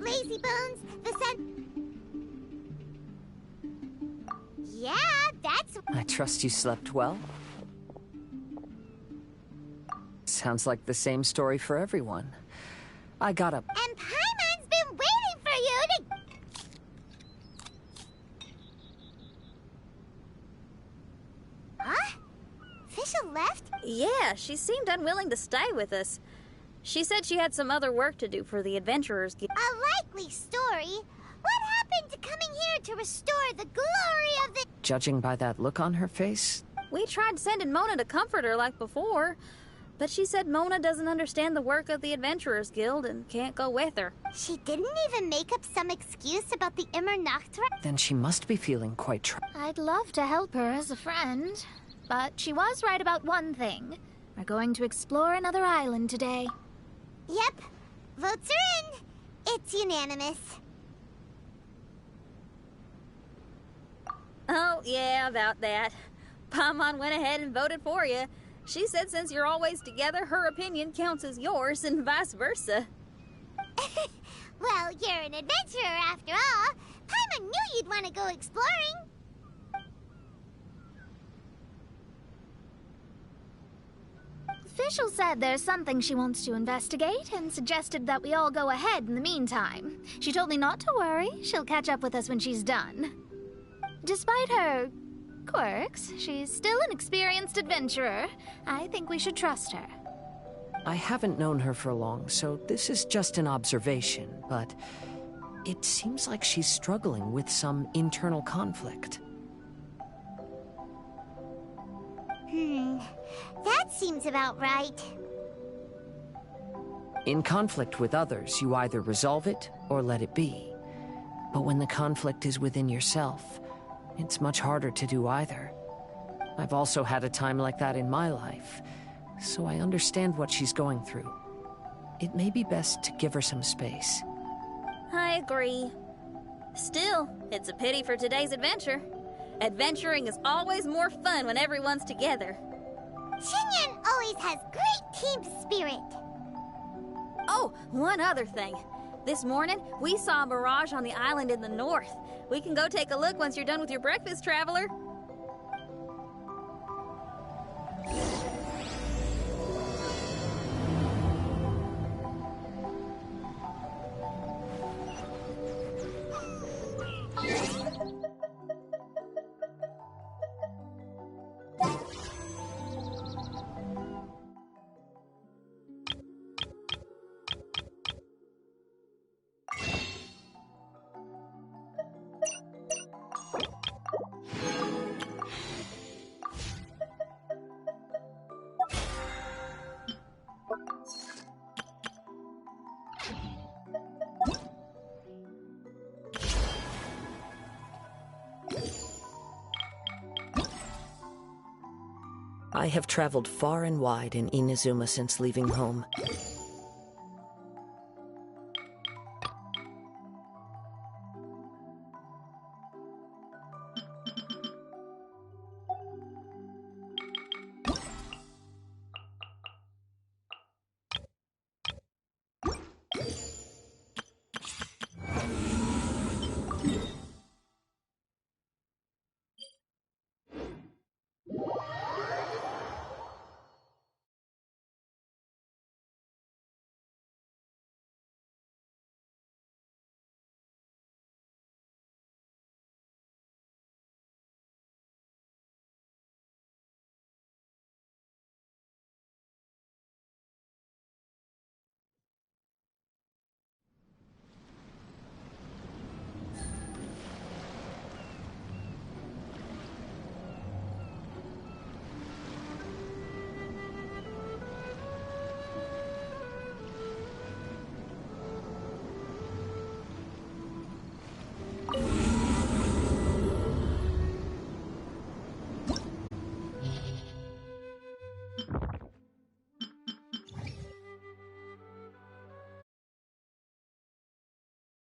Lazy Bones, Yeah, that's... I trust you slept well? Sounds like the same story for everyone. I got up. And Paimon's been waiting for you to... Huh? Fisher left? Yeah, she seemed unwilling to stay with us. She said she had some other work to do for the Adventurers Guild. A likely story. What happened to coming here to restore the glory of the... Judging by that look on her face? We tried sending Mona to comfort her like before, but she said Mona doesn't understand the work of the Adventurers Guild and can't go with her. She didn't even make up some excuse about the Immernacht. Then she must be feeling quite I'd love to help her as a friend, but she was right about one thing. We're going to explore another island today. Yep. Votes are in. It's unanimous. Oh, yeah, about that. Paimon went ahead and voted for you. She said since you're always together, her opinion counts as yours and vice versa. Well, you're an adventurer after all. Paimon knew you'd want to go exploring. Fischl said there's something she wants to investigate and suggested that we all go ahead in the meantime. She told me not to worry. She'll catch up with us when she's done. Despite her quirks, she's still an experienced adventurer. I think we should trust her. I haven't known her for long, so this is just an observation, but it seems like she's struggling with some internal conflict. That seems about right. In conflict with others, you either resolve it or let it be. But when the conflict is within yourself, it's much harder to do either. I've also had a time like that in my life, so I understand what she's going through. It may be best to give her some space. I agree. Still, it's a pity for today's adventure. Adventuring is always more fun when everyone's together. Xinyan always has great team spirit. Oh, one other thing. This morning, we saw a mirage on the island in the north. We can go take a look once you're done with your breakfast, traveler. I have traveled far and wide in Inazuma since leaving home,